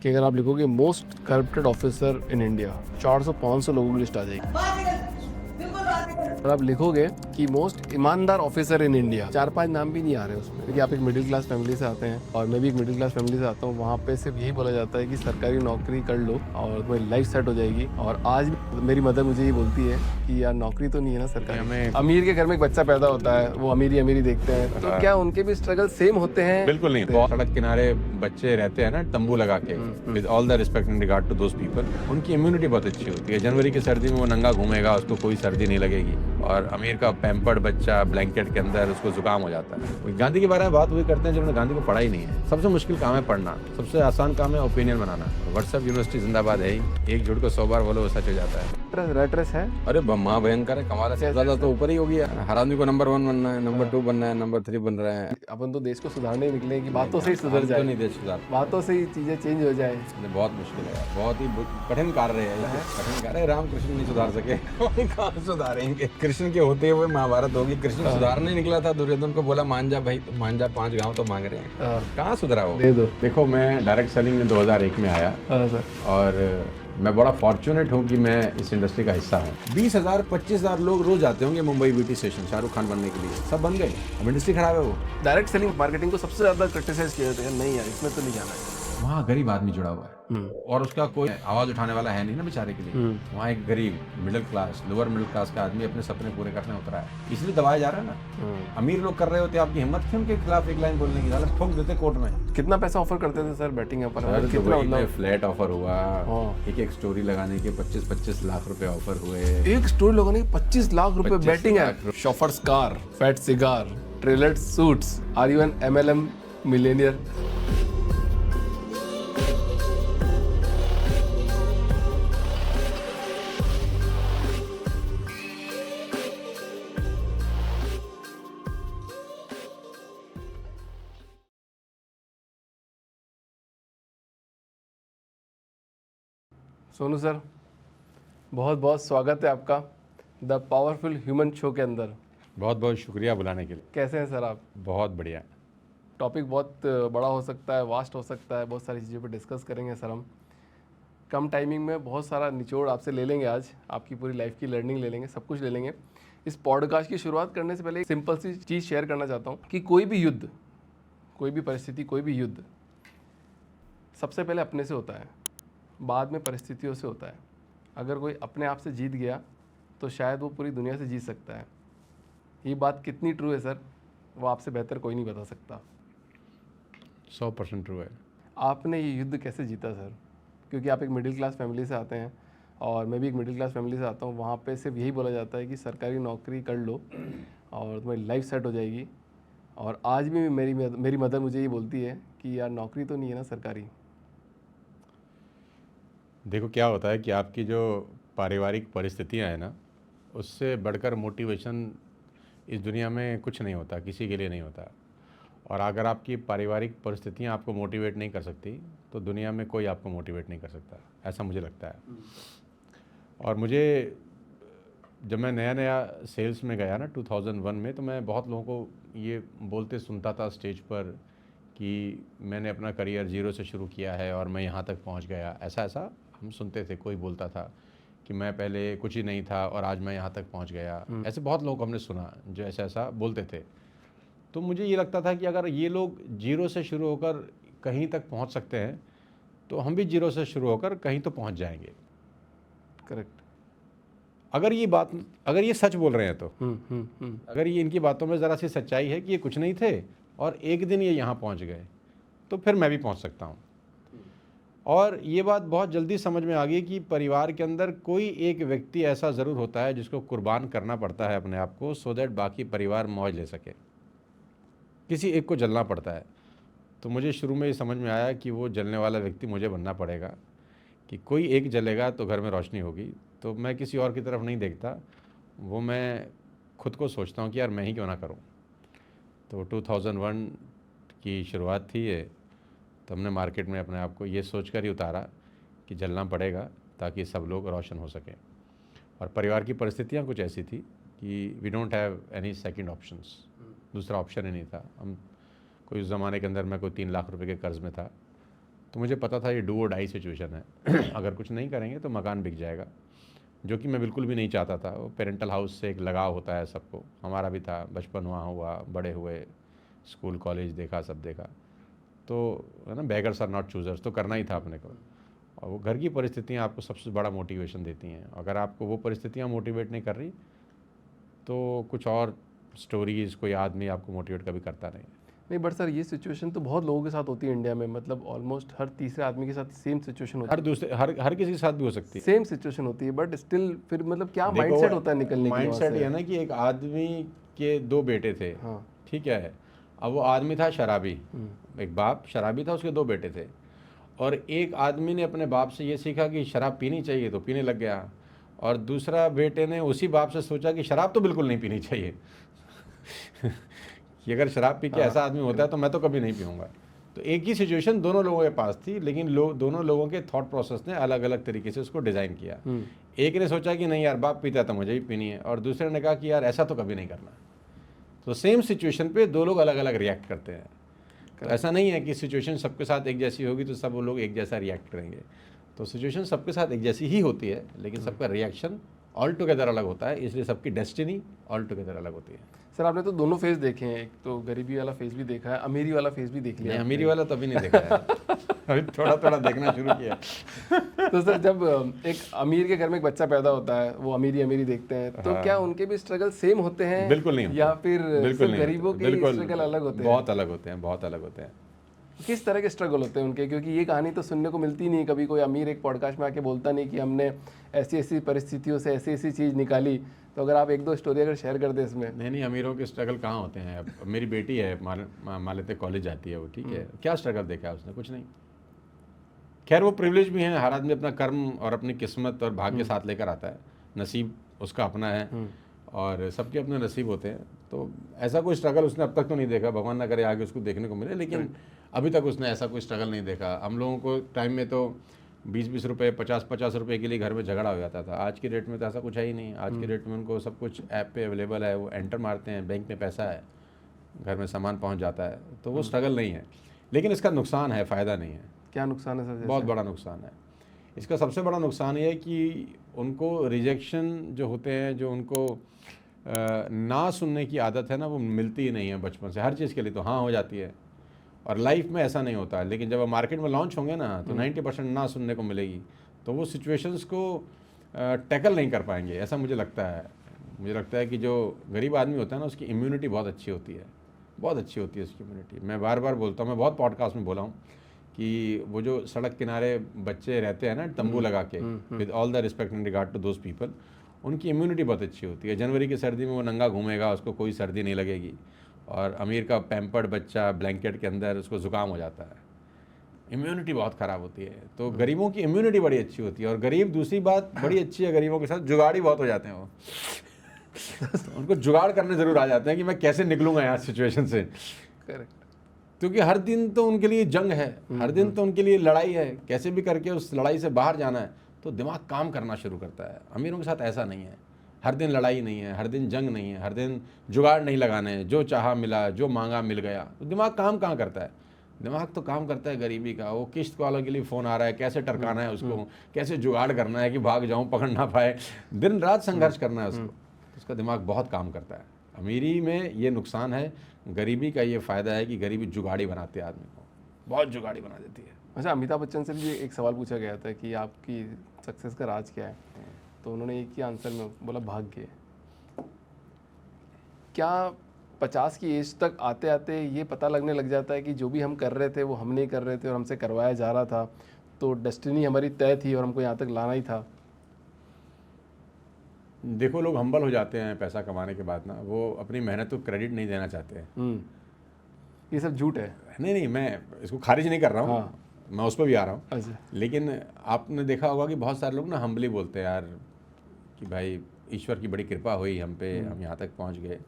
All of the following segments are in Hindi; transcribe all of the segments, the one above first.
कि अगर आप लिखोगे most corrupted officer in India 400-500 लोगों की लिस्ट आ जाएगी। अगर आप लिखोगे कि मोस्ट ईमानदार ऑफिसर इन इंडिया 4-5 नाम भी नहीं आ रहे उसमें, क्योंकि आप एक मिडिल क्लास फैमिली से आते हैं और मैं भी एक मिडिल क्लास फैमिली से आता हूँ। वहाँ पे सिर्फ यही बोला जाता है कि सरकारी नौकरी कर लो और तुम्हारी लाइफ सेट हो जाएगी। और आज भी मेरी मदर मुझे ये बोलती है कि यार नौकरी तो नहीं है ना सरकारी। हमें अमीर के घर में एक बच्चा पैदा होता है, वो अमीरी अमीरी देखते हैं, तो क्या उनके भी स्ट्रगल सेम होते हैं? बिल्कुल नहीं। बहुत सड़क किनारे बच्चे रहते हैं ना तंबू लगा के, with all the respect in regard to those people, उनकी इम्यूनिटी बहुत अच्छी होती है। जनवरी की सर्दी में वो नंगा घूमेगा, उसको कोई सर्दी नहीं लगेगी। और अमीर का पैम्पर्ड बच्चा ब्लैंकेट के अंदर उसको जुकाम हो जाता है। गांधी के बारे में बात वही करते हैं जिन्होंने गांधी को पढ़ा ही नहीं है। सबसे मुश्किल काम है पढ़ना, सबसे आसान काम है ओपिनियन बनाना। व्हाट्सएप यूनिवर्सिटी जिंदाबाद है ही, एक झूठ को 100 बार बोलो वो सच हो जाता है। रेट रेस है। अरे महाभयंकर है, कमाल है। ज्यादा तो ऊपर ही हो गया। हर आदमी को नंबर 1 बनना है, नंबर 2 बनना है, नंबर 3 बन रहे हैं। अपन तो देश को सुधारने ही निकले कि बातों से ही सुधर जाए। नहीं देश सुधार, बातों से ही चीजें चेंज हो जाए। बहुत मुश्किल है, बहुत ही कठिन कार्य है। कठिन कार्य है। रामकृष्ण नहीं सुधार सके, कहाँ सुधारेंगे? कृष्ण के होते हुए महाभारत होगी। कृष्ण सुधारने निकला था, दुर्योधन को बोला मान जा भाई, तो मान जा, 5 गांव तो मांग रहे हैं। कहाँ सुधरा वो? दे दो। देखो, मैं डायरेक्ट सेलिंग में 2001 में आया सर। और मैं बड़ा फॉर्चुनेट हूँ कि मैं इस इंडस्ट्री का हिस्सा हूँ। 20,000 25,000 लोग रोज आते होंगे मुंबई बीटी स्टेशन शाहरुख खान बनने के लिए, सब बन गए। अब इंडस्ट्री खराब है। वो डायरेक्ट सेलिंग मार्केटिंग को सबसे ज्यादा क्रिटिसाइज किया जाता है, नहीं यार इसमें तो नहीं जाना है। वहाँ गरीब आदमी जुड़ा हुआ है और उसका कोई आवाज उठाने वाला है नहीं ना बेचारे के लिए। वहाँ एक गरीब middle class, lower middle class का आदमी अपने सपने पूरे करने उतरा है, इसलिए दबाया जा रहा है ना। अमीर लोग कर रहे होते, आपकी हिम्मत थी उनके खिलाफ एक लाइन बोलने की, साला ठोक देते कोर्ट में। कितना पैसा ऑफर करते थे सर बैटिंग पर? कितना मतलब फ्लैट ऑफर हुआ, एक स्टोरी लगाने के 25-25 लाख रुपए ऑफर हुए। एक स्टोरी लगाने के 25 लाख रुपए बैटिंग है। Chauffeurs car, fat cigar, tailor suits. Are you an MLM millionaire? Sonu sir, बहुत बहुत स्वागत है आपका द पावरफुल ह्यूमन शो के अंदर। बहुत बहुत शुक्रिया बुलाने के लिए। कैसे हैं सर आप? बहुत बढ़िया। टॉपिक बहुत बड़ा हो सकता है, वास्ट हो सकता है, बहुत सारी चीज़ों पर डिस्कस करेंगे सर हम। कम टाइमिंग में बहुत सारा निचोड़ आपसे ले लेंगे आज, आपकी पूरी लाइफ की लर्निंग ले लेंगे, सब कुछ ले लेंगे। इस पॉडकास्ट की शुरुआत करने से पहले एक सिंपल सी चीज़ शेयर करना चाहता हूँ कि कोई भी युद्ध, कोई भी परिस्थिति, कोई भी युद्ध सबसे पहले अपने से होता है, बाद में परिस्थितियों से होता है। अगर कोई अपने आप से जीत गया तो शायद वो पूरी दुनिया से जीत सकता है। ये बात कितनी ट्रू है सर, वो आपसे बेहतर कोई नहीं बता सकता। 100% ट्रू है। आपने ये युद्ध कैसे जीता सर? क्योंकि आप एक मिडिल क्लास फैमिली से आते हैं और मैं भी एक मिडिल क्लास फैमिली से आता हूँ। वहाँ पे सिर्फ यही बोला जाता है कि सरकारी नौकरी कर लो और तुम्हारी लाइफ सेट हो जाएगी। और आज भी मेरी मदर मुझे ये बोलती है कि यार नौकरी तो नहीं है ना सरकारी। देखो क्या होता है कि आपकी जो पारिवारिक परिस्थितियां हैं ना, उससे बढ़कर मोटिवेशन इस दुनिया में कुछ नहीं होता, किसी के लिए नहीं होता। और अगर आपकी पारिवारिक परिस्थितियां आपको मोटिवेट नहीं कर सकती तो दुनिया में कोई आपको मोटिवेट नहीं कर सकता, ऐसा मुझे लगता है। और मुझे जब मैं नया नया सेल्स में गया ना 2001 में, तो मैं बहुत लोगों को ये बोलते सुनता था स्टेज पर कि मैंने अपना करियर ज़ीरो से शुरू किया है और मैं यहाँ तक पहुँच गया। ऐसा ऐसा हम सुनते थे, कोई बोलता था कि मैं पहले कुछ ही नहीं था और आज मैं यहाँ तक पहुँच गया। ऐसे बहुत लोग हमने सुना जो ऐसा ऐसा बोलते थे। तो मुझे ये लगता था कि अगर ये लोग जीरो से शुरू होकर कहीं तक पहुँच सकते हैं तो हम भी जीरो से शुरू होकर कहीं तो पहुँच जाएंगे। करेक्ट। अगर ये सच बोल रहे हैं तो अगर ये इनकी बातों में ज़रा सी सच्चाई है कि ये कुछ नहीं थे और एक दिन ये यहाँ पहुँच गए, तो फिर मैं भी पहुँच सकता हूँ। और ये बात बहुत जल्दी समझ में आ गई कि परिवार के अंदर कोई एक व्यक्ति ऐसा ज़रूर होता है जिसको कुर्बान करना पड़ता है अपने आप को, सो दैट बाकी परिवार मौज ले सके। किसी एक को जलना पड़ता है। तो मुझे शुरू में ये समझ में आया कि वो जलने वाला व्यक्ति मुझे बनना पड़ेगा, कि कोई एक जलेगा तो घर में रोशनी होगी। तो मैं किसी और की तरफ नहीं देखता, वो मैं खुद को सोचता हूँ कि यार मैं ही क्यों ना करूँ। तो 2001 की शुरुआत थी ये। तो हमने मार्केट में अपने आप को ये सोचकर ही उतारा कि जलना पड़ेगा ताकि सब लोग रोशन हो सकें। और परिवार की परिस्थितियाँ कुछ ऐसी थी कि we don't have any second options, दूसरा ऑप्शन ही नहीं था। हम कोई उस ज़माने के अंदर मैं कोई 3 लाख रुपए के कर्ज़ में था तो मुझे पता था ये डू और डाई सिचुएशन है। अगर कुछ नहीं करेंगे तो मकान बिक जाएगा, जो कि मैं बिल्कुल भी नहीं चाहता था। वो पेरेंटल हाउस से एक लगाव होता है सबको, हमारा भी था, बचपन वहाँ हुआ, बड़े हुए, स्कूल कॉलेज देखा, सब देखा, तो है ना, बेगर्स आर नॉट चूजर्स, तो करना ही था अपने को। और वो घर की परिस्थितियाँ आपको सबसे बड़ा मोटिवेशन देती हैं। अगर आपको वो परिस्थितियाँ मोटिवेट नहीं कर रही तो कुछ और स्टोरीज़, कोई आदमी आपको मोटिवेट कभी करता नहीं। नहीं बट सर ये सिचुएशन तो बहुत लोगों के साथ होती है इंडिया में, मतलब ऑलमोस्ट हर तीसरे आदमी के साथ सेम सिचुएशन होती हर दूसरे हर किसी के साथ भी हो सकती है, है। सेम सिचुएशन होती है, बट स्टिल फिर मतलब क्या देखो, माइंडसेट होता है निकलने के लिए वहाँ माइंडसेट से? ये है ना कि एक आदमी के 2 बेटे थे, हाँ। ठीक है। अब वो आदमी था शराबी, एक बाप शराबी था, उसके 2 बेटे थे। और एक आदमी ने अपने बाप से ये सीखा कि शराब पीनी चाहिए, तो पीने लग गया। और दूसरा बेटे ने उसी बाप से सोचा कि शराब तो बिल्कुल नहीं पीनी चाहिए कि अगर शराब पी के ऐसा आदमी होता है तो मैं तो कभी नहीं पीऊँगा। तो एक ही सिचुएशन दोनों लोगों के पास थी, लेकिन दोनों लोगों के थॉट प्रोसेस ने अलग अलग तरीके से उसको डिज़ाइन किया। एक ने सोचा कि नहीं यार, बाप पीता तो मुझे भी पीनी है, और दूसरे ने कहा कि यार ऐसा तो कभी नहीं करना। तो सेम सिचुएशन पे 2 लोग अलग अलग रिएक्ट करते हैं। तो ऐसा नहीं है कि सिचुएशन सबके साथ एक जैसी होगी तो सब लोग एक जैसा रिएक्ट करेंगे। तो सिचुएशन सबके साथ एक जैसी ही होती है, लेकिन सबका रिएक्शन ऑल टुगेदर अलग होता है, इसलिए सबकी डेस्टिनी ऑल टुगेदर अलग होती है। सर आपने तो दोनों फेज देखे हैं, एक तो गरीबी वाला फेज भी देखा है, अमीरी वाला फेज भी देख लिया। नहीं, अमीरी वाला तो अभी नहीं देखा है अभी थोड़ा थोड़ा देखना शुरू किया। तो सर जब एक अमीर के घर में एक बच्चा पैदा होता है, वो अमीरी अमीरी देखते हैं, तो क्या उनके भी स्ट्रगल सेम होते हैं? बिल्कुल नहीं, या फिर बिल्कुल नहीं, गरीबों के स्ट्रगल अलग होते हैं? बहुत अलग होते हैं, बहुत अलग होते हैं। किस तरह के स्ट्रगल होते हैं उनके? क्योंकि ये कहानी तो सुनने को मिलती नहीं, कभी कोई अमीर एक पॉडकास्ट में आके बोलता नहीं कि हमने ऐसी ऐसी परिस्थितियों से ऐसी ऐसी चीज़ निकाली। तो अगर आप 1-2 स्टोरी अगर शेयर कर दें इसमें। नहीं, अमीरों के स्ट्रगल कहाँ होते हैं। अब मेरी बेटी है, मान लेते कॉलेज जाती है वो, ठीक है, क्या स्ट्रगल देखा है उसने? कुछ नहीं। खैर वो प्रिविलेज भी है, हर आदमी अपना कर्म और अपनी किस्मत और भाग्य साथ लेकर आता है, नसीब उसका अपना है, और सबके अपने नसीब होते हैं। तो ऐसा कोई स्ट्रगल उसने अब तक तो नहीं देखा, भगवान ना करे आगे उसको देखने को मिले, लेकिन अभी तक उसने ऐसा कोई स्ट्रगल नहीं देखा। हम लोगों को टाइम में तो 20-20 रुपये, 50-50 रुपये के लिए घर में झगड़ा हो जाता था। आज की डेट में तो ऐसा कुछ है ही नहीं। आज की डेट में उनको सब कुछ ऐप पे अवेलेबल है, वो एंटर मारते हैं, बैंक में पैसा है, घर में सामान पहुंच जाता है, तो वो स्ट्रगल नहीं है। लेकिन इसका नुकसान है, फ़ायदा नहीं है। क्या नुकसान है सर? बहुत बड़ा नुकसान है इसका। सबसे बड़ा नुकसान ये है कि उनको रिजेक्शन जो होते हैं, जो उनको ना सुनने की आदत है ना, वो मिलती ही नहीं है बचपन से। हर चीज़ के लिए तो हाँ हो जाती है, और लाइफ में ऐसा नहीं होता है। लेकिन जब मार्केट में लॉन्च होंगे ना, तो 90% ना सुनने को मिलेगी, तो वो सिचुएशंस को टैकल नहीं कर पाएंगे, ऐसा मुझे लगता है। मुझे लगता है कि जो गरीब आदमी होता है ना, उसकी इम्यूनिटी बहुत अच्छी होती है, बहुत अच्छी होती है उसकी इम्यूनिटी। मैं बार बार बोलता हूँ, मैं बहुत पॉडकास्ट में बोला हूँ कि वो जो सड़क किनारे बच्चे रहते हैं ना तंबू लगा के, with all the respect in regard to those people, उनकी इम्यूनिटी बहुत अच्छी होती है। जनवरी की सर्दी में वो नंगा घूमेगा, उसको कोई सर्दी नहीं लगेगी। और अमीर का पैम्पर्ड बच्चा ब्लैंकेट के अंदर, उसको ज़ुकाम हो जाता है, इम्यूनिटी बहुत ख़राब होती है। तो गरीबों की इम्यूनिटी बड़ी अच्छी होती है। और गरीब, दूसरी बात बड़ी अच्छी है गरीबों के साथ, जुगाड़ी बहुत हो जाते हैं वो उनको जुगाड़ करने ज़रूर आ जाते हैं कि मैं कैसे निकलूँगा यहाँ सिचुएशन से। करेक्ट। क्योंकि हर दिन तो उनके लिए जंग है, हर दिन तो उनके लिए लड़ाई है, कैसे भी करके उस लड़ाई से बाहर जाना है, तो दिमाग काम करना शुरू करता है। अमीरों के साथ ऐसा नहीं है, हर दिन लड़ाई नहीं है, हर दिन जंग नहीं है, हर दिन जुगाड़ नहीं लगाने, जो चाहा मिला, जो मांगा मिल गया। तो दिमाग काम कहाँ करता है? दिमाग तो काम करता है गरीबी का। वो किस्त वालों के लिए फ़ोन आ रहा है, कैसे टरकाना है उसको, कैसे जुगाड़ करना है कि भाग जाऊँ, पकड़ ना पाए, दिन रात संघर्ष करना है उसको। उसका दिमाग बहुत काम करता है। अमीरी में ये नुकसान है, गरीबी का ये फ़ायदा है कि गरीबी जुगाड़ी बनाती है आदमी को, बहुत जुगाड़ी बना देती है। अच्छा, अमिताभ बच्चन से भी एक सवाल पूछा गया था कि आपकी सक्सेस का राज क्या है, तो उन्होंने एक ही आंसर में बोला, भाग्य। क्या 50 की एज तक आते आते ये पता लगने लग जाता है कि जो भी हम कर रहे थे वो हम नहीं कर रहे थे और हमसे करवाया जा रहा था, तो डेस्टिनी हमारी तय थी और हमको यहाँ तक लाना ही था? देखो, लोग हम्बल हो जाते हैं पैसा कमाने के बाद ना, वो अपनी मेहनत को क्रेडिट नहीं देना चाहते हैं। ये सब झूठ है। नहीं, मैं इसको खारिज नहीं कर रहा हूँ। हाँ। मैं उस पर भी आ रहा हूँ। अच्छा। लेकिन आपने देखा होगा कि बहुत सारे लोग ना हम्बली बोलते हैं यार कि भाई ईश्वर की बड़ी कृपा हुई हम पे, हम यहाँ तक पहुँच गए।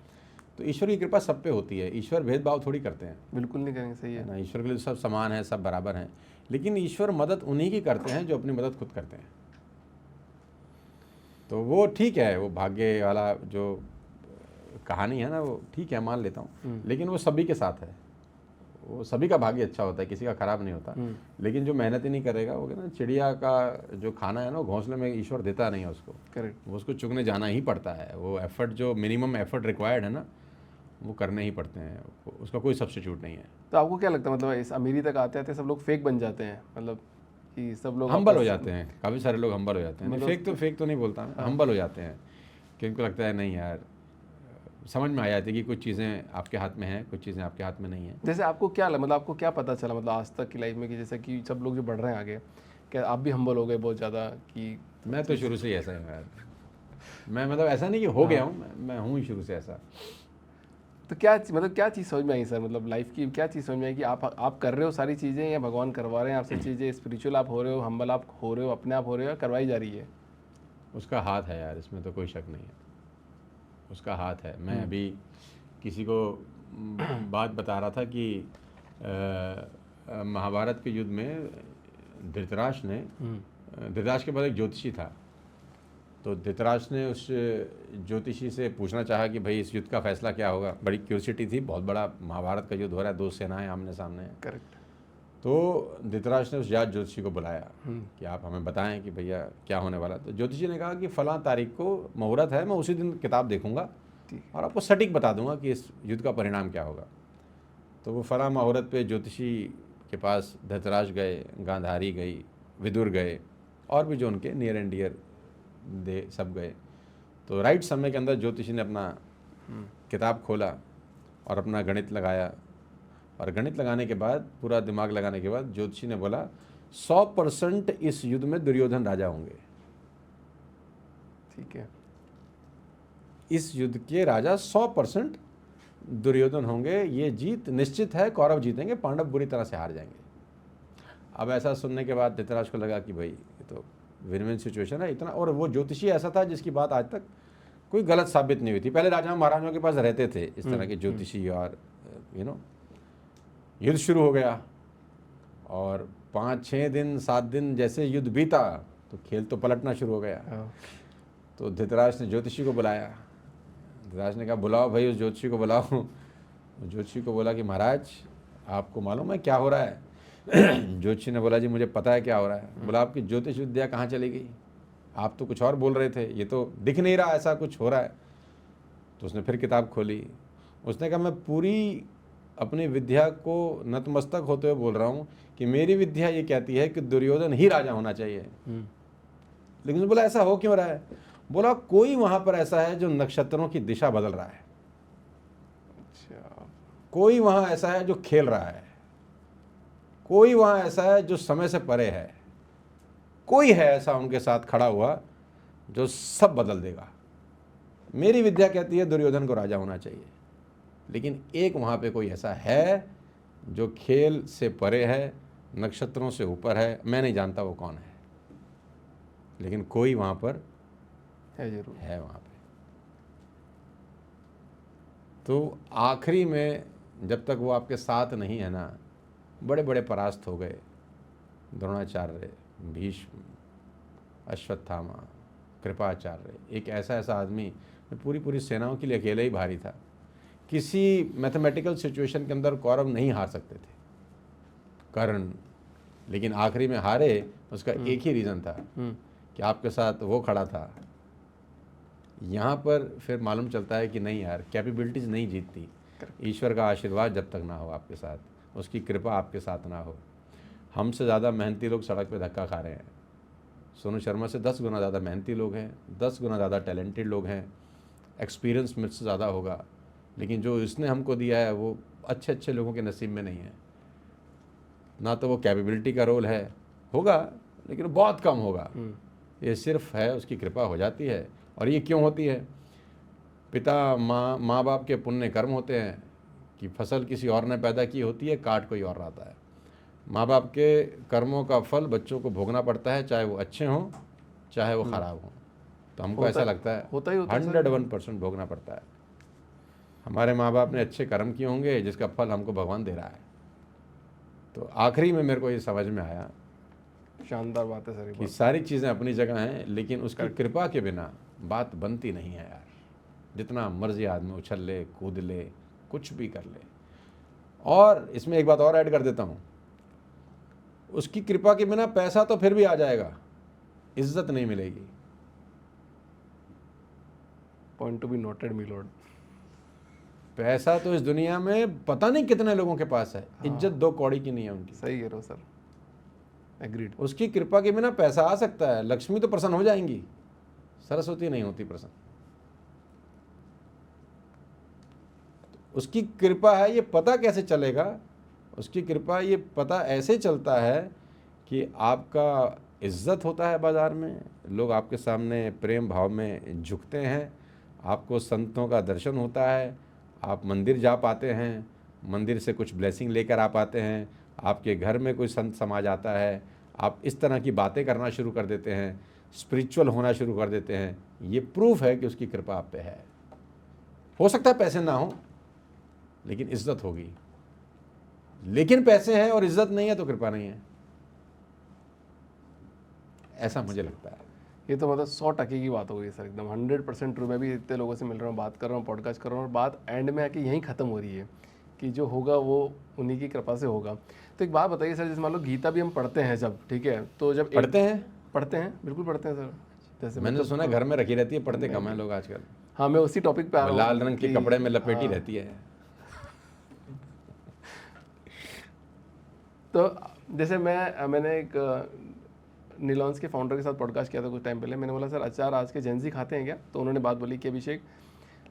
तो ईश्वर की कृपा सब पे होती है, ईश्वर भेदभाव थोड़ी करते हैं। बिल्कुल नहीं करेंगे, सही है ना, ईश्वर के लिए सब समान है, सब बराबर हैं। लेकिन ईश्वर मदद उन्हीं की करते हैं जो अपनी मदद खुद करते हैं। तो वो ठीक है, वो भाग्य वाला जो कहानी है ना, वो ठीक है, मान लेता हूँ, लेकिन वो सभी के साथ है। वो सभी का भाग्य अच्छा होता है, किसी का खराब नहीं होता, लेकिन जो मेहनत ही नहीं करेगा वो कहना चिड़िया का जो खाना है ना वो घोंसले में ईश्वर देता नहीं है उसको, करेक्ट। वो उसको चुगने जाना ही पड़ता है। वो एफर्ट जो मिनिमम एफर्ट रिक्वायर्ड है ना वो करने ही पड़ते हैं, उसका कोई सब्स्टिट्यूट नहीं है। तो आपको क्या लगता है मतलब इस अमीरी तक आते आते सब लोग फेक बन जाते हैं, मतलब कि सब लोग हम्बल हो आपस- जाते हैं, काफ़ी सारे लोग हम्बल हो जाते हैं। मतलब फेक तो नहीं बोलता मैं, हम्बल हो जाते हैं कि उनको लगता है नहीं यार, समझ में आ जाती है कि कुछ चीज़ें आपके हाथ में हैं, कुछ चीज़ें आपके हाथ में नहीं हैं। जैसे आपको क्या मतलब आपको क्या पता चला मतलब आज तक की लाइफ में कि जैसे कि सब लोग जो बढ़ रहे हैं आगे, क्या आप भी हम्बल हो गए बहुत ज़्यादा कि मैं तो शुरू से ही ऐसा हूँ यार, मैं मतलब ऐसा नहीं कि हो गया हूँ, मैं हूँ ही शुरू से ऐसा। तो क्या मतलब क्या चीज़ समझ में आई सर, मतलब लाइफ की क्या चीज़ समझ में आई कि आप कर रहे हो सारी चीज़ें या भगवान करवा रहे हैं आपसे चीज़ें, स्पिरिचुअल आप हो रहे हो, हम्बल आप हो रहे हो, अपने आप हो रहे हो या करवाई जा रही है? उसका हाथ है यार, इसमें तो कोई शक नहीं है, उसका हाथ है। मैं अभी किसी को बात बता रहा था कि महाभारत के युद्ध में धृतराष्ट्र के बाद एक ज्योतिषी था, तो धृतराष्ट्र ने उस ज्योतिषी से पूछना चाहा कि भाई इस युद्ध का फैसला क्या होगा। बड़ी क्यूरियोसिटी थी, बहुत बड़ा महाभारत का युद्ध हो रहा है, दो सेनाएं आमने सामने हैं। करेक्ट। तो धृतराष्ट्र ने उस जाट ज्योतिषी को बुलाया कि आप हमें बताएं कि भैया क्या होने वाला। तो ज्योतिषी ने कहा कि फलां तारीख को मुहूर्त है, मैं उसी दिन किताब देखूंगा और आपको सटीक बता दूंगा कि इस युद्ध का परिणाम क्या होगा। तो वो फलां मुहूर्त पे ज्योतिषी के पास धृतराष्ट्र गए, गांधारी गई, विदुर गए, और भी जो उनके नियर एंड डियर दे सब गए। तो राइट समय के अंदर ज्योतिषी ने अपना किताब खोला और अपना गणित लगाया, और गणित लगाने के बाद, पूरा दिमाग लगाने के बाद ज्योतिषी ने बोला 100% इस युद्ध में दुर्योधन राजा होंगे। ठीक है। इस युद्ध के राजा 100% दुर्योधन होंगे, ये जीत निश्चित है, कौरव जीतेंगे, पांडव बुरी तरह से हार जाएंगे। अब ऐसा सुनने के बाद धृतराष्ट्र को लगा कि भाई ये तो विन विन सिचुएशन है इतना। और वो ज्योतिषी ऐसा था जिसकी बात आज तक कोई गलत साबित नहीं हुई थी। पहले राजा महाराजाओं के पास रहते थे इस तरह के ज्योतिषी, और युद्ध शुरू हो गया और 5-6 दिन 7 दिन जैसे युद्ध बीता तो खेल तो पलटना शुरू हो गया। तो धृतराष्ट्र ने ज्योतिषी को बुलाया, धृतराष्ट्र ने कहा बुलाओ भाई उस ज्योतिषी को बुलाओ। ज्योतिषी को बोला कि महाराज आपको मालूम है क्या हो रहा है? ज्योतिषी ने बोला जी मुझे पता है क्या हो रहा है। बोला आपकी ज्योतिष विद्या कहाँ चली गई, आप तो कुछ और बोल रहे थे, ये तो दिख नहीं रहा ऐसा कुछ हो रहा है। तो उसने फिर किताब खोली, उसने कहा मैं पूरी अपनी विद्या को नतमस्तक होते हुए बोल रहा हूँ कि मेरी विद्या ये कहती है कि दुर्योधन ही राजा होना चाहिए। लेकिन उसने बोला ऐसा हो क्यों रहा है? बोला कोई वहां पर ऐसा है जो नक्षत्रों की दिशा बदल रहा है, कोई वहां ऐसा है जो खेल रहा है, कोई वहां ऐसा है जो समय से परे है, कोई है ऐसा उनके साथ खड़ा हुआ जो सब बदल देगा। मेरी विद्या कहती है दुर्योधन को राजा होना चाहिए, लेकिन एक वहां पे कोई ऐसा है जो खेल से परे है, नक्षत्रों से ऊपर है, मैं नहीं जानता वो कौन है, लेकिन कोई वहां पर है, जरूर है वहां पे। तो आखिरी में जब तक वो आपके साथ नहीं है ना, बड़े बड़े परास्त हो गए, द्रोणाचार्य, भीष्म, अश्वत्थामा, कृपाचार्य, एक ऐसा आदमी पूरी सेनाओं के लिए अकेले ही भारी था। किसी मैथमेटिकल सिचुएशन के अंदर कौरव नहीं हार सकते थे, कर्ण, लेकिन आखिरी में हारे। उसका एक ही रीज़न था कि आपके साथ वो खड़ा था। यहाँ पर फिर मालूम चलता है कि नहीं यार, कैपेबिलिटीज़ नहीं जीतती, ईश्वर का आशीर्वाद जब तक ना हो आपके साथ, उसकी कृपा आपके साथ ना हो। हमसे ज़्यादा मेहनती लोग सड़क पे धक्का खा रहे हैं, सोनू शर्मा से 10 गुना ज़्यादा मेहनती लोग हैं, 10 गुना ज़्यादा टैलेंटेड लोग हैं, एक्सपीरियंस मुझसे ज़्यादा होगा, लेकिन जो इसने हमको दिया है वो अच्छे लोगों के नसीब में नहीं है। ना तो वो कैपेबिलिटी का रोल है, होगा लेकिन बहुत कम होगा, ये सिर्फ है उसकी कृपा हो जाती है। और ये क्यों होती है? पिता माँ बाप के पुण्य कर्म होते हैं कि फसल किसी और ने पैदा की होती है, काट कोई और आता है। माँ बाप के कर्मों का फल बच्चों को भोगना पड़ता है, चाहे वो अच्छे हों चाहे वो ख़राब हों। तो हमको ऐसा लगता है 101% भोगना पड़ता है। हमारे माँ बाप ने अच्छे कर्म किए होंगे जिसका फल हमको भगवान दे रहा है। तो आखिरी में मेरे को ये समझ में आया, शानदार बात है सर, कि सारी चीज़ें अपनी जगह हैं, लेकिन उसकी कृपा के बिना बात बनती नहीं है यार। जितना मर्जी आदमी उछल ले, कूद ले, कुछ भी कर ले, और इसमें एक बात और ऐड कर देता हूँ, उसकी कृपा के बिना पैसा तो फिर भी आ जाएगा, इज्जत नहीं मिलेगी। Point to be noted me Lord. पैसा तो इस दुनिया में पता नहीं कितने लोगों के पास है, इज्जत 2 कौड़ी की नहीं है उनकी। सही कह रहे हो सर, एग्रीड। उसकी कृपा के बिना पैसा आ सकता है, लक्ष्मी तो प्रसन्न हो जाएंगी, सरस्वती नहीं होती प्रसन्न। उसकी कृपा है, ये पता कैसे चलेगा? उसकी कृपा ये पता ऐसे चलता है कि आपका इज्जत होता है बाज़ार में, लोग आपके सामने प्रेम भाव में झुकते हैं, आपको संतों का दर्शन होता है, आप मंदिर जा पाते हैं, मंदिर से कुछ ब्लेसिंग लेकर आ पाते हैं, आपके घर में कोई संत समाज आता है, आप इस तरह की बातें करना शुरू कर देते हैं, स्पिरिचुअल होना शुरू कर देते हैं। ये प्रूफ है कि उसकी कृपा आप पे है। हो सकता है पैसे ना हो, लेकिन इज्जत होगी। लेकिन पैसे हैं और इज्जत नहीं है तो कृपा नहीं है, ऐसा मुझे लगता है। ये तो मतलब 100% की बात हो गई सर, एकदम 100% ट्रू। मैं भी इतने लोगों से मिल रहा हूँ, बात कर रहा हूँ, पॉडकास्ट कर रहा हूँ, और बात एंड में आके यहीं ख़त्म हो रही है कि जो होगा वो उन्हीं की कृपा से होगा। तो एक बात बताइए सर, जैसे मान लो गीता भी हम पढ़ते हैं जब, ठीक है, तो जब पढ़ते हैं, बिल्कुल पढ़ते हैं सर। जैसे मैंने सुना घर में रखी रहती है, पढ़ते कम है लोग आजकल। हाँ, मैं उसी टॉपिक पे आ रहा हूँ। लाल रंग के कपड़े में लपेटी रहती है। तो जैसे मैंने एक नीलॉन्स के फाउंडर के साथ पॉडकास्ट किया था कुछ टाइम पहले। मैंने बोला सर अचार आज के जेनजी खाते हैं क्या? तो उन्होंने बात बोली कि अभिषेक,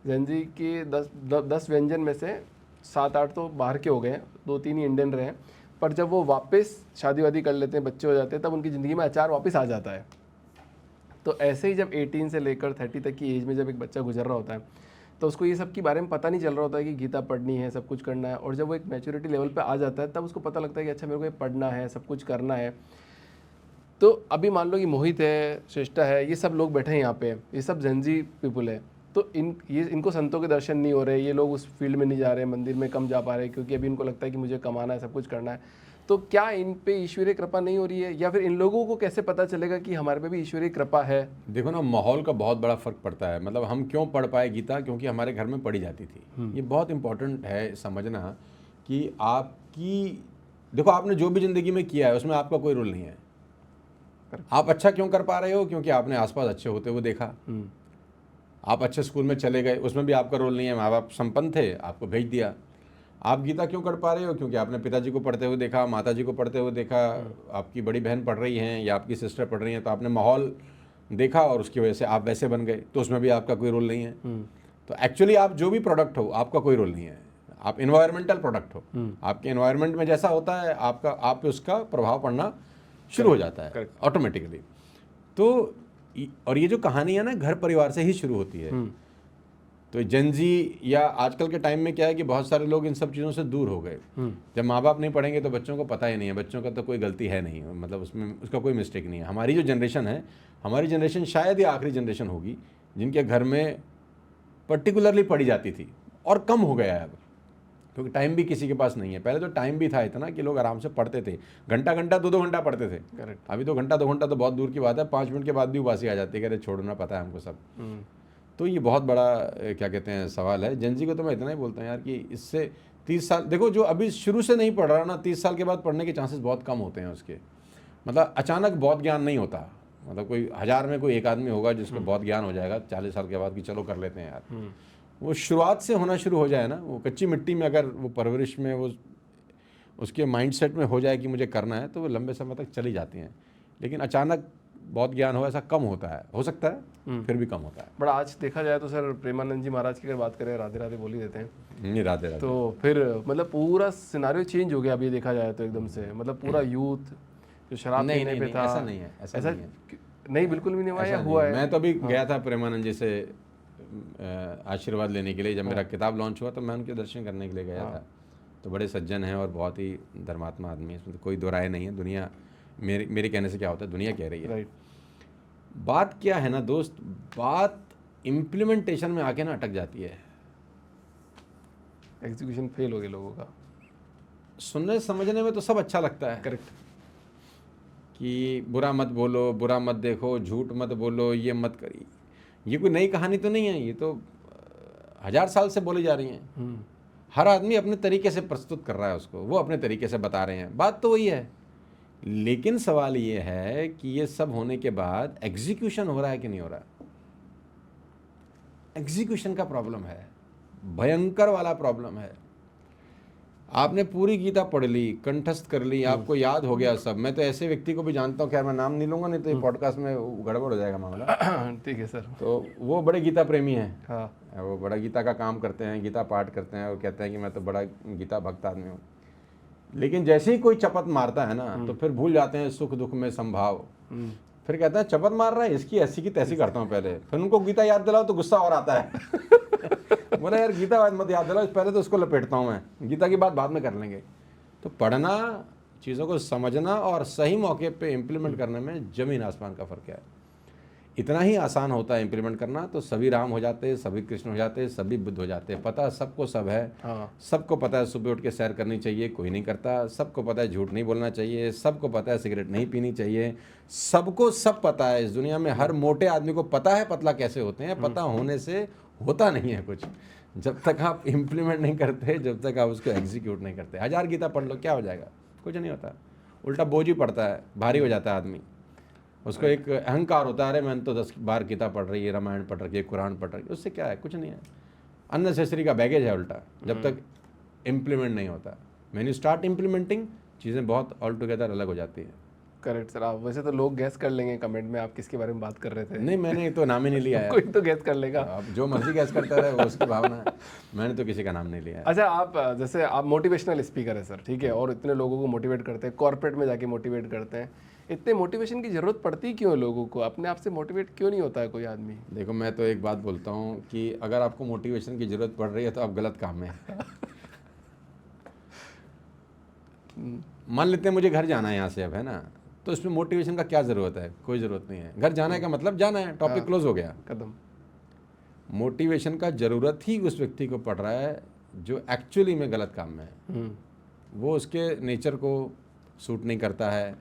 जेनजी के 10 व्यंजन में से 7-8 तो बाहर के हो गए हैं, 2-3 ही इंडियन रहे हैं, पर जब वो वापस शादी वादी कर लेते हैं, बच्चे हो जाते हैं, तब उनकी ज़िंदगी में अचार वापस आ जाता है। तो ऐसे ही जब 18 से लेकर 30 तक की एज में जब एक बच्चा गुजर रहा होता है, तो उसको ये सब के बारे में पता नहीं चल रहा होता है कि गीता पढ़नी है, सब कुछ करना है। और जब वो एक मैच्योरिटी लेवल पे आ जाता है, तब उसको पता लगता है कि अच्छा मेरे को ये पढ़ना है, सब कुछ करना है। तो अभी मान लो कि मोहित है, श्रेष्ठा है, ये सब लोग बैठे हैं यहाँ पे, ये सब जेनजी पीपल है। तो इनको संतों के दर्शन नहीं हो रहे, ये लोग उस फील्ड में नहीं जा रहे, मंदिर में कम जा पा रहे, क्योंकि अभी इनको लगता है कि मुझे कमाना है, सब कुछ करना है। तो क्या इन पे ईश्वरीय कृपा नहीं हो रही है, या फिर इन लोगों को कैसे पता चलेगा कि हमारे पे भी ईश्वरीय कृपा है? देखो ना, माहौल का बहुत बड़ा फर्क पड़ता है। मतलब हम क्यों पढ़ पाए गीता? क्योंकि हमारे घर में पढ़ी जाती थी। ये बहुत इंपॉर्टेंट है समझना कि आपकी, देखो आपने जो भी ज़िंदगी में किया है उसमें आपका कोई रोल नहीं है। आप अच्छा क्यों कर पा रहे हो? क्योंकि आपने आसपास अच्छे होते हुए देखा। आप अच्छे स्कूल में चले गए, उसमें भी आपका रोल नहीं है, माँ बाप संपन्न थे, आपको भेज दिया। आप गीता क्यों कर पा रहे हो? क्योंकि आपने पिताजी को पढ़ते हुए देखा, माताजी को पढ़ते हुए देखा, आपकी बड़ी बहन पढ़ रही हैं या आपकी सिस्टर पढ़ रही हैं, तो आपने माहौल देखा और उसकी वजह से आप वैसे बन गए। तो उसमें भी आपका कोई रोल नहीं है। तो एक्चुअली आप जो भी प्रोडक्ट हो, आपका कोई रोल नहीं है। आप इन्वायरमेंटल प्रोडक्ट हो। आपके इन्वायरमेंट में जैसा होता है आप पे उसका प्रभाव पड़ना शुरू हो जाता है ऑटोमेटिकली। तो और ये जो कहानी है ना, घर परिवार से ही शुरू होती है। तो जेनजी या आजकल के टाइम में क्या है कि बहुत सारे लोग इन सब चीज़ों से दूर हो गए। जब माँ बाप नहीं पढ़ेंगे तो बच्चों को पता ही नहीं है, बच्चों का तो कोई गलती है नहीं, मतलब उसमें उसका कोई मिस्टेक नहीं है। हमारी जो जनरेशन है, हमारी जनरेशन शायद ही आखिरी जनरेशन होगी जिनके घर में पर्टिकुलरली पढ़ी जाती थी, और कम हो गया है अब, क्योंकि टाइम भी किसी के पास नहीं है। पहले तो टाइम भी था इतना कि लोग आराम से पढ़ते थे, घंटा 2-2 घंटा पढ़ते थे। करेक्ट। अभी तो घंटा 2 घंटा तो बहुत दूर की बात है, 5 मिनट के बाद भी उबासी आ जाती है, कहते छोड़ना पता है हमको सब। तो ये बहुत बड़ा क्या कहते हैं सवाल है। जेनजी को तो मैं इतना ही बोलता हूँ यार कि इससे 30 साल, देखो जो अभी शुरू से नहीं पढ़ रहा ना, 30 साल के बाद पढ़ने के चांसेस बहुत कम होते हैं उसके। मतलब अचानक बहुत ज्ञान नहीं होता, मतलब कोई 1000 में कोई एक आदमी होगा जिसको बहुत ज्ञान हो जाएगा 40 साल के बाद कि चलो कर लेते हैं यार। वो शुरुआत से होना शुरू हो जाए ना, वो कच्ची मिट्टी में अगर वो परवरिश में वो उसके माइंडसेट में हो जाए कि मुझे करना है, तो वो लंबे समय तक चली जाती हैं। लेकिन अचानक बहुत ज्ञान हो ऐसा कम होता है, हो सकता है फिर भी कम होता है। बट आज देखा जाए तो सर प्रेमानंद जी महाराज की अगर बात करें, राधे राधे बोल ही देते हैं, नहीं राधे राधे। तो फिर मतलब पूरा सिनारियो चेंज हो गया अभी देखा जाए तो एकदम से। मतलब पूरा यूथ जो शराब पीने पे था, ऐसा नहीं है, ऐसा नहीं बिल्कुल भी नहीं हुआ, या हुआ है? मैं तो अभी गया था प्रेमानंद जी से आशीर्वाद लेने के लिए। जब मेरा किताब लॉन्च हुआ तो मैं उनके दर्शन करने के लिए गया था। तो बड़े सज्जन हैं और बहुत ही धर्मात्मा आदमी है, इसमें तो कोई दो राय नहीं है। दुनिया मेरे कहने से क्या होता है, दुनिया कह रही है। राइट। बात क्या है ना दोस्त, बात इम्प्लीमेंटेशन में आके ना अटक जाती है। एग्जीक्यूशन फेल हो गया लोगों का। सुनने समझने में तो सब अच्छा लगता है, करेक्ट, कि बुरा मत बोलो, बुरा मत देखो, झूठ मत बोलो, ये मत करिए। ये कोई नई कहानी तो नहीं है, ये तो 1000 साल से बोली जा रही हैं। हर आदमी अपने तरीके से प्रस्तुत कर रहा है उसको, वो अपने तरीके से बता रहे हैं, बात तो वही है। लेकिन सवाल ये है कि ये सब होने के बाद एग्जीक्यूशन हो रहा है कि नहीं हो रहा। एग्जीक्यूशन का प्रॉब्लम है, भयंकर वाला प्रॉब्लम है। आपने पूरी गीता पढ़ ली, कंठस्थ कर ली, आपको याद हो गया सब। मैं तो ऐसे व्यक्ति को भी जानता हूँ, खैर मैं नाम नहीं लूंगा, नहीं तो ये पॉडकास्ट में गड़बड़ हो जाएगा मामला। ठीक है सर। तो वो बड़े गीता प्रेमी हैं, हाँ, वो बड़ा गीता का काम करते हैं, गीता पाठ करते हैं, वो कहते हैं कि मैं तो बड़ा गीता भक्त आदमी हूँ। लेकिन जैसे ही कोई चपत मारता है ना, तो फिर भूल जाते हैं सुख दुख में संभाव। फिर कहते हैं चपत मार रहा है, इसकी ऐसी की तैसी करता हूँ पहले, फिर उनको गीता याद दिलाओ तो गुस्सा और आता है। बोला यार गीता मत याद दिलाओ, पहले तो उसको लपेटता हूँ मैं, गीता की बात बाद में कर लेंगे। तो पढ़ना, चीज़ों को समझना और सही मौके पे इम्प्लीमेंट करने में ज़मीन आसमान का फ़र्क है। इतना ही आसान होता है इम्प्लीमेंट करना, तो सभी राम हो जाते, सभी कृष्ण हो जाते, सभी बुद्ध हो जाते। पता सबको सब है। हाँ, सबको पता है सुबह उठ के सैर करनी चाहिए, कोई नहीं करता। सबको पता है झूठ नहीं बोलना चाहिए, सबको पता है सिगरेट नहीं पीनी चाहिए। सबको सब पता है इस दुनिया में। हर मोटे आदमी को पता है पतला कैसे होते हैं। पता होने से होता नहीं है कुछ, जब तक आप इम्प्लीमेंट नहीं करते, जब तक आप उसको एग्जीक्यूट नहीं करते। 1000 गीता पढ़ लो, क्या हो जाएगा? कुछ नहीं होता, उल्टा बोझ ही पड़ता है, भारी हो जाता है आदमी। उसको एक अहंकार होता है, अरे मैंने तो 10 बार गीता पढ़ रही है, रामायण पढ़ रही है, कुरान पढ़ रही है, उससे क्या है? कुछ नहीं है। अननेसेसरी का बैगेज है उल्टा, जब तक इम्प्लीमेंट नहीं होता। व्हेन यू स्टार्ट इम्प्लीमेंटिंग, चीज़ें बहुत ऑल टुगेदर अलग हो जाती है। Correct sir. आप वैसे तो लोग गैस कर लेंगे कमेंट में आप किसके बारे में बात कर रहे थे। नहीं, मैंने तो नाम ही नहीं लिया है। कोई तो गैस कर लेगा। अब जो मर्जी गैस करता रहे, वो उसकी भावना है। मैंने तो किसी का नाम नहीं लिया है। अच्छा, आप जैसे आप मोटिवेशनल स्पीकर है सर, ठीक है, और इतने लोगों को मोटिवेट करते हैं, कॉर्पोरेट में जाके मोटिवेट करते हैं। इतने मोटिवेशन की ज़रूरत पड़ती क्यों है लोगों को? अपने आप से मोटिवेट क्यों नहीं होता है कोई आदमी? देखो, मैं तो एक बात बोलता हूँ कि अगर आपको मोटिवेशन की ज़रूरत पड़ रही है तो आप गलत काम में हैं। मान लेते हैं मुझे घर जाना है यहाँ से अब, है ना, तो इसमें मोटिवेशन का क्या ज़रूरत है? कोई ज़रूरत नहीं है। घर जाना है का मतलब जाना है, टॉपिक क्लोज हो गया। कदम। मोटिवेशन का ज़रूरत ही उस व्यक्ति को पड़ रहा है जो एक्चुअली में गलत काम में है। वो उसके नेचर को सूट नहीं करता है,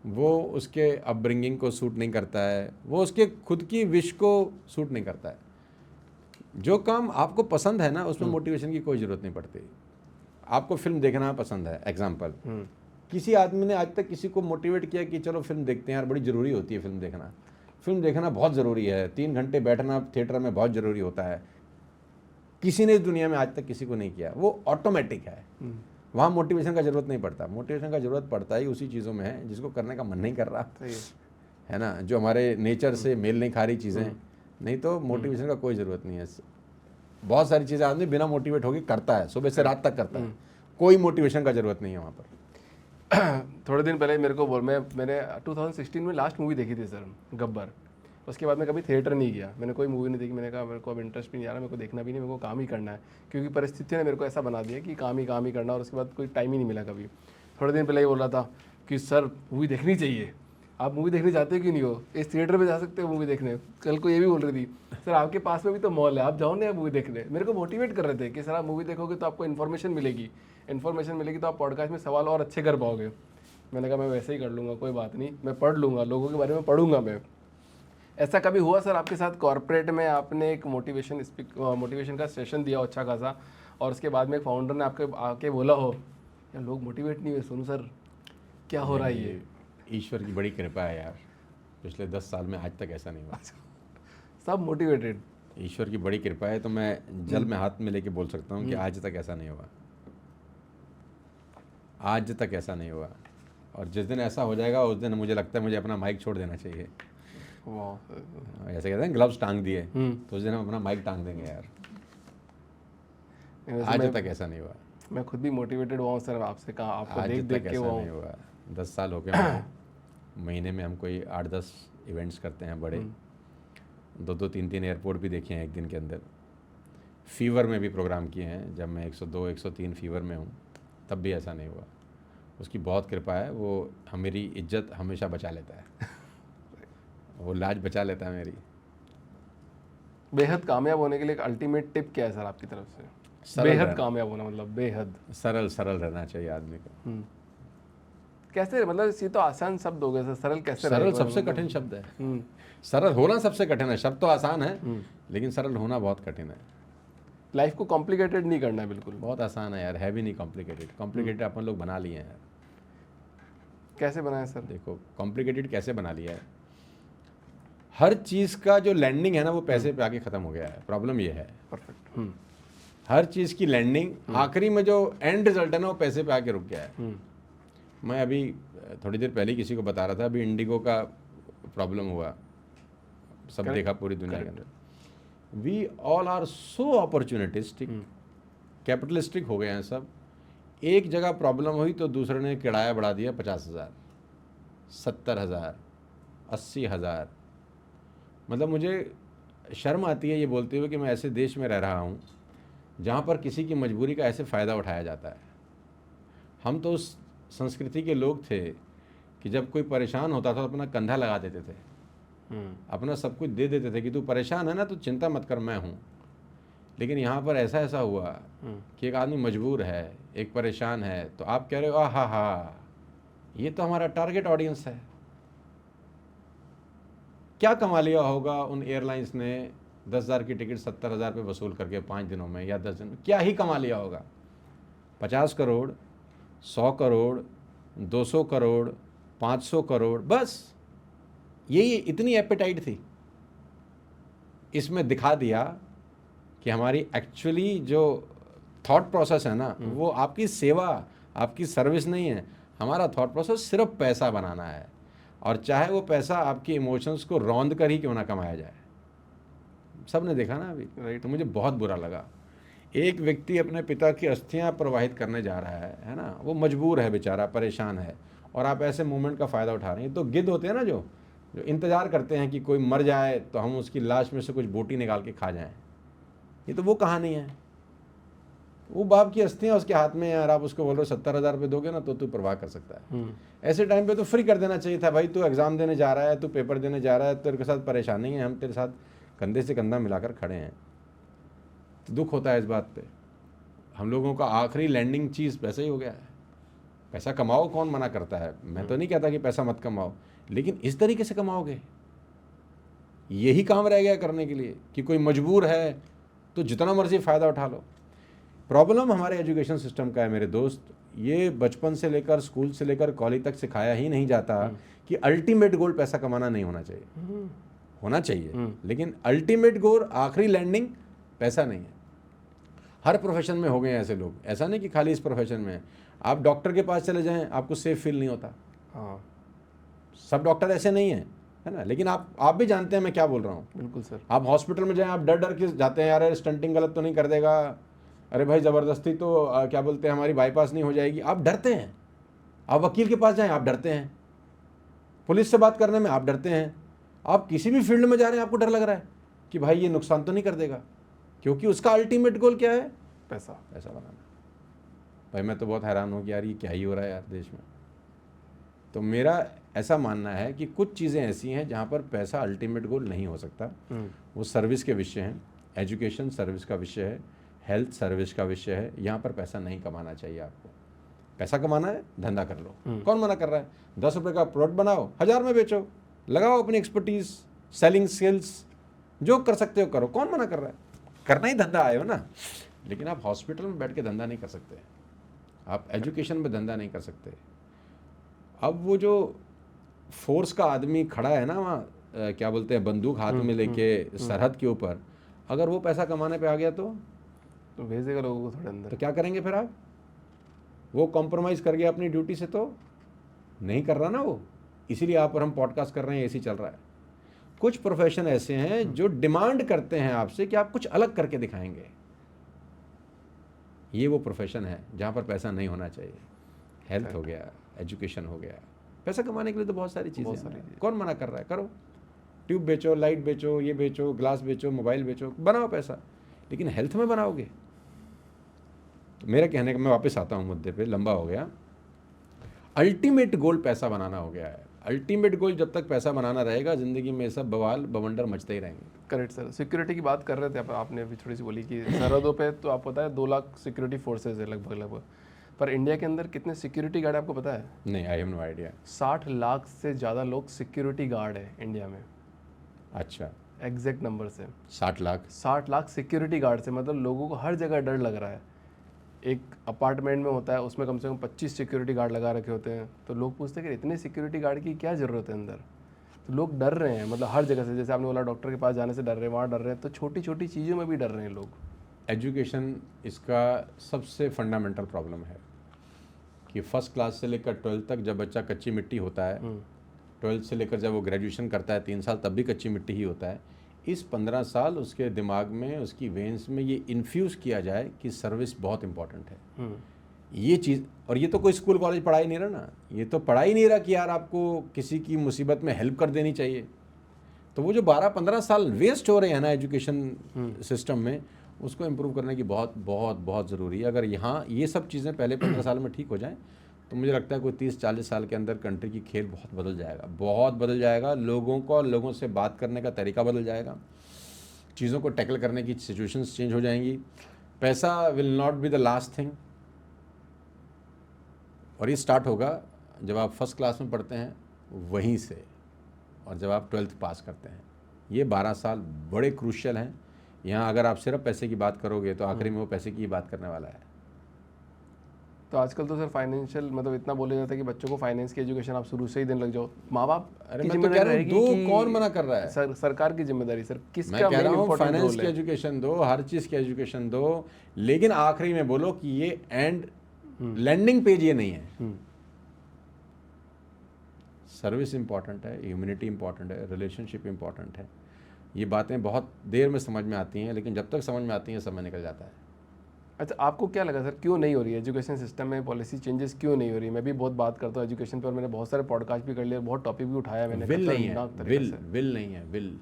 वो उसके अपब्रिंगिंग को सूट नहीं करता है, वो उसके खुद की विश को सूट नहीं करता है। जो काम आपको पसंद है ना, उसमें मोटिवेशन की कोई ज़रूरत नहीं पड़ती। आपको फिल्म देखना पसंद है, एग्जाम्पल, किसी आदमी ने आज तक किसी को मोटिवेट किया कि चलो फिल्म देखते हैं यार, बड़ी ज़रूरी होती है फिल्म देखना, फिल्म देखना बहुत ज़रूरी है, 3 घंटे बैठना थिएटर में बहुत ज़रूरी होता है। किसी ने इस दुनिया में आज तक किसी को नहीं किया। वो ऑटोमेटिक है, वहाँ मोटिवेशन का ज़रूरत नहीं पड़ता। मोटिवेशन का ज़रूरत पड़ता ही उसी चीज़ों में है जिसको करने का मन नहीं कर रहा, है ना, जो हमारे नेचर से मेल नहीं खा रही चीज़ें। नहीं तो मोटिवेशन का कोई ज़रूरत नहीं है। बहुत सारी चीज़ें आदमी बिना मोटिवेट होकर करता है, सुबह से रात तक करता है, कोई मोटिवेशन का ज़रूरत नहीं है वहाँ पर। थोड़े दिन पहले मेरे को मैंने 2016 में लास्ट मूवी देखी थी सर, गब्बर। उसके बाद मैं कभी थिएटर नहीं गया, मैंने कोई मूवी नहीं देखी। मैंने कहा मेरे को अब इंटरेस्ट भी नहीं आ रहा, मेरे को देखना भी नहीं, मेरे को काम ही करना है, क्योंकि परिस्थितियों ने मेरे को ऐसा बना दिया कि काम ही करना, और उसके बाद कोई टाइम ही नहीं मिला कभी। थोड़े दिन पहले ये बोल रहा था कि सर मूवी देखनी चाहिए, आप मूवी देखने जाते हो क्यों नहीं हो, इस थिएटर में जा सकते हो मूवी देखने। कल को ये भी बोल रही थी सर आपके पास में भी तो मॉल है, आप जाओ ना मूवी देखने। मेरे को मोटिवेट कर रहे थे कि सर आप मूवी देखोगे तो आपको इन्फॉर्मेशन मिलेगी तो आप पॉडकास्ट में सवाल और अच्छे कर पाओगे। मैंने कहा मैं वैसे ही कर लूँगा, कोई बात नहीं, मैं पढ़ लूँगा, लोगों के बारे में पढ़ूंगा मैं। ऐसा कभी हुआ सर आपके साथ कॉर्पोरेट में आपने एक मोटिवेशन का सेशन दिया हो अच्छा खासा, और उसके बाद में एक फाउंडर ने आपके आके बोला हो यार लोग मोटिवेट नहीं हुए, सुनो सर क्या हो रहा है ये? ईश्वर की बड़ी कृपा है यार, पिछले 10 साल में आज तक ऐसा नहीं हुआ। सब मोटिवेटेड। ईश्वर की बड़ी कृपा है, तो मैं जल में हाथ में लेके बोल सकता हूँ कि आज तक ऐसा नहीं हुआ, आज तक ऐसा नहीं हुआ। और जिस दिन ऐसा हो जाएगा उस दिन मुझे लगता है मुझे अपना माइक छोड़ देना चाहिए। ऐसे कहते हैं ग्लव्स टांग दिए, तो उस दिन हम अपना माइक टांग देंगे यार। आज तक ऐसा नहीं हुआ। मैं खुद भी मोटिवेटेड हुआ हूँ सर, आपसे कहा, आपको देख तक के ऐसा नहीं हुआ। 10 साल हो गए महीने में हम कोई 8-10 इवेंट्स करते हैं बड़े, 2-2, 3-3 एयरपोर्ट भी देखे हैं एक दिन के अंदर। फीवर में भी प्रोग्राम किए हैं, जब मैं 102, 103 फीवर में हूँ तब भी ऐसा नहीं हुआ। उसकी बहुत कृपा है, वो मेरी इज्जत हमेशा बचा लेता है, वो लाज बचा लेता है मेरी। बेहद कामयाब होने के लिए एक अल्टीमेट टिप क्या है सर आपकी तरफ से? बेहद कामयाब होना मतलब बेहद सरल रहना चाहिए आदमी को। कैसे, मतलब ये तो आसान शब्द हो गए सर, सरल कैसे? सरल सबसे कठिन शब्द है। सरल होना सबसे कठिन है। शब्द तो आसान है, लेकिन सरल होना बहुत कठिन है। लाइफ को कॉम्प्लिकेटेड नहीं करना है बिल्कुल। बहुत आसान है यार, है भी नहीं कॉम्प्लिकेटेड। कॉम्प्लिकेटेड अपन लोग बना लिए हैं यार। कैसे बनाए सर? देखो कॉम्प्लिकेटेड कैसे बना लिया है, हर चीज़ का जो लैंडिंग है ना वो पैसे पे आके ख़त्म हो गया है। प्रॉब्लम ये है, परफेक्ट। हर चीज़ की लैंडिंग आखिरी में जो एंड रिजल्ट है ना वो पैसे पे आके रुक गया है। मैं अभी थोड़ी देर पहले किसी को बता रहा था, अभी इंडिगो का प्रॉब्लम हुआ, सब देखा पूरी दुनिया के अंदर। We all are so opportunistic, capitalistic हो गए हैं सब। एक जगह प्रॉब्लम हुई तो दूसरे ने किराया बढ़ा दिया 50,000, 70,000, 80,000। मतलब मुझे शर्म आती है ये बोलते हुए कि मैं ऐसे देश में रह रहा हूँ जहाँ पर किसी की मजबूरी का ऐसे फ़ायदा उठाया जाता है। हम तो उस संस्कृति के लोग थे कि जब कोई परेशान होता था तो अपना कंधा लगा देते थे, अपना सब कुछ दे देते थे कि तू परेशान है ना तो चिंता मत कर, मैं हूँ। लेकिन यहाँ पर ऐसा ऐसा हुआ कि एक आदमी मजबूर है, एक परेशान है, तो आप कह रहे हो आहा हा, ये तो हमारा टारगेट ऑडियंस है। क्या कमा लिया होगा उन एयरलाइंस ने 10,000 की टिकट 70,000 पे वसूल करके 5 दिनों में या 10 दिन में, क्या ही कमा लिया होगा? 50 करोड़, 100 करोड़, 200 करोड़, 500 करोड़, बस यही इतनी एपेटाइट थी। इसमें दिखा दिया कि हमारी एक्चुअली जो थॉट प्रोसेस है ना वो आपकी सेवा, आपकी सर्विस नहीं है। हमारा थॉट प्रोसेस सिर्फ पैसा बनाना है, और चाहे वो पैसा आपके इमोशंस को रौंद कर ही क्यों ना कमाया जाए। सब ने देखा ना अभी, राइट। तो मुझे बहुत बुरा लगा। एक व्यक्ति अपने पिता की अस्थियां प्रवाहित करने जा रहा है ना, वो मजबूर है बेचारा, परेशान है, और आप ऐसे मूवमेंट का फ़ायदा उठा रहे हैं। तो गिद्ध होते हैं ना जो इंतज़ार करते हैं कि कोई मर जाए तो हम उसकी लाश में से कुछ बोटी निकाल के खा जाएं। ये तो वो कहानी है। वो बाप की अस्थियां उसके हाथ में है, और आप उसको बोल रहे हो 70,000 रुपये दोगे ना तो तू परवाह कर सकता है। ऐसे टाइम पे तो फ्री कर देना चाहिए था भाई, तू एग्ज़ाम देने जा रहा है, तू पेपर देने जा रहा है, तेरे के साथ परेशानी है, हम तेरे साथ कंधे से कंधा मिलाकर खड़े हैं। तो दुख होता है इस बात पे। हम लोगों का आखिरी लैंडिंग चीज़ पैसा ही हो गया है। पैसा कमाओ, कौन मना करता है? मैं तो नहीं कहता कि पैसा मत कमाओ, लेकिन इस तरीके से कमाओगे, यही काम रह गया करने के लिए कि कोई मजबूर है तो जितना मर्जी फ़ायदा उठा लो। प्रॉब्लम हमारे एजुकेशन सिस्टम का है मेरे दोस्त। ये बचपन से लेकर स्कूल से लेकर कॉलेज तक सिखाया ही नहीं जाता कि अल्टीमेट गोल पैसा कमाना नहीं होना चाहिए। होना चाहिए, लेकिन अल्टीमेट गोल, आखिरी लैंडिंग पैसा नहीं है। हर प्रोफेशन में हो गए हैं ऐसे लोग, ऐसा नहीं कि खाली इस प्रोफेशन में। आप डॉक्टर के पास चले जाएं, आपको सेफ फील नहीं होता। हाँ, सब डॉक्टर ऐसे नहीं हैं, है ना, लेकिन आप भी जानते हैं मैं क्या बोल रहा हूँ। बिल्कुल सर। आप हॉस्पिटल में जाएं, आप डर डर के जाते हैं, यार स्टंटिंग गलत तो नहीं कर देगा, अरे भाई ज़बरदस्ती तो क्या बोलते हैं हमारी बाईपास नहीं हो जाएगी, आप डरते हैं। आप वकील के पास जाएं, आप डरते हैं। पुलिस से बात करने में आप डरते हैं। आप किसी भी फील्ड में जा रहे हैं, आपको डर लग रहा है कि भाई ये नुकसान तो नहीं कर देगा, क्योंकि उसका अल्टीमेट गोल क्या है? पैसा। पैसा बनाना। भाई मैं तो बहुत हैरान हूँ कि यार ये क्या ही हो रहा है यार देश में। तो मेरा ऐसा मानना है कि कुछ चीज़ें ऐसी हैं जहाँ पर पैसा अल्टीमेट गोल नहीं हो सकता। वो सर्विस के विषय हैं, एजुकेशन सर्विस का विषय है, हेल्थ सर्विस का विषय है। यहाँ पर पैसा नहीं कमाना चाहिए आपको। पैसा कमाना है, धंधा कर लो। कौन मना कर रहा है? 10 रुपये का प्रोडक्ट बनाओ, 1000 में बेचो, लगाओ अपनी एक्सपर्टीज, सेलिंग स्किल्स, जो कर सकते हो करो। कौन मना कर रहा है? करना ही धंधा आए हो ना। लेकिन आप हॉस्पिटल में बैठ के धंधा नहीं कर सकते, आप एजुकेशन में धंधा नहीं कर सकते। अब वो जो फोर्स का आदमी खड़ा है ना वहाँ, क्या बोलते हैं, बंदूक हाथ में लेके सरहद के ऊपर, अगर वो पैसा कमाने पे आ गया तो भेजेगा लोगों को थोड़े अंदर। तो क्या करेंगे फिर आप? वो कॉम्प्रोमाइज़ कर गया अपनी ड्यूटी से तो नहीं कर रहा ना वो। इसीलिए आप और हम पॉडकास्ट कर रहे हैं, ऐसे चल रहा है। कुछ प्रोफेशन ऐसे हैं जो डिमांड करते हैं आपसे कि आप कुछ अलग करके दिखाएंगे। ये वो प्रोफेशन है जहाँ पर पैसा नहीं होना चाहिए। हेल्थ हो गया, एजुकेशन हो गया। पैसा कमाने के लिए तो बहुत सारी चीज़ें हैं। कौन मना कर रहा है? करो, ट्यूब बेचो, लाइट बेचो, ये बेचो, ग्लास बेचो, मोबाइल बेचो, बनाओ पैसा। लेकिन हेल्थ में बनाओगे? मेरा कहने का, मैं वापस आता हूँ मुद्दे पे, लंबा हो गया। अल्टीमेट गोल पैसा बनाना हो गया है। अल्टीमेट गोल जब तक पैसा बनाना रहेगा, ज़िंदगी में सब बवाल बवंडर मचते ही रहेंगे। Correct sir. सिक्योरिटी की बात कर रहे थे आपने अभी थोड़ी सी बोली कि सरहदों पे तो आपको पता है 2 लाख सिक्योरिटी फोर्सेज है लगभग। पर इंडिया के अंदर कितने सिक्योरिटी गार्ड आपको पता है? नहीं, I have no idea. 60 lakh से ज़्यादा लोग सिक्योरिटी गार्ड है इंडिया में। अच्छा। एग्जैक्ट नंबर से 60 लाख। 60 लाख सिक्योरिटी गार्ड से, मतलब लोगों को हर जगह डर लग रहा है। एक अपार्टमेंट में होता है, उसमें कम से कम 25 सिक्योरिटी गार्ड लगा रखे होते हैं, तो लोग पूछते हैं कि इतने सिक्योरिटी गार्ड की क्या ज़रूरत है अंदर। तो लोग डर रहे हैं, मतलब हर जगह से, जैसे आपने बोला डॉक्टर के पास जाने से डर रहे हैं, वहाँ डर रहे हैं, तो छोटी छोटी चीज़ों में भी डर रहे हैं लोग। एजुकेशन इसका सबसे फंडामेंटल प्रॉब्लम है कि फर्स्ट क्लास से लेकर 12th तक जब बच्चा कच्ची मिट्टी होता है, 12th से लेकर जब वो ग्रेजुएशन करता है 3 साल, तब भी कच्ची मिट्टी ही होता है। इस 15 साल उसके दिमाग में, उसकी वेन्स में ये इन्फ्यूज़ किया जाए कि सर्विस बहुत इंपॉर्टेंट है। ये चीज़, और ये तो कोई स्कूल कॉलेज पढ़ा ही नहीं रहा ना, ये तो पढ़ा ही नहीं रहा कि यार आपको किसी की मुसीबत में हेल्प कर देनी चाहिए। तो वो जो 12-15 साल वेस्ट हो रहे हैं ना एजुकेशन सिस्टम में, उसको इम्प्रूव करने की बहुत बहुत बहुत ज़रूरी है। अगर यहाँ ये सब चीज़ें पहले 15 साल में ठीक हो जाएं, तो मुझे लगता है कोई 30-40 साल के अंदर कंट्री की खेल बहुत बदल जाएगा, बहुत बदल जाएगा। लोगों से बात करने का तरीका बदल जाएगा, चीज़ों को टैकल करने की सिचुएशंस चेंज हो जाएंगी। पैसा will not be the last thing, और ये स्टार्ट होगा जब आप फर्स्ट क्लास में पढ़ते हैं वहीं से, और जब आप 12th पास करते हैं। ये 12 साल बड़े क्रूशियल हैं। यहाँ अगर आप सिर्फ पैसे की बात करोगे तो आखिरी में वो पैसे की ही बात करने वाला है। तो आजकल तो सर फाइनेंशियल, मतलब इतना बोला जाता है कि बच्चों को फाइनेंस की एजुकेशन आप शुरू से ही देने लग जाओ। माँ बाप अरे की मैं तो कह जिम्मेदारी रहा हूँ, रहेगी दो कि कौन मना कर रहा है? सरकार की जिम्मेदारी सर, किसका मैं कह मेन रहा हूँ इंपॉर्टेंट फाइनेंस रोल की है? एजुकेशन दो, हर चीज़ की एजुकेशन दो, लेकिन आखिरी में बोलो कि ये एंड लैंडिंग पेज ये नहीं है। सर्विस इंपॉर्टेंट है, ह्यूमैनिटी इंपॉर्टेंट है, रिलेशनशिप इंपॉर्टेंट है। ये बातें बहुत देर में समझ में आती हैं, लेकिन जब तक समझ में आती हैं समय निकल जाता है। अच्छा, आपको क्या लगा सर, क्यों नहीं हो रही है एजुकेशन सिस्टम में पॉलिसी चेंजेस, क्यों नहीं हो रही? मैं भी बहुत बात करता हूँ एजुकेशन पर, मैंने बहुत सारे पॉडकास्ट भी कर लिए, बहुत टॉपिक भी उठाया मैंने। विल नहीं है, खतरनाक तरीके से। विल नहीं है, विल।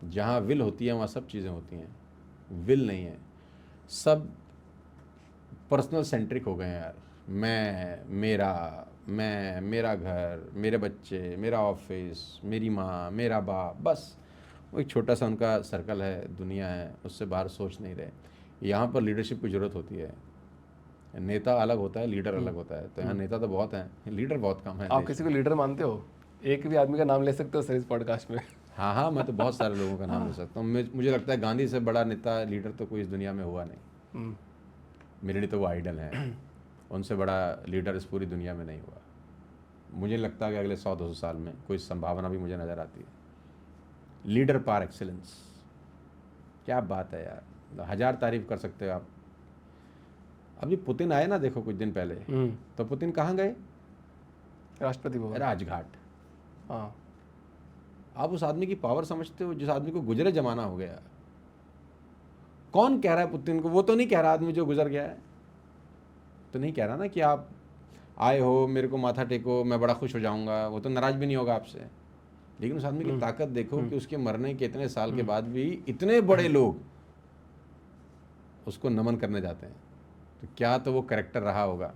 जहाँ विल होती है वहाँ सब चीज़ें होती हैं। विल नहीं है, सब पर्सनल सेंट्रिक हो गए हैं यार। मेरा घर, मेरे बच्चे, मेरा ऑफिस, मेरी माँ, मेरा बाप, बस वो एक छोटा सा उनका सर्कल है, दुनिया है, उससे बाहर सोच नहीं रहे। यहाँ पर लीडरशिप की ज़रूरत होती है। नेता अलग होता है, लीडर अलग होता है। तो यहाँ नेता तो बहुत हैं, लीडर बहुत कम है। आप किसी को लीडर मानते हो? एक भी आदमी का नाम ले सकते हो सर इस पॉडकास्ट में? हाँ, मैं तो बहुत सारे लोगों का नाम ले सकता हूँ। मुझे लगता है गांधी से बड़ा नेता, लीडर तो कोई इस दुनिया में हुआ नहीं। मेरे लिए तो वो आइडल हैं। उनसे बड़ा लीडर इस पूरी दुनिया में नहीं हुआ। मुझे लगता है कि अगले 100-200 साल में कोई संभावना भी मुझे नज़र आती है। लीडर पार एक्सीलेंस, क्या बात है यार, 1000 तारीफ कर सकते हो आप। अभी पुतिन आए ना, देखो कुछ दिन पहले, तो पुतिन कहाँ गए? राष्ट्रपति भवन, राजघाट। हाँ। आप उस आदमी की पावर समझते हो, जिस आदमी को गुजरे जमाना हो गया? कौन कह रहा है पुतिन को? वो तो नहीं कह रहा, आदमी जो गुजर गया है तो नहीं कह रहा ना कि आप आए हो, मेरे को माथा टेको, मैं बड़ा खुश हो जाऊंगा। वो तो नाराज भी नहीं होगा आपसे। लेकिन उस आदमी की ताकत देखो कि उसके मरने के इतने साल के बाद भी इतने बड़े लोग उसको नमन करने जाते हैं। तो क्या तो वो कैरेक्टर रहा होगा।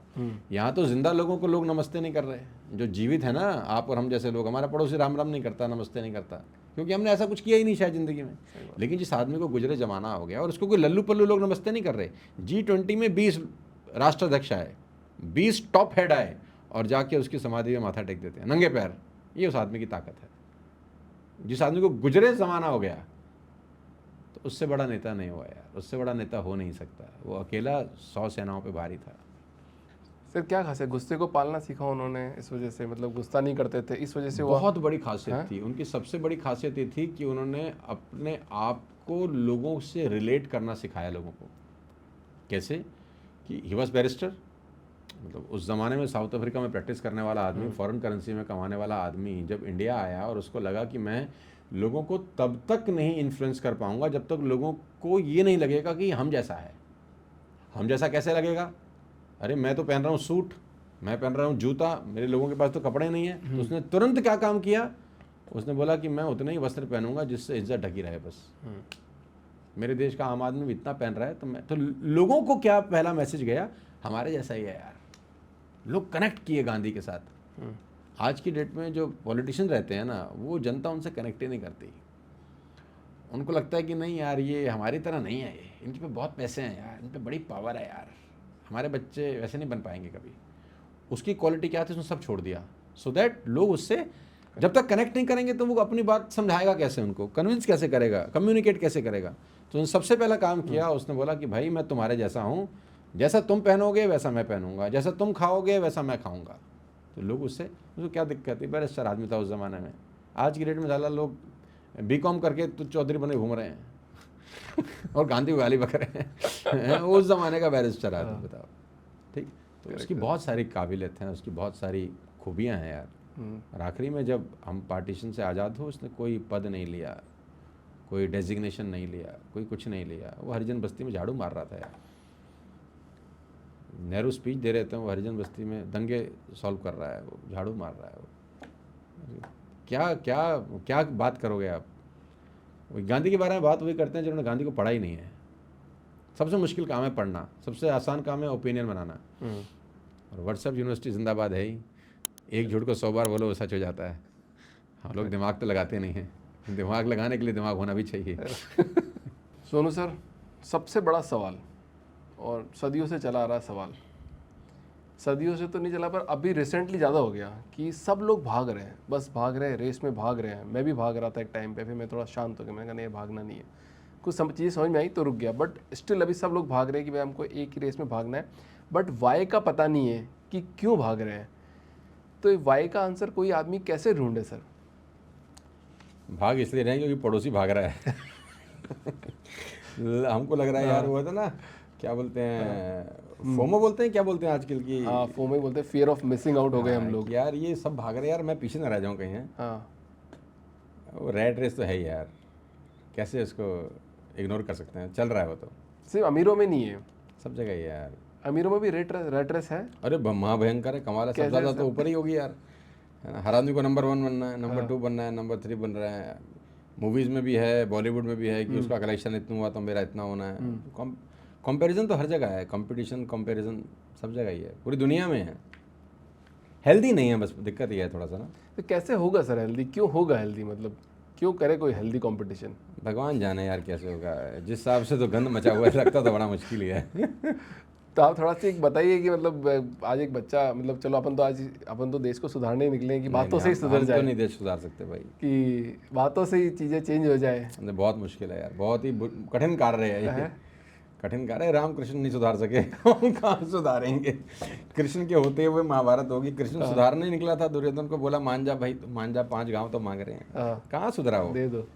यहाँ तो जिंदा लोगों को लोग नमस्ते नहीं कर रहे, जो जीवित है ना, आप और हम जैसे लोग। हमारा पड़ोसी राम राम नहीं करता, नमस्ते नहीं करता, क्योंकि हमने ऐसा कुछ किया ही नहीं शायद ज़िंदगी में। लेकिन जिस आदमी को गुजरे जमाना हो गया और उसको कोई लल्लू पल्लू लोग नमस्ते नहीं कर रहे। G20 में 20 राष्ट्राध्यक्ष आए, 20 टॉप हेड आए, और जाके उसकी समाधि में माथा टेक देते हैं नंगे पैर। ये उस आदमी की ताकत है। जिस आदमी को गुजरे ज़माना हो गया, तो उससे बड़ा नेता नहीं हुआ यार, उससे बड़ा नेता हो नहीं सकता। वो अकेला 100 सेनाओं पे भारी था। सर क्या खास है, गुस्से को पालना सीखा उन्होंने इस वजह से, मतलब गुस्सा नहीं करते थे इस वजह से? बहुत बड़ी खासियत थी उनकी। सबसे बड़ी खासियत ये थी कि उन्होंने अपने आप को लोगों से रिलेट करना सिखाया लोगों को। कैसे? कि ही वॉज बैरिस्टर, मतलब उस ज़माने में साउथ अफ्रीका में प्रैक्टिस करने वाला आदमी, फॉरेन करेंसी में कमाने वाला आदमी, जब इंडिया आया और उसको लगा कि मैं लोगों को तब तक नहीं इन्फ्लुएंस कर पाऊंगा जब तक लोगों को ये नहीं लगेगा कि हम जैसा है। हम जैसा कैसे लगेगा? अरे मैं तो पहन रहा हूँ सूट, मैं पहन रहा हूँ जूता, मेरे लोगों के पास तो कपड़े नहीं है। तो उसने तुरंत क्या काम किया? उसने बोला कि मैं उतने ही वस्त्र पहनूंगा जिससे इज्जत ढकी रहे बस। मेरे देश का आम आदमी भी इतना पहन रहा है तो मैं तो। लोगों को क्या पहला मैसेज गया? हमारे जैसा ही है यार। लोग कनेक्ट किए गांधी के साथ। आज की डेट में जो पॉलिटिशियन रहते हैं ना, वो जनता उनसे कनेक्ट ही नहीं करती। उनको लगता है कि नहीं यार, ये हमारी तरह नहीं है, ये इनके पे बहुत पैसे हैं यार, इन पे बड़ी पावर है यार, हमारे बच्चे वैसे नहीं बन पाएंगे कभी। उसकी क्वालिटी क्या थी, उसने सब छोड़ दिया, सो दैट लोग उससे जब तक कनेक्ट नहीं करेंगे तो वो अपनी बात समझाएगा कैसे, उनको कन्विंस कैसे करेगा, कम्युनिकेट कैसे करेगा। तो उसने सबसे पहला काम किया, उसने बोला कि भाई मैं तुम्हारे जैसा हूँ, जैसा तुम पहनोगे वैसा मैं पहनूंगा, जैसा तुम खाओगे वैसा मैं खाऊंगा। तो लोग उसको क्या दिक्कत है, बैरिस्टर आदमी था उस ज़माने में। आज की डेट में साला लोग बीकॉम करके तो चौधरी बने घूम रहे हैं और गांधी को गाली बक रहे हैं। उस ज़माने का बैरिस्टर आदमी, बताओ। ठीक, तो उसकी बहुत सारी काबिलियत हैं, उसकी बहुत सारी खूबियाँ हैं यार। और आखिरी में जब हम पार्टीशन से आज़ाद हो, उसने कोई पद नहीं लिया, कोई डेजिग्नेशन नहीं लिया, कोई कुछ नहीं लिया। वो हरिजन बस्ती में झाड़ू मार रहा था यार। नेहरू स्पीच दे रहे थे, वो हरिजन बस्ती में दंगे सॉल्व कर रहा है, वो झाड़ू मार रहा है। वो क्या क्या क्या बात करोगे आप। गांधी के बारे में बात वही करते हैं जिन्होंने गांधी को पढ़ा ही नहीं है। सबसे मुश्किल काम है पढ़ना, सबसे आसान काम है ओपिनियन बनाना। और व्हाट्सएप यूनिवर्सिटी जिंदाबाद है ही। एक झूठ को 100 बार बोलो वो सच हो जाता है। हम लोग दिमाग तो लगाते नहीं हैं, दिमाग लगाने के लिए दिमाग होना भी चाहिए। सोनू सर, सबसे बड़ा सवाल, और सदियों से चला आ रहा सवाल, सदियों से तो नहीं चला पर अभी रिसेंटली ज़्यादा हो गया कि सब लोग भाग रहे हैं, बस भाग रहे हैं, रेस में भाग रहे हैं। मैं भी भाग रहा था एक टाइम पे, फिर मैं थोड़ा शांत हो गया, मैंने कहा नहीं भागना नहीं है। कुछ चीज़ें समझ में आई तो रुक गया, बट स्टिल अभी सब लोग भाग रहे हैं कि भाई हमको एक ही रेस में भागना है, बट वाई का पता नहीं है कि क्यों भाग रहे हैं। तो वाई का आंसर कोई आदमी कैसे ढूंढे सर? भाग इसलिए रहे क्योंकि पड़ोसी भाग रहा है। हमको लग रहा है यार, वो था ना, क्या बोलते हैं, फोमो बोलते हैं, क्या बोलते हैं आजकल की? हाँ, फोमो बोलते हैं, फियर ऑफ मिसिंग आउट हो गए हम लोग। यार ये सब भाग रहे हैं यार, मैं पीछे ना रह जाऊं कहीं। है हाँ, वो रेड रेस तो है ही यार, कैसे इसको इग्नोर कर सकते हैं। चल रहा है वो तो, सिर्फ अमीरों में नहीं है, सब जगह ही है यार। अमीरों में भी रेट रेस है। अरे महाभयंकर है, कमाल है, सब ज़्यादा तो ऊपर ही होगी यार, है ना। हर आदमी को नंबर 1 बनना है, नंबर 2 बनना है, नंबर 3 बन रहा है। मूवीज़ में भी है, बॉलीवुड में भी है कि उसका कलेक्शन इतना हुआ तो मेरा इतना होना है। कंपैरिजन तो हर जगह है, कंपटीशन कंपैरिजन सब जगह ही है, पूरी दुनिया में है। हेल्दी नहीं है, बस दिक्कत ये है थोड़ा सा ना। तो कैसे होगा सर हेल्दी? क्यों होगा हेल्दी? मतलब क्यों करे कोई हेल्दी कंपटीशन? भगवान जाने यार कैसे होगा। जिस हिसाब से तो गंद मचा हुआ है, लगता तो बड़ा मुश्किल ही है। तो आप थोड़ा सा एक बताइए कि मतलब आज एक बच्चा, मतलब चलो अपन तो देश को सुधारने ही निकले हैं कि बातों से ही सुधर जाए। तो नहीं देश सुधार सकते भाई, कि बातों से ही चीज़ें चेंज हो जाए। बहुत मुश्किल है यार, बहुत ही कठिन कार्य है ये। कठिन कार्य है। रामकृष्ण नहीं सुधार सके, हम कहाँ सुधारेंगे। कृष्ण के होते हुए महाभारत होगी, कृष्ण सुधारने निकला था, दुर्योधन को बोला मान जा भाई, मान जा, 5 गांव तो मांग रहे हैं। कहाँ सुधरा वो? दे दो,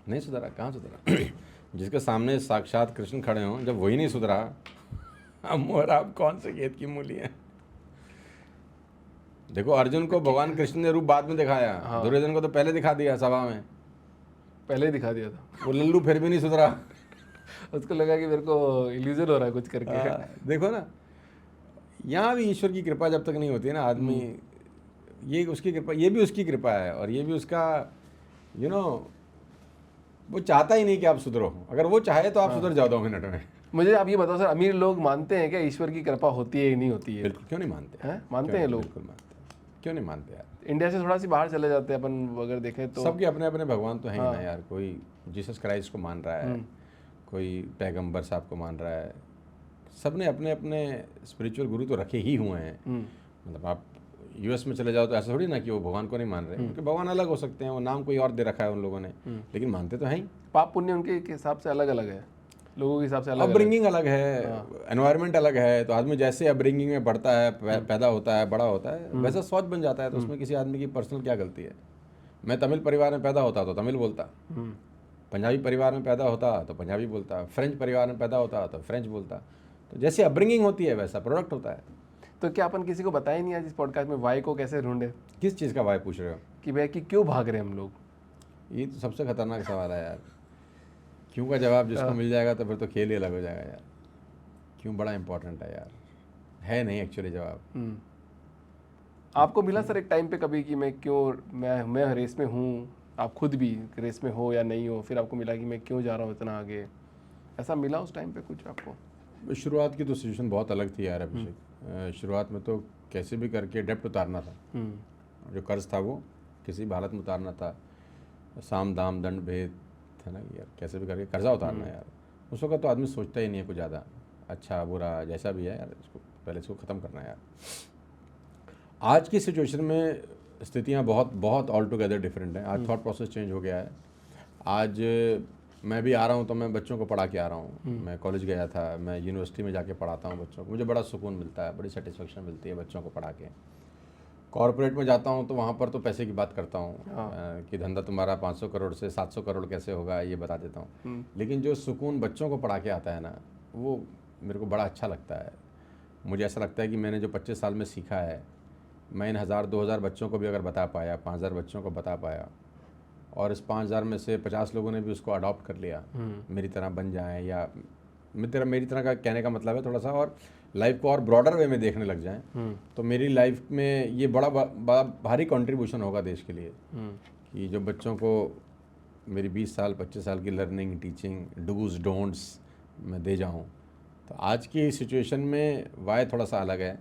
नहीं सुधरा, कहाँ सुधरा। जिसके सामने साक्षात कृष्ण खड़े हों, जब वही नहीं सुधरा, हम और आप कौन से खेत की मूली हैं। देखो अर्जुन को भगवान कृष्ण ने रूप बाद में दिखाया, दुर्योधन को तो पहले दिखा दिया सभा में, पहले ही दिखा दिया था। वो लल्लू फिर भी नहीं सुधरा। उसको लगा कि मेरे को इल्यूजन हो रहा है कुछ करके। देखो ना, यहाँ भी ईश्वर की कृपा जब तक नहीं होती है ना, आदमी, ये उसकी कृपा, ये भी उसकी कृपा है, और ये भी उसका, यू नो, वो चाहता ही नहीं कि आप सुधरो। अगर वो चाहे तो आप सुधर जाओ 2 मिनट में। मुझे आप ये बताओ सर, अमीर लोग मानते हैं क्या ईश्वर की कृपा होती है या नहीं होती है? बिल्कुल, क्यों नहीं मानते हैं? मानते हैं लोग, बिल्कुल मानते हैं, क्यों नहीं मानते यार। इंडिया से थोड़ा सी बाहर चले जाते हैं अपन अगर देखें तो। सबके अपने अपने भगवान तो हैं ही ना यार। कोई जीसस क्राइस्ट को मान रहा है, कोई पैगंबर साहब को मान रहा है। सब ने अपने अपने स्पिरिचुअल गुरु तो रखे ही हुए हैं। मतलब आप यूएस में चले जाओ तो ऐसा थोड़ी ना कि वो भगवान को नहीं मान रहे, क्योंकि भगवान अलग हो सकते हैं, वो नाम कोई और दे रखा है उन लोगों ने, लेकिन मानते तो हैं ही। पाप पुण्य उनके हिसाब से अलग अलग है, लोगों के हिसाब से अलग, अपब्रिंगिंग अलग है, एनवायरनमेंट अलग है। तो आदमी जैसे अपब्रिंगिंग में बढ़ता है, पैदा होता है, बड़ा होता है, वैसा सोच बन जाता है। तो उसमें किसी आदमी की पर्सनल क्या गलती है। मैं तमिल परिवार में पैदा होता तो तमिल बोलता, पंजाबी परिवार में पैदा होता तो पंजाबी बोलता, फ्रेंच परिवार में पैदा होता तो फ्रेंच बोलता। तो जैसे अपब्रिंगिंग होती है वैसा प्रोडक्ट होता है। तो क्या अपन किसी को बताया नहीं आज इस पॉडकास्ट में वाई को कैसे ढूंढे? किस चीज़ का वाई पूछ रहे हो? कि भाई कि क्यों भाग रहे हैं हम लोग? ये तो सबसे खतरनाक सवाल है यार। क्यों का जवाब जिसको मिल जाएगा तो फिर तो खेल ही अलग हो जाएगा यार। क्यों बड़ा इंपॉर्टेंट है यार, है नहीं एक्चुअली जवाब। आपको मिला सर एक टाइम पे कभी कि मैं क्यों, मैं रेस में हूँ? आप खुद भी रेस में हो या नहीं हो, फिर आपको मिला कि मैं क्यों जा रहा हूँ इतना आगे? ऐसा मिला उस टाइम पे कुछ आपको? शुरुआत की तो सिचुएशन बहुत अलग थी यार अभिषेक। शुरुआत में तो कैसे भी करके डेप्ट उतारना था, जो कर्ज था वो किसी भी हालत में उतारना था। साम दाम दंड भेद था ना यार, कैसे भी करके कर्जा उतारना यार। उस वक्त तो आदमी सोचता ही नहीं है कुछ ज़्यादा, अच्छा बुरा जैसा भी है यार, इसको पहले इसको ख़त्म करना है यार। आज की सिचुएशन में स्थितियाँ बहुत बहुत ऑल टुगेदर डिफरेंट हैं। आज थॉट प्रोसेस चेंज हो गया है। आज मैं भी आ रहा हूँ तो मैं बच्चों को पढ़ा के आ रहा हूँ। मैं कॉलेज गया था, मैं यूनिवर्सिटी में जाके पढ़ाता हूँ बच्चों को। मुझे बड़ा सुकून मिलता है, बड़ी सेटिस्फेक्शन मिलती है बच्चों को पढ़ा के। कॉर्पोरेट में जाता हूँ तो वहाँ पर तो पैसे की बात करता हूँ कि धंधा तुम्हारा 500 करोड़ से 700 करोड़ कैसे होगा, ये बता देता हूँ। लेकिन जो सुकून बच्चों को पढ़ा के आता है ना, वो मेरे को बड़ा अच्छा लगता है। मुझे ऐसा लगता है कि मैंने जो 25 साल में सीखा है, मैं इन 1000-2000 बच्चों को भी अगर बता पाया, 5000 बच्चों को बता पाया, और इस 5000 में से 50 लोगों ने भी उसको अडॉप्ट कर लिया, मेरी तरह बन जाएं, या मेरी तरह का कहने का मतलब है थोड़ा सा और लाइफ को और ब्रॉडर वे में देखने लग जाएं, तो मेरी लाइफ में ये बड़ा भारी कंट्रीब्यूशन होगा देश के लिए। कि जो बच्चों को मेरी 20 साल 25 साल की लर्निंग, टीचिंग, डूज डोंट्स मैं दे जाऊँ। तो आज की सिचुएशन में वाई थोड़ा सा अलग है।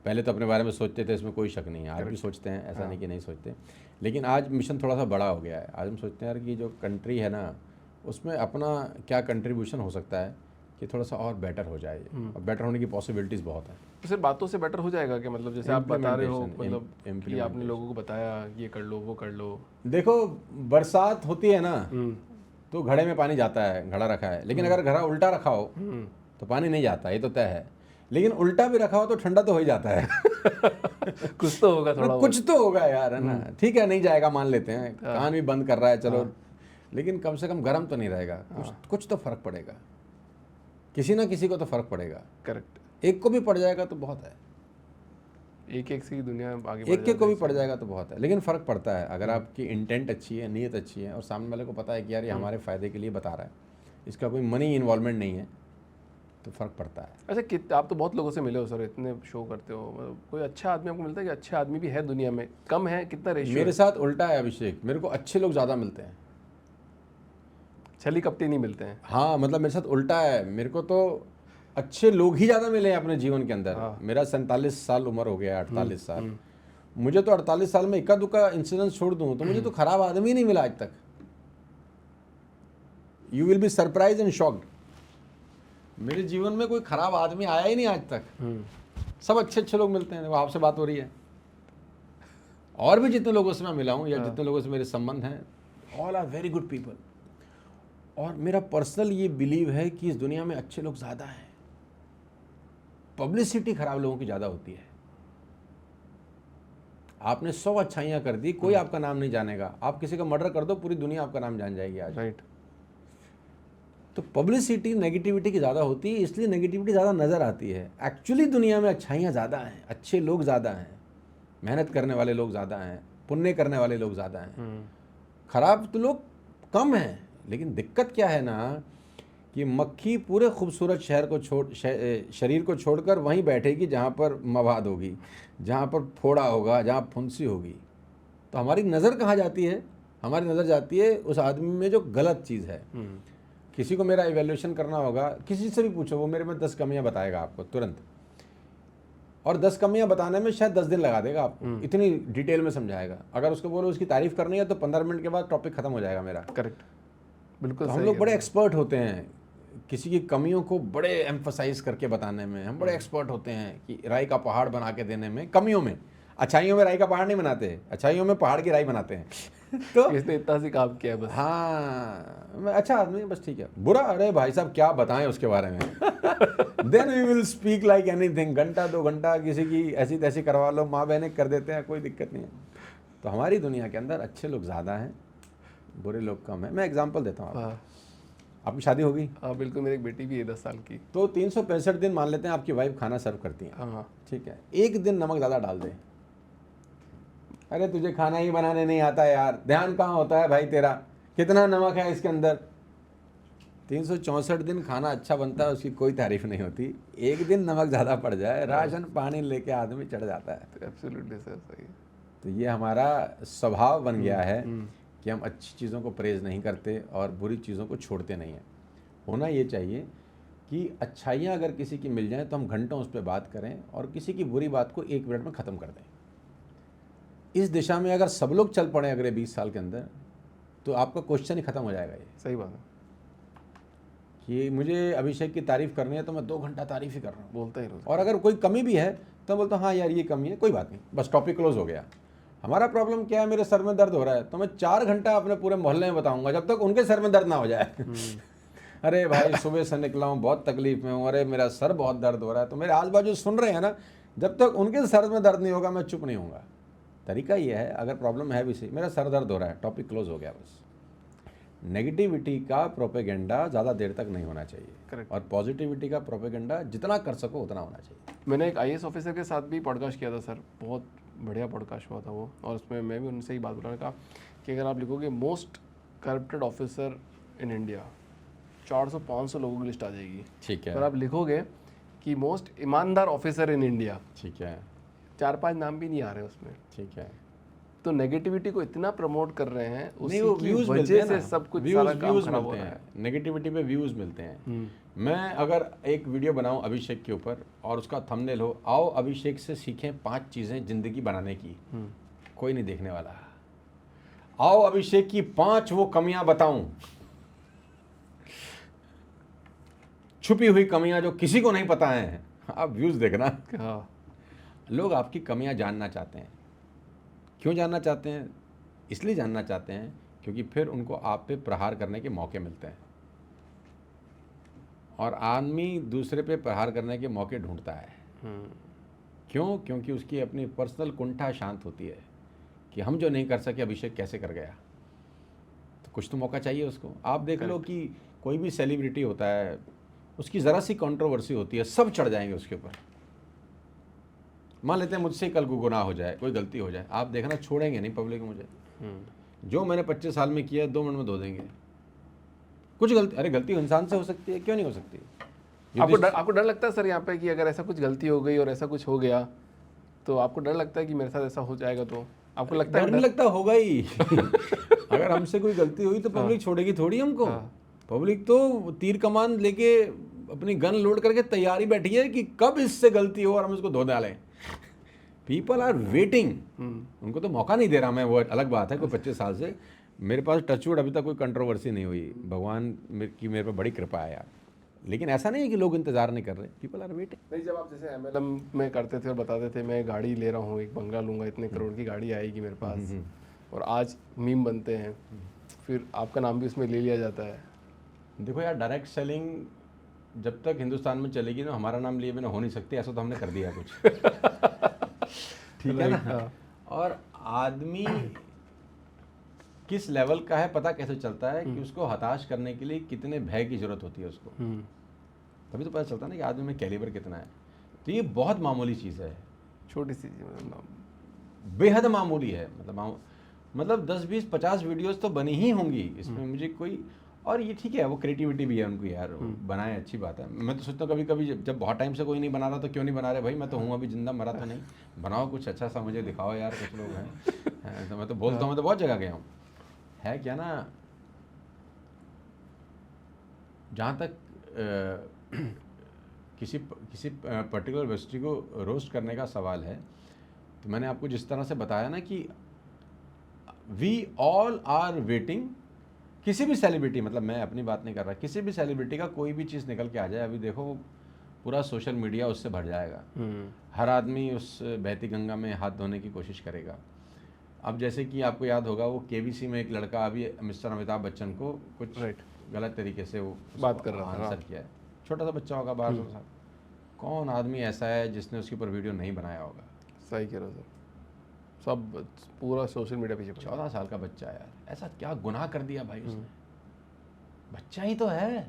पहले तो अपने बारे में सोचते थे, इसमें कोई शक नहीं है, आज भी सोचते हैं, ऐसा नहीं कि नहीं सोचते। लेकिन आज मिशन थोड़ा सा बड़ा हो गया है। आज हम सोचते हैं यार कि जो कंट्री है ना, उसमें अपना क्या कंट्रीब्यूशन हो सकता है कि थोड़ा सा और बेटर हो जाए। और बेटर होने की पॉसिबिलिटीज़ बहुत है। तो सिर्फ बातों से बेटर हो जाएगा कि मतलब जैसे आप बता रहे हो, मतलब कि आपने Implementation। लोगों को बताया ये कर लो वो कर लो। देखो, बरसात होती है ना तो घड़े में पानी जाता है, घड़ा रखा है, लेकिन अगर घड़ा उल्टा रखा हो तो पानी नहीं जाता, ये तो तय है। लेकिन उल्टा भी रखा हो तो ठंडा तो हो ही जाता है। कुछ तो होगा, थोड़ा कुछ तो होगा यार, है ना। ठीक है, नहीं जाएगा मान लेते हैं, कान भी बंद कर रहा है, चलो, लेकिन कम से कम गर्म तो नहीं रहेगा। कुछ तो फर्क पड़ेगा, किसी ना किसी को तो फर्क पड़ेगा। करेक्ट। एक को भी पड़ जाएगा तो बहुत है, एक से ही दुनिया आगे एक को भी पड़ जाएगा तो बहुत है। लेकिन फ़र्क पड़ता है अगर आपकी इंटेंट अच्छी है, नीयत अच्छी है, और सामने वाले को पता है कि यार ये हमारे फ़ायदे के लिए बता रहा है, इसका कोई मनी इन्वॉल्वमेंट नहीं है, तो फ़र्क पड़ता है। अच्छा, आप तो बहुत लोगों से मिले हो सर, इतने शो करते हो, मतलब कोई अच्छा आदमी आपको मिलता है कि अच्छे आदमी भी है दुनिया में? कम है, कितना रेशियो? मेरे साथ उल्टा है अभिषेक, मेरे को अच्छे लोग ज़्यादा मिलते हैं, छली कपटी नहीं मिलते हैं। हाँ, मतलब मेरे साथ उल्टा है, मेरे को तो अच्छे लोग ही ज़्यादा मिले हैं अपने जीवन के अंदर। मेरा 47 साल उम्र हो गया, 48 साल। मुझे तो 48 साल में इक्का दुक्का इंसिडेंट छोड़ दूँ तो मुझे तो खराब आदमी नहीं मिला आज तक। You will be surprise and shocked. मेरे जीवन में कोई खराब आदमी आया ही नहीं आज तक। सब अच्छे अच्छे लोग मिलते हैं। वो आपसे बात हो रही है, और भी जितने लोगों से मैं मिला हूँ या जितने लोगों से मेरे संबंध हैं, all are very good people. और मेरा पर्सनल ये बिलीव है कि इस दुनिया में अच्छे लोग ज़्यादा हैं, पब्लिसिटी खराब लोगों की ज़्यादा होती है। आपने 100 अच्छाइयाँ कर दी, कोई आपका नाम नहीं जानेगा। आप किसी का मर्डर कर दो, पूरी दुनिया आपका नाम जान जाएगी आज। राइट। तो पब्लिसिटी नेगेटिविटी की ज़्यादा होती है, इसलिए नेगेटिविटी ज़्यादा नज़र आती है। एक्चुअली दुनिया में अच्छाइयाँ ज़्यादा हैं, अच्छे लोग ज़्यादा हैं, मेहनत करने वाले लोग ज़्यादा हैं, पुण्य करने वाले लोग ज़्यादा हैं। खराब तो लोग कम हैं। लेकिन दिक्कत क्या है ना कि मक्खी पूरे खूबसूरत शरीर को छोड़कर वहीं बैठेगी जहाँ पर मवाद होगी, जहाँ पर फोड़ा होगा, जहाँ फुंसी होगी। तो हमारी नज़र कहाँ जाती है? हमारी नज़र जाती है उस आदमी में जो गलत चीज़ है। किसी को मेरा इवैल्यूएशन करना होगा, किसी से भी पूछो, वो मेरे में 10 कमियां बताएगा आपको तुरंत, और 10 कमियां बताने में शायद 10 दिन लगा देगा आपको, इतनी डिटेल में समझाएगा। अगर उसको बोलो उसकी तारीफ करनी है तो 15 मिनट के बाद टॉपिक खत्म हो जाएगा मेरा। करेक्ट, बिल्कुल। तो हम लोग बड़े एक्सपर्ट होते हैं किसी की कमियों को बड़े एम्फसाइज करके बताने में। हम बड़े एक्सपर्ट होते हैं कि राई का पहाड़ बना के देने में, कमियों में। अच्छाइयों में राई का पहाड़ नहीं बनाते, अच्छाइयों में पहाड़ की राई बनाते हैं। तो इसने इतना सी काम किया है बस। हाँ, मैं अच्छा आदमी बस, ठीक है। बुरा, अरे भाई साहब क्या बताएं उसके बारे में। Then we will speak like anything. घंटा 2 घंटा किसी की ऐसी तैसी करवा लो, माँ बहनें कर देते हैं, कोई दिक्कत नहीं है। तो हमारी दुनिया के अंदर अच्छे लोग ज़्यादा हैं, बुरे लोग कम हैं। मैं एग्जांपल देता हूँ आपको। आपकी शादी होगी? हाँ बिल्कुल, मेरी एक बेटी भी है 10 साल की। तो 365 दिन मान लेते हैं आपकी वाइफ खाना सर्व करती है। हाँ, ठीक है, एक दिन नमक ज़्यादा डाल दे, अरे तुझे खाना ही बनाने नहीं आता यार, ध्यान कहाँ होता है भाई तेरा, कितना नमक है इसके अंदर। 364 दिन खाना अच्छा बनता है, उसकी कोई तारीफ नहीं होती। एक दिन नमक ज़्यादा पड़ जाए, राशन पानी लेके आदमी चढ़ जाता है। एब्सोल्युटली सर, सही है। तो ये हमारा स्वभाव बन गया है कि हम अच्छी चीज़ों को प्रेज़ नहीं करते और बुरी चीज़ों को छोड़ते नहीं हैं। होना ये चाहिए कि अच्छाइयाँ अगर किसी की मिल जाएँ तो हम घंटों उस पर बात करें, और किसी की बुरी बात को 1 मिनट में ख़त्म कर दें। इस दिशा में अगर सब लोग चल पड़े अगले 20 साल के अंदर, तो आपका क्वेश्चन ही ख़त्म हो जाएगा। ये सही बात है कि मुझे अभिषेक की तारीफ़ करनी है तो मैं 2 घंटा तारीफ़ ही कर रहा हूँ, बोलता ही रोज। और अगर कोई कमी भी है तो बोलता हूँ हाँ यार ये कमी है, कोई बात नहीं, बस टॉपिक क्लोज हो गया। हमारा प्रॉब्लम क्या है, मेरे सर में दर्द हो रहा है तो मैं 4 घंटा अपने पूरे मोहल्ले में बताऊंगा जब तक उनके सर में दर्द ना हो जाए। अरे भाई सुबह से निकला हूँ, बहुत तकलीफ में हूँ, अरे मेरा सर बहुत दर्द हो रहा है, तो मेरे आजू बाजू सुन रहे हैं ना, जब तक उनके सर में दर्द नहीं होगा मैं चुप नहीं होऊंगा। तरीका ये है, अगर प्रॉब्लम है भी सही, मेरा सर दर्द हो रहा है, टॉपिक क्लोज हो गया बस। नेगेटिविटी का प्रोपेगेंडा ज़्यादा देर तक नहीं होना चाहिए। Correct. और पॉजिटिविटी का प्रोपेगेंडा जितना कर सको उतना होना चाहिए। मैंने एक आईएएस ऑफिसर के साथ भी पॉडकास्ट किया था सर, बहुत बढ़िया पॉडकास्ट हुआ था वो, और उसमें मैं भी उनसे ही बात बोला, कहा कि अगर आप लिखोगे most corrupted officer in India, 400-500 लोगों की लिस्ट आ जाएगी। ठीक है। पर आप लिखोगे कि मोस्ट ईमानदार ऑफिसर इन इंडिया, ठीक है। 4-5 नाम भी नहीं आ रहे उसमें। ठीक है। तो नेगेटिविटी को इतना प्रमोट कर रहे हैं, नहीं, वो उसी की व्यूज मिलते वजह हैं से ना, सब कुछ सारा काम व्यूज खराब हो मिलते रहा है। हैं, नेगेटिविटी पे व्यूज मिलते हैं। मैं अगर एक वीडियो बनाऊं अभिषेक के ऊपर और उसका थंबनेल हो, आओ अभिषेक से सीखें 5 चीजें जिंदगी बनाने की, कोई नहीं देखने वाला। आओ अभिषेक की 5 वो कमियां बताऊं, छुपी हुई कमियां जो किसी को नहीं पता है, आप व्यूज देखना। हाँ, लोग आपकी कमियां जानना चाहते हैं। क्यों जानना चाहते हैं? इसलिए जानना चाहते हैं क्योंकि फिर उनको आप पे प्रहार करने के मौके मिलते हैं। और आदमी दूसरे पे प्रहार करने के मौके ढूंढता है। क्यों? क्योंकि उसकी अपनी पर्सनल कुंठा शांत होती है कि हम जो नहीं कर सके अभिषेक कैसे कर गया। तो कुछ तो मौका चाहिए उसको। आप देख लो कि कोई भी सेलिब्रिटी होता है, उसकी ज़रा सी कंट्रोवर्सी होती है, सब चढ़ जाएंगे उसके ऊपर। मान लेते हैं मुझसे कल को गुनाह हो जाए, कोई गलती हो जाए, आप देखना छोड़ेंगे नहीं पब्लिक मुझे। जो मैंने 25 साल में किया 2 मिनट में धो देंगे। कुछ गलती, अरे गलती इंसान से हो सकती है, क्यों नहीं हो सकती? आपको डर लगता है सर यहाँ पे कि अगर ऐसा कुछ गलती हो गई और ऐसा कुछ हो गया तो आपको डर लगता है कि मेरे साथ ऐसा हो जाएगा? तो आपको लगता है? डर नहीं लगता, होगा ही। अगर हमसे कोई गलती हुई तो पब्लिक छोड़ेगी थोड़ी हमको। पब्लिक तो तीर कमान लेके अपनी गन लोड करके तैयारी बैठी है कि कब इससे गलती हो और हम इसको धो डालें। People are waiting. उनको तो मौका नहीं दे रहा मैं, वो अलग बात है। कोई 25 साल से मेरे पास टचवुड अभी तक कोई कंट्रोवर्सी नहीं हुई, भगवान की मेरे पे बड़ी कृपा है यार। लेकिन ऐसा नहीं है कि लोग इंतजार नहीं कर रहे, पीपल आर वेटिंग। नहीं, जब आप जैसे MLM में करते थे और बताते थे मैं गाड़ी ले रहा हूँ, एक बंगला लूँगा, इतने करोड़ की गाड़ी आएगी मेरे पास, और आज मीम बनते हैं, फिर आपका नाम भी उसमें ले लिया जाता है। देखो यार, डायरेक्ट सेलिंग जब तक हिंदुस्तान में चलेगी ना, हमारा नाम लिए बिना हो नहीं सकती। ऐसा तो हमने कर दिया कुछ। ठीक है ना? और आदमी किस लेवल का है पता कैसे चलता है कि उसको हताश करने के लिए कितने भय की जरूरत होती है उसको। तभी तो पता चलता है ना कि आदमी में कैलिबर कितना है। तो ये बहुत मामूली चीज़ है, छोटी सी बेहद मामूली है। मतलब 10, 20, 50 वीडियोस तो बनी ही होंगी इसमें, मुझे कोई। और ये ठीक है, वो क्रिएटिविटी भी है उनको यार, बनाए, अच्छी बात है। मैं तो सोचता हूँ कभी कभी जब बहुत टाइम से कोई नहीं बना रहा तो क्यों नहीं बना रहे भाई, मैं तो हूँ अभी जिंदा, मरा तो नहीं। बनाओ कुछ अच्छा सा, मुझे दिखाओ यार, कुछ लोग हैं। तो मैं तो बोलता हूँ, मैं तो बहुत जगह गया हूँ। है क्या ना, जहाँ तक किसी पर्टिकुलर व्यक्ति को रोस्ट करने का सवाल है, तो मैंने आपको जिस तरह से बताया ना कि वी ऑल आर वेटिंग। किसी भी सेलिब्रिटी, मतलब मैं अपनी बात नहीं कर रहा, किसी भी सेलिब्रिटी का कोई भी चीज़ निकल के आ जाए, अभी देखो पूरा सोशल मीडिया उससे भर जाएगा। हर आदमी उस बहती गंगा में हाथ धोने की कोशिश करेगा। अब जैसे कि आपको याद होगा, वो KBC में एक लड़का अभी मिस्टर अमिताभ बच्चन को कुछ गलत तरीके से वो बात कर रहा था, आंसर किया है। छोटा सा बच्चा होगा, 12 साल। कौन आदमी ऐसा है जिसने उसके ऊपर वीडियो नहीं बनाया होगा? सही कह रहे हो सर, सब पूरा सोशल मीडिया पीछे। 14 साल का बच्चा यार, ऐसा क्या गुनाह कर दिया भाई उसने? बच्चा ही तो है,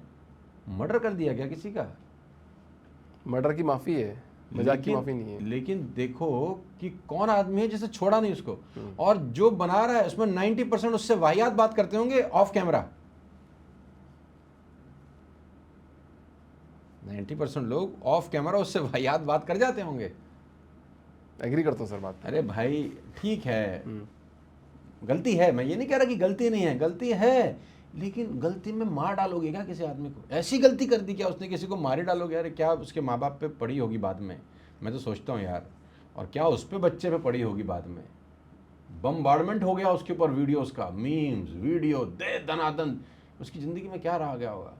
मर्डर कर दिया क्या किसी का? मर्डर की माफ़ी है, मजाक की माफ़ी नहीं है। लेकिन देखो कि कौन आदमी है जिसे छोड़ा नहीं उसको, और जो बना रहा है उसमें 90% उससे वाहियात बात करते होंगे ऑफ कैमरा। 90% लोग ऑफ कैमरा उससे वाहियात बात कर जाते होंगे। एग्री करता हूँ सर बात। अरे भाई ठीक है, गलती है, मैं ये नहीं कह रहा कि गलती नहीं है, गलती है, लेकिन गलती में मार डालोगे क्या किसी आदमी को? ऐसी गलती कर दी क्या उसने, किसी को मार ही डालोगे? अरे क्या उसके माँ बाप पे पड़ी होगी बाद में, मैं तो सोचता हूँ यार। और क्या उस पे बच्चे पे पड़ी होगी बाद में? बम्बार्डमेंट हो गया उसके ऊपर वीडियोस का, मीम्स, वीडियो दे दनादन, उसकी ज़िंदगी में क्या रह गया होगा?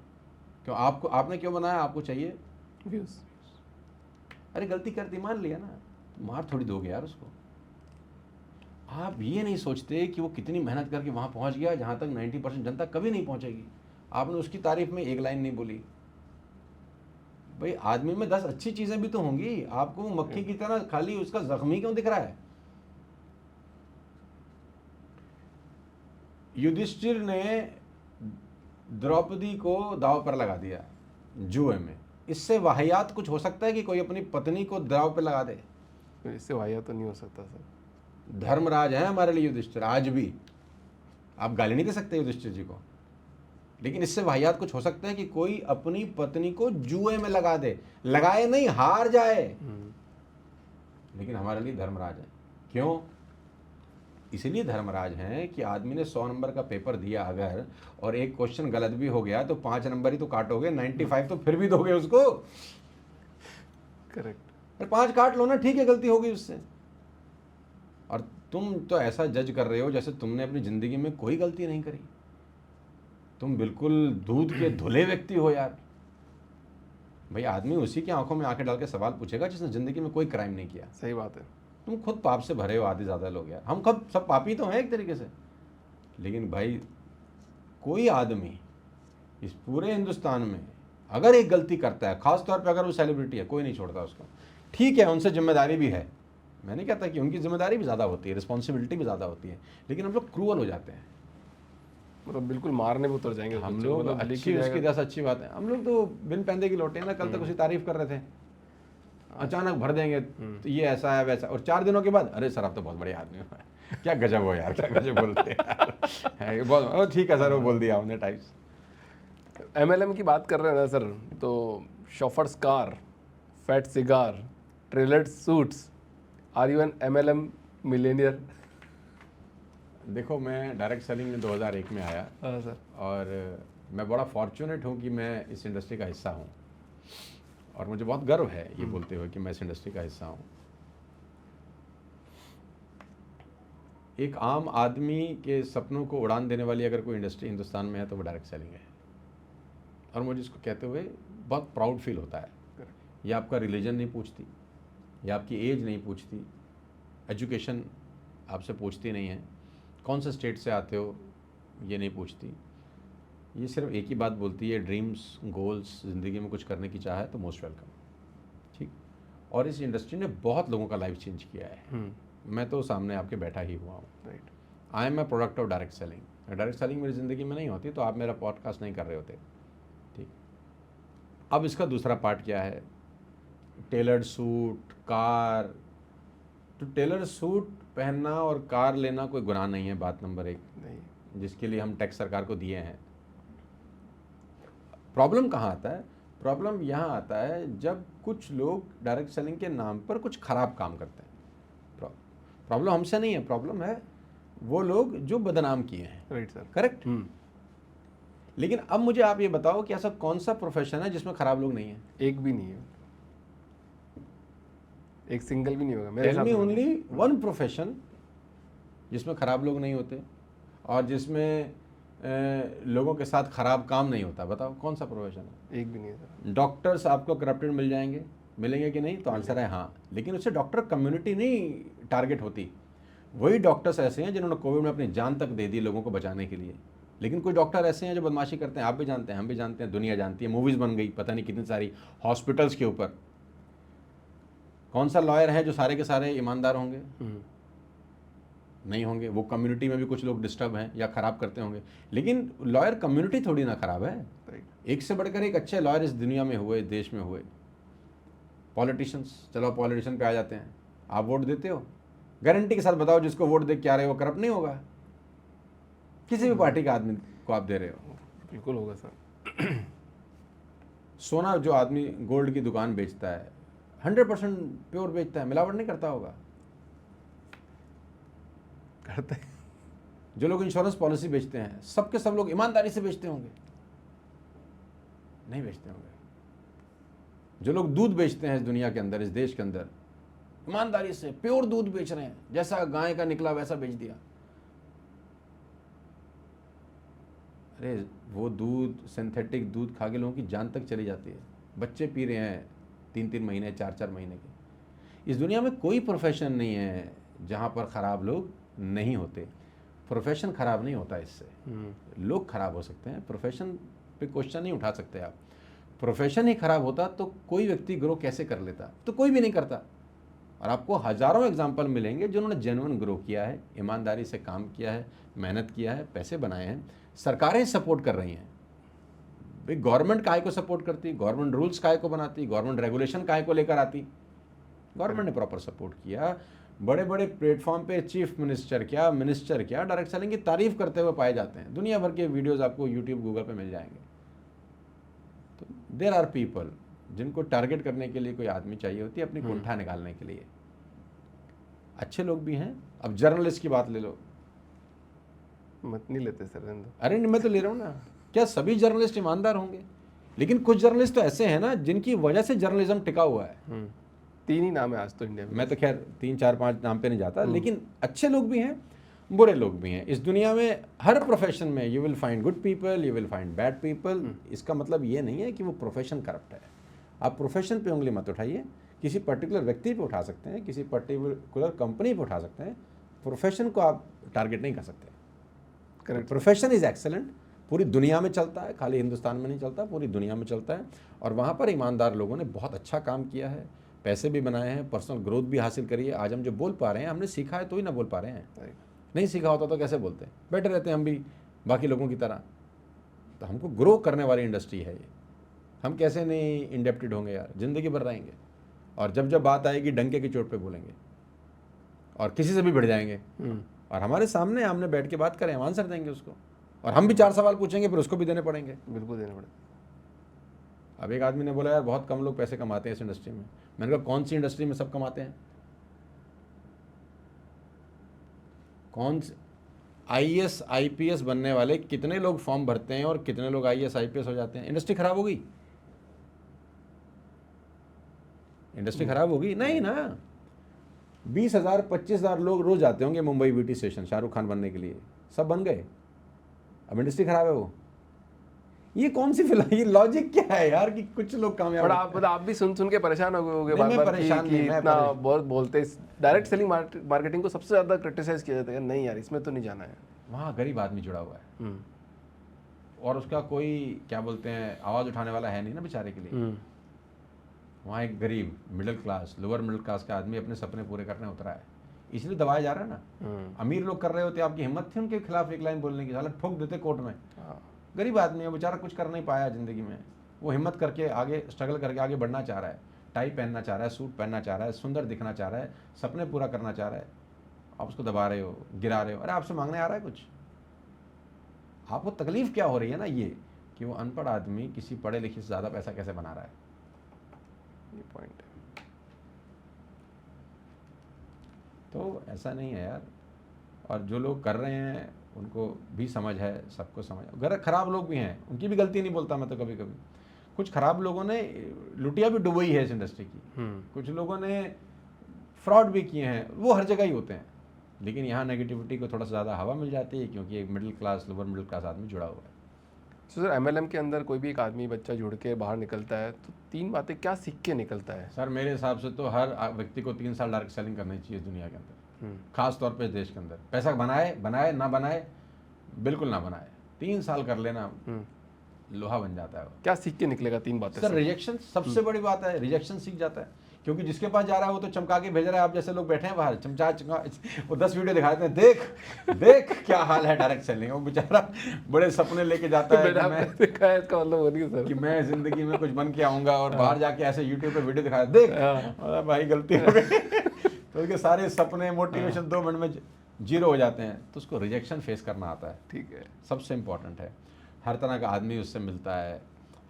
क्यों आपने क्यों बनाया? आपको चाहिए व्यूज। अरे गलती कर दी, मान लिया ना, मार थोड़ी दोगे यार उसको। आप ये नहीं सोचते कि वो कितनी मेहनत करके वहाँ पहुँच गया जहाँ तक 90% जनता कभी नहीं पहुँचेगी। आपने उसकी तारीफ में एक लाइन नहीं बोली। भाई आदमी में 10 अच्छी चीज़ें भी तो होंगी, आपको वो मक्खी की तरह खाली उसका जख्मी क्यों दिख रहा है? युधिष्ठिर ने द्रौपदी को दांव पर लगा दिया जुए में। इससे वाहियात कुछ हो सकता है कि कोई अपनी पत्नी को दांव पर लगा दे? इससे वाहियात तो नहीं हो सकता सर। धर्मराज है हमारे लिए युधिष्ठिर आज भी, आप गाली नहीं दे सकते युधिष्ठिर जी को, लेकिन इससे वाहियात कुछ हो सकता है कि कोई अपनी पत्नी को जुए में लगा दे, लगाए नहीं हार जाए, लेकिन हमारे लिए धर्मराज है। क्यों? इसलिए धर्मराज हैं कि आदमी ने 100 नंबर का पेपर दिया अगर, और एक क्वेश्चन गलत भी हो गया तो 5 नंबर ही तो काटोगे, 95 तो फिर भी दोगे उसको। करेक्ट। 5 काट लो ना, ठीक है गलती होगी उससे। और तुम तो ऐसा जज कर रहे हो जैसे तुमने अपनी जिंदगी में कोई गलती नहीं करी। तुम बिल्कुल दूध के धुले व्यक्ति हो यार। भाई आदमी उसी की आंखों में आंखें डाल के सवाल पूछेगा जिसने जिंदगी में कोई क्राइम नहीं किया। सही बात है। तुम खुद पाप से भरे हो आधे ज़्यादा लोग यार। हम कब सब पापी तो हैं एक तरीके से, लेकिन भाई कोई आदमी इस पूरे हिंदुस्तान में अगर एक गलती करता है, खास तौर पे अगर वो सेलिब्रिटी है, कोई नहीं छोड़ता उसको। ठीक है उनसे जिम्मेदारी भी है, मैं नहीं कहता कि उनकी जिम्मेदारी भी ज़्यादा होती है, रिस्पॉन्सिबिलिटी भी ज़्यादा होती है, लेकिन हम लोग क्रूअल हो जाते हैं। मतलब बिल्कुल मारने पे उतर जाएंगे हम लोग अच्छी उसकी दस अच्छी बात है। हम लोग तो बिन पैंदे की लौटे हैं ना, कल तक उसकी तारीफ कर रहे थे, अचानक भर देंगे तो ये ऐसा है वैसा, और 4 दिनों के बाद अरे सर आप तो बहुत बड़े आदमी हो। क्या गजब हो यार, क्या गजब बोलते हैं बहुत ठीक है सर वो बोल दिया हमने टाइप्स। MLM की बात कर रहे हैं ना सर, तो chauffeurs car, fat cigar, tailored suits, are you an MLM millionaire? देखो मैं डायरेक्ट सेलिंग में 2001 में आया। हाँ सर। और मैं बड़ा फॉर्चुनेट हूँ कि मैं इस इंडस्ट्री का हिस्सा हूँ, और मुझे बहुत गर्व है ये बोलते हुए कि मैं इस इंडस्ट्री का हिस्सा हूँ। एक आम आदमी के सपनों को उड़ान देने वाली अगर कोई इंडस्ट्री हिंदुस्तान में है तो वो डायरेक्ट सेलिंग है, और मुझे इसको कहते हुए बहुत प्राउड फील होता है। ये आपका रिलीजन नहीं पूछती, ये आपकी एज नहीं पूछती, एजुकेशन आपसे पूछती नहीं है, कौन से स्टेट से आते हो ये नहीं पूछती। ये सिर्फ एक ही बात बोलती है, ड्रीम्स गोल्स, ज़िंदगी में कुछ करने की चाह है तो मोस्ट वेलकम। ठीक। और इस इंडस्ट्री ने बहुत लोगों का लाइफ चेंज किया है। मैं तो सामने आपके बैठा ही हुआ हूँ। Right. I am a product of direct selling. Direct selling मेरी ज़िंदगी में नहीं होती तो आप मेरा पॉडकास्ट नहीं कर रहे होते। ठीक। अब इसका दूसरा पार्ट क्या है? Tailored suit, car. तो टेलर सूट पहनना और कार लेना कोई गुनाह नहीं है, बात नंबर 1, नहीं। जिसके लिए हम टैक्स सरकार को दिए हैं। प्रॉब्लम कहाँ आता है? प्रॉब्लम यहाँ आता है जब कुछ लोग डायरेक्ट सेलिंग के नाम पर कुछ खराब काम करते हैं। प्रॉब्लम हमसे नहीं है, प्रॉब्लम है वो लोग जो बदनाम किए हैं। Right sir. करेक्ट। लेकिन अब मुझे आप ये बताओ कि ऐसा कौन सा प्रोफेशन है जिसमें खराब लोग नहीं है? एक भी नहीं है, एक सिंगल भी नहीं होगा मेरे टेल हिसाब मी से। ओनली वन प्रोफेशन जिसमें खराब लोग नहीं होते और जिसमें लोगों के साथ खराब काम नहीं होता। बताओ कौन सा प्रोफेशन है? एक भी नहीं है सर। डॉक्टर्स आपको करप्टेड मिल जाएंगे, मिलेंगे कि नहीं? तो आंसर है हाँ, लेकिन उससे डॉक्टर कम्युनिटी नहीं टारगेट होती। वही डॉक्टर्स ऐसे हैं जिन्होंने कोविड में अपनी जान तक दे दी लोगों को बचाने के लिए, लेकिन कुछ डॉक्टर ऐसे हैं जो बदमाशी करते हैं। आप भी जानते हैं, हम भी जानते हैं, दुनिया जानती है, मूवीज़ बन गई पता नहीं कितनी सारी हॉस्पिटल्स के ऊपर। कौन सा लॉयर है जो सारे के सारे ईमानदार होंगे? नहीं होंगे। वो कम्युनिटी में भी कुछ लोग डिस्टर्ब हैं या ख़राब करते होंगे, लेकिन लॉयर कम्युनिटी थोड़ी ना ख़राब है। एक से बढ़कर एक अच्छे लॉयर इस दुनिया में हुए, देश में हुए। पॉलिटिशियंस, चलो पॉलिटिशियन पे आ जाते हैं। आप वोट देते हो, गारंटी के साथ बताओ जिसको वोट दे के आ रहे हो करप्ट नहीं होगा। किसी भी पार्टी का आदमी को आप दे रहे हो, बिल्कुल होगा सर। सोना जो आदमी गोल्ड की दुकान बेचता है 100% प्योर बेचता है, मिलावट नहीं करता होगा। करते हैं। जो लोग इंश्योरेंस पॉलिसी बेचते हैं सबके सब लोग ईमानदारी से बेचते होंगे? नहीं बेचते होंगे। जो लोग दूध बेचते हैं इस दुनिया के अंदर, इस देश के अंदर, ईमानदारी से प्योर दूध बेच रहे हैं, जैसा गाय का निकला वैसा बेच दिया। अरे वो दूध, सिंथेटिक दूध खा के लोगों की जान तक चली जाती है। बच्चे पी रहे हैं 3-3 महीने, 4-4 महीने के। इस दुनिया में कोई प्रोफेशन नहीं है जहाँ पर ख़राब लोग नहीं होते। प्रोफेशन ख़राब नहीं होता इससे, लोग ख़राब हो सकते हैं, प्रोफेशन पे क्वेश्चन नहीं उठा सकते आप। प्रोफेशन ही ख़राब होता तो कोई व्यक्ति ग्रो कैसे कर लेता? तो कोई भी नहीं करता। और आपको हज़ारों एग्जाम्पल मिलेंगे जिन्होंने जेन्युइन ग्रो किया है, ईमानदारी से काम किया है, मेहनत किया है, पैसे बनाए हैं। सरकारें सपोर्ट कर रही हैं भाई, गवर्नमेंट काहे को सपोर्ट करती, गवर्नमेंट रूल्स काहे को बनाती, गवर्नमेंट रेगुलेशन काहे को लेकर आती? गवर्नमेंट ने प्रॉपर सपोर्ट किया। बड़े बड़े प्लेटफॉर्म पे चीफ मिनिस्टर क्या, मिनिस्टर क्या, डायरेक्ट सेलिंग की तारीफ करते हुए पाए जाते हैं। दुनिया भर के वीडियोस आपको यूट्यूब गूगल पे मिल जाएंगे। तो देयर आर पीपल जिनको टारगेट करने के लिए कोई आदमी चाहिए होती है अपनी कुंठा निकालने के लिए। अच्छे लोग भी हैं। अब जर्नलिस्ट की बात ले लो, मत नहीं लेते सर। अरे मैं तो ले रहा हूँ ना, क्या सभी जर्नलिस्ट ईमानदार होंगे? लेकिन कुछ जर्नलिस्ट तो ऐसे हैं ना जिनकी वजह से जर्नलिज्म टिका हुआ है। 3 ही नाम है आज तो इंडिया में। मैं तो खैर 3 4 5 नाम पे नहीं जाता, लेकिन अच्छे लोग भी हैं, बुरे लोग भी हैं। इस दुनिया में हर प्रोफेशन में you will find good people, you will find bad people. इसका मतलब ये नहीं है कि वो प्रोफेशन करप्ट है। आप प्रोफेशन पे उंगली मत उठाइए। किसी पर्टिकुलर व्यक्ति पे उठा सकते हैं, किसी पर्टिकुलर कंपनी पे उठा सकते हैं, प्रोफेशन को आप टारगेट नहीं कर सकते। करेक्ट। प्रोफेशन इज एक्सेलेंट, पूरी दुनिया में चलता है, खाली हिंदुस्तान में नहीं चलता, पूरी दुनिया में चलता है। और वहाँ पर ईमानदार लोगों ने बहुत अच्छा काम किया है, पैसे भी बनाए हैं, पर्सनल ग्रोथ भी हासिल करी है। आज हम जो बोल पा रहे हैं, हमने सीखा है तो ही ना बोल पा रहे हैं। नहीं सीखा होता तो कैसे बोलते? बैठे रहते हैं हम भी बाकी लोगों की तरह। तो हमको ग्रो करने वाली इंडस्ट्री है ये। हम कैसे नहीं इंडेप्टेड होंगे यार, ज़िंदगी भर रहेंगे। और जब जब बात आएगी डंके की चोट पे बोलेंगे और किसी से भी भिड़ जाएंगे। और हमारे सामने हमने बैठ के बात करें, हम आंसर देंगे उसको। और हम भी 4 सवाल पूछेंगे, फिर उसको भी देने पड़ेंगे। बिल्कुल देने पड़ेंगे। अब एक आदमी ने बोला यार बहुत कम लोग पैसे कमाते हैं इस इंडस्ट्री में। मैंने कहा कौन सी इंडस्ट्री में सब कमाते हैं? कौन सी? IAS IPS बनने वाले कितने लोग फॉर्म भरते हैं और कितने लोग IAS IPS हो जाते हैं? इंडस्ट्री खराब हो गई? इंडस्ट्री खराब होगी? नहीं ना। 20,000 25,000 लोग रोज जाते होंगे मुंबई VT स्टेशन शाहरुख खान बनने के लिए, सब बन गए। अब इंडस्ट्री खराब है वो? ये कौन सी फिल्म, ये लॉजिक क्या है यार कि कुछ लोग कामयाब? और आप भी सुन के परेशान हो गए नहीं, मैं बार-बार परेशान कि नहीं, मैं इतना बहुत बोलते। डायरेक्ट सेलिंग मार्केटिंग को सबसे ज़्यादा क्रिटिसाइज किया जाता है, नहीं यार इसमें तो नहीं जाना है। वहाँ गरीब आदमी जुड़ा हुआ है और उसका कोई क्या बोलते हैं आवाज़ उठाने वाला है नहीं ना बेचारे के लिए। वहाँ एक गरीब middle class, lower middle class का आदमी अपने सपने पूरे करने उतरा है, इसलिए दबाया जा रहा है ना। अमीर लोग कर रहे होते, आपकी हिम्मत थी उनके खिलाफ एक लाइन बोलने की, साला ठोक देते कोर्ट में। गरीब आदमी है बेचारा, कुछ कर नहीं पाया ज़िंदगी में, वो हिम्मत करके आगे स्ट्रगल करके आगे बढ़ना चाह रहा है, टाई पहनना चाह रहा है, सूट पहनना चाह रहा है, सुंदर दिखना चाह रहा है, सपने पूरा करना चाह रहा है। आप उसको दबा रहे हो, गिरा रहे हो। अरे आपसे मांगने आ रहा है कुछ? आपको तकलीफ क्या हो रही है ना ये कि वो अनपढ़ आदमी किसी पढ़े लिखे से ज़्यादा पैसा कैसे बना रहा है। ये पॉइंट है। तो ऐसा नहीं है यार। और जो लोग कर रहे हैं उनको भी समझ है, सबको समझ है। अगर खराब लोग भी हैं, उनकी भी गलती नहीं बोलता मैं तो कभी कभी। कुछ खराब लोगों ने लुटिया भी डुबोई है इस इंडस्ट्री की, कुछ लोगों ने फ्रॉड भी किए हैं, वो हर जगह ही होते हैं। लेकिन यहाँ नेगेटिविटी को थोड़ा सा ज़्यादा हवा मिल जाती है क्योंकि एक middle class, lower middle class आदमी जुड़ा हुआ है। तो सर MLM के अंदर कोई भी एक आदमी बच्चा जुड़ के बाहर निकलता है तो 3 बातें क्या सीख के निकलता है? सर मेरे हिसाब से तो हर व्यक्ति को 3 साल डायरेक्ट सेलिंग करनी चाहिए दुनिया के अंदर, खास तौर पे देश के अंदर। पैसा बनाए ना बनाए, बिल्कुल ना बनाए, 3 साल कर लेना, लोहा बन जाता है वो। क्या सीख के निकलेगा 3 बातें? सर रिजेक्शन सबसे बड़ी बात है, रिजेक्शन सीख जाता है। क्योंकि जिसके पास जा रहा है वो तो चमका के भेज रहा है। आप जैसे लोग बैठे हैं बाहर, चमका वो 10 वीडियो दिखा देते हैं, देख क्या हाल है डायरेक्ट सेलिंग। वो बेचारा बड़े सपने लेके जाता है कि मैं देखा है, इसका मतलब वो नहीं सर कि मैं जिंदगी में कुछ बन के आऊंगा, और बाहर जाके ऐसे यूट्यूब पे वीडियो दिखाया, देख अरे भाई गलती हो गई। तो उसके सारे सपने, मोटिवेशन 2 मिनट में जीरो हो जाते हैं। तो उसको रिजेक्शन फेस करना आता है, ठीक है, सबसे इम्पॉर्टेंट है। हर तरह का आदमी उससे मिलता है,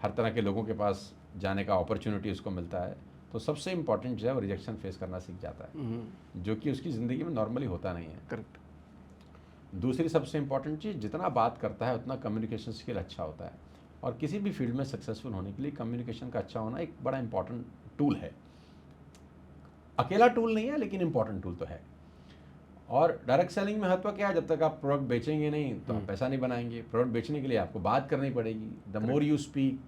हर तरह के लोगों के पास जाने का अपॉर्चुनिटी उसको मिलता है। तो सबसे इम्पॉर्टेंट जो है वो रिजेक्शन फेस करना सीख जाता है, जो कि उसकी ज़िंदगी में नॉर्मली होता नहीं है। करेक्ट। दूसरी सबसे इम्पॉर्टेंट चीज़, जितना बात करता है उतना कम्युनिकेशन स्किल अच्छा होता है। और किसी भी फील्ड में सक्सेसफुल होने के लिए कम्युनिकेशन का अच्छा होना एक बड़ा इंपॉर्टेंट टूल है। अकेला टूल नहीं है लेकिन इंपॉर्टेंट टूल तो है। और डायरेक्ट सेलिंग में महत्व क्या है? जब तक आप प्रोडक्ट बेचेंगे नहीं तो आप पैसा नहीं बनाएंगे। प्रोडक्ट बेचने के लिए आपको बात करनी पड़ेगी। The more you speak,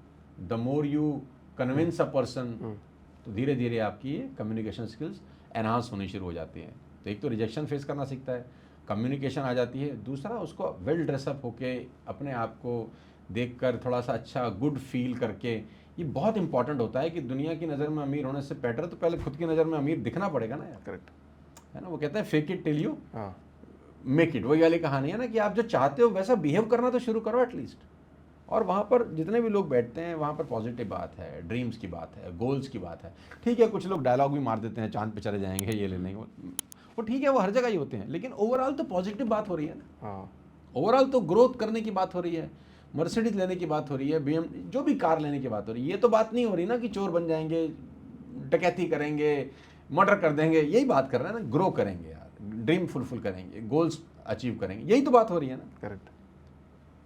the more you convince a person, तो धीरे धीरे आपकी कम्युनिकेशन स्किल्स एनहांस होनी शुरू हो जाती हैं। तो एक तो रिजेक्शन फेस करना सीखता है, कम्युनिकेशन आ जाती है। दूसरा, उसको वेल ड्रेसअप होके अपने आप को देखकर थोड़ा सा अच्छा गुड फील करके, ये बहुत इंपॉर्टेंट होता है कि दुनिया की नज़र में अमीर होने से बेटर तो पहले खुद की नज़र में अमीर दिखना पड़ेगा ना यार। करेक्ट है ना, वो कहते हैं फेक इट टिल यू हाँ मेक इट, वही वाली कहानी है ना कि आप जो चाहते हो वैसा बिहेव करना तो शुरू करो एटलीस्ट। और वहाँ पर जितने भी लोग बैठते हैं वहाँ पर पॉजिटिव बात है, ड्रीम्स की बात है, गोल्स की बात है। ठीक है, कुछ लोग डायलॉग भी मार देते हैं, चांद पे चले जाएंगे, ये ले लेंगे, वो ठीक है, वो हर जगह ही होते हैं, लेकिन ओवरऑल तो पॉजिटिव बात हो रही है ना। हाँ ओवरऑल तो ग्रोथ करने की बात हो रही है, मर्सिडीज लेने की बात हो रही है, बीएम जो भी कार लेने की बात हो रही है। ये तो बात नहीं हो रही ना कि चोर बन जाएंगे, डकैती करेंगे, मर्डर कर देंगे, यही बात कर रहे हैं ना। ग्रो करेंगे यार, ड्रीम फुलफिल करेंगे, गोल्स अचीव करेंगे, यही तो बात हो रही है ना। करेक्ट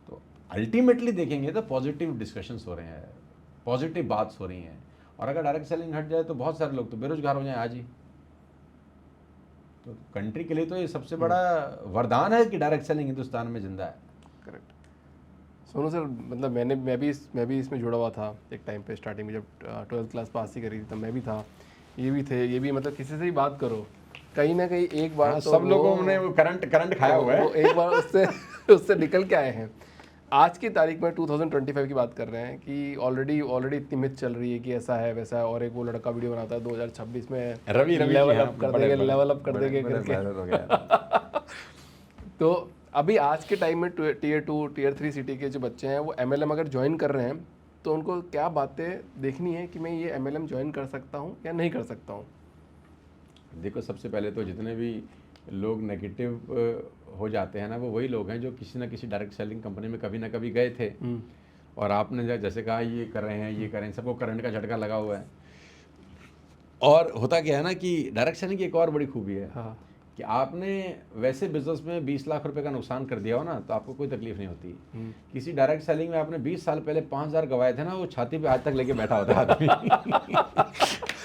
तो अल्टीमेटली देखेंगे तो पॉजिटिव डिस्कशंस हो रहे हैं, पॉजिटिव बात हो रही हैं। और अगर डायरेक्ट सेलिंग हट जाए तो बहुत सारे लोग तो बेरोजगार हो जाएं आज ही। तो कंट्री के लिए तो ये सबसे बड़ा वरदान है कि डायरेक्ट सेलिंग हिंदुस्तान में जिंदा है। करेक्ट सोनू सर, मतलब मैं भी इसमें जुड़ा हुआ था एक टाइम पे, स्टार्टिंग में जब 12th क्लास पास ही करी थी तब मैं भी था, ये भी मतलब किसी से भी बात करो कहीं ना कहीं एक बार हाँ, तो सब लोगों ने वो करंट खाया हुआ वो है। एक बार उससे निकल के आए हैं। आज की तारीख में 2025 की बात कर रहे हैं कि ऑलरेडी इतनी मिथ चल रही है कि ऐसा है वैसा है, और एक वो लड़का वीडियो बनाता है 2026 में रवि लेवल अप कर देंगे, लेवल अप कर देंगे करके। तो अभी आज के टाइम में टियर 2 टियर 3 सिटी के जो बच्चे हैं वो MLM अगर ज्वाइन कर रहे हैं तो उनको क्या बातें देखनी है कि मैं ये MLM ज्वाइन कर सकता हूँ या नहीं कर सकता हूँ? देखो, सबसे पहले तो जितने भी लोग नेगेटिव हो जाते हैं ना, वो वही लोग हैं जो किसी ना किसी डायरेक्ट सेलिंग कंपनी में कभी ना कभी गए थे। और आपने जैसे कहा ये कर रहे हैं, ये कर रहे हैं, सबको करंट का झटका लगा हुआ है। और होता क्या है ना कि डायरेक्ट सेलिंग की एक और बड़ी खूबी है हाँ कि आपने वैसे बिजनेस में 20 लाख रुपए का नुकसान कर दिया हो ना तो आपको कोई तकलीफ नहीं होती। किसी डायरेक्ट सेलिंग में आपने 20 साल पहले 5,000 गवाए थे ना, वो छाती पे आज तक लेके बैठा होता है आदमी।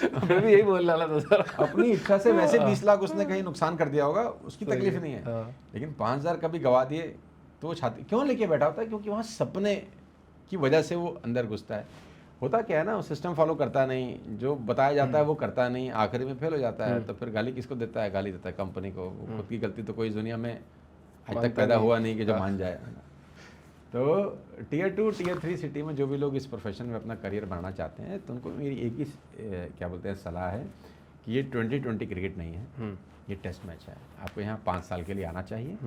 मैं भी यही बोलने वाला था सर। अपनी इच्छा से वैसे 20 लाख उसने कहीं नुकसान कर दिया होगा, उसकी सही तकलीफ है, नहीं है। हाँ। लेकिन 5,000 कभी गवा दिए तो वो छाती क्यों लेके बैठा होता है? क्योंकि वहाँ सपने की वजह से वो अंदर घुसता है। होता क्या है ना, वो सिस्टम फॉलो करता नहीं, जो बताया जाता है वो करता नहीं, आखिरी में फेल हो जाता है। तो फिर गाली किसको देता है? गाली देता है कंपनी को। खुद की गलती तो कोई दुनिया में आज तक पैदा हुआ नहीं कि जो मान जाए। तो टियर 2 टियर 3 सिटी में जो भी लोग इस प्रोफेशन में अपना करियर बनाना चाहते हैं तो उनको मेरी एक ही क्या बोलते हैं सलाह है कि ये 2020 क्रिकेट नहीं है, ये टेस्ट मैच है। आपको यहाँ 5 साल के लिए आना चाहिए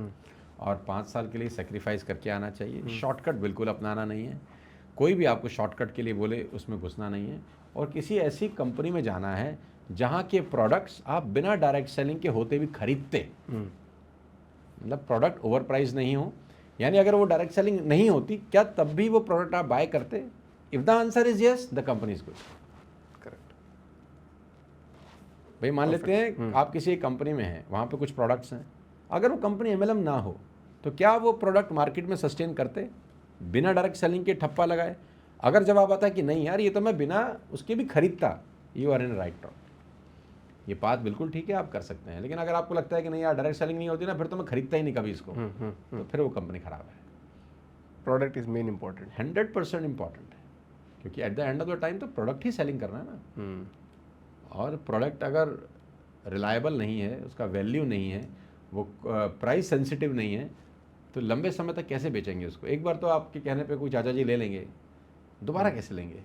और 5 साल के लिए सेक्रीफाइस करके आना चाहिए। शॉर्टकट बिल्कुल अपनाना नहीं है। कोई भी आपको शॉर्टकट के लिए बोले उसमें घुसना नहीं है। और किसी ऐसी कंपनी में जाना है जहाँ के प्रोडक्ट्स आप बिना डायरेक्ट सेलिंग के होते भी खरीदते, मतलब प्रोडक्ट ओवर प्राइस नहीं हो। यानी अगर वो डायरेक्ट सेलिंग नहीं होती क्या तब भी वो प्रोडक्ट आप बाय करते? If the answer is yes, the company is good. Correct भाई मान लेते हैं आप किसी एक कंपनी में हैं, वहाँ पे कुछ प्रोडक्ट्स हैं, अगर वो कंपनी MLM ना हो तो क्या वो प्रोडक्ट मार्केट में सस्टेन करते बिना डायरेक्ट सेलिंग के ठप्पा लगाए? अगर जवाब आता है कि नहीं यार ये तो मैं बिना उसके भी खरीदता, you are in right track. ये बात बिल्कुल ठीक है, आप कर सकते हैं। लेकिन अगर आपको लगता है कि नहीं यार डायरेक्ट सेलिंग नहीं होती ना, फिर तो मैं खरीदता ही नहीं कभी इसको, तो फिर वो कंपनी खराब है। Product is main important, 100% important है, क्योंकि at the end of the time तो प्रोडक्ट ही सेलिंग करना है ना। और प्रोडक्ट अगर रिलायबल नहीं है, उसका वैल्यू नहीं है, वो प्राइस सेंसिटिव नहीं है, तो लंबे समय तक कैसे बेचेंगे उसको? एक बार तो आपके कहने पे कोई चाचा जी ले लेंगे, दोबारा कैसे लेंगे?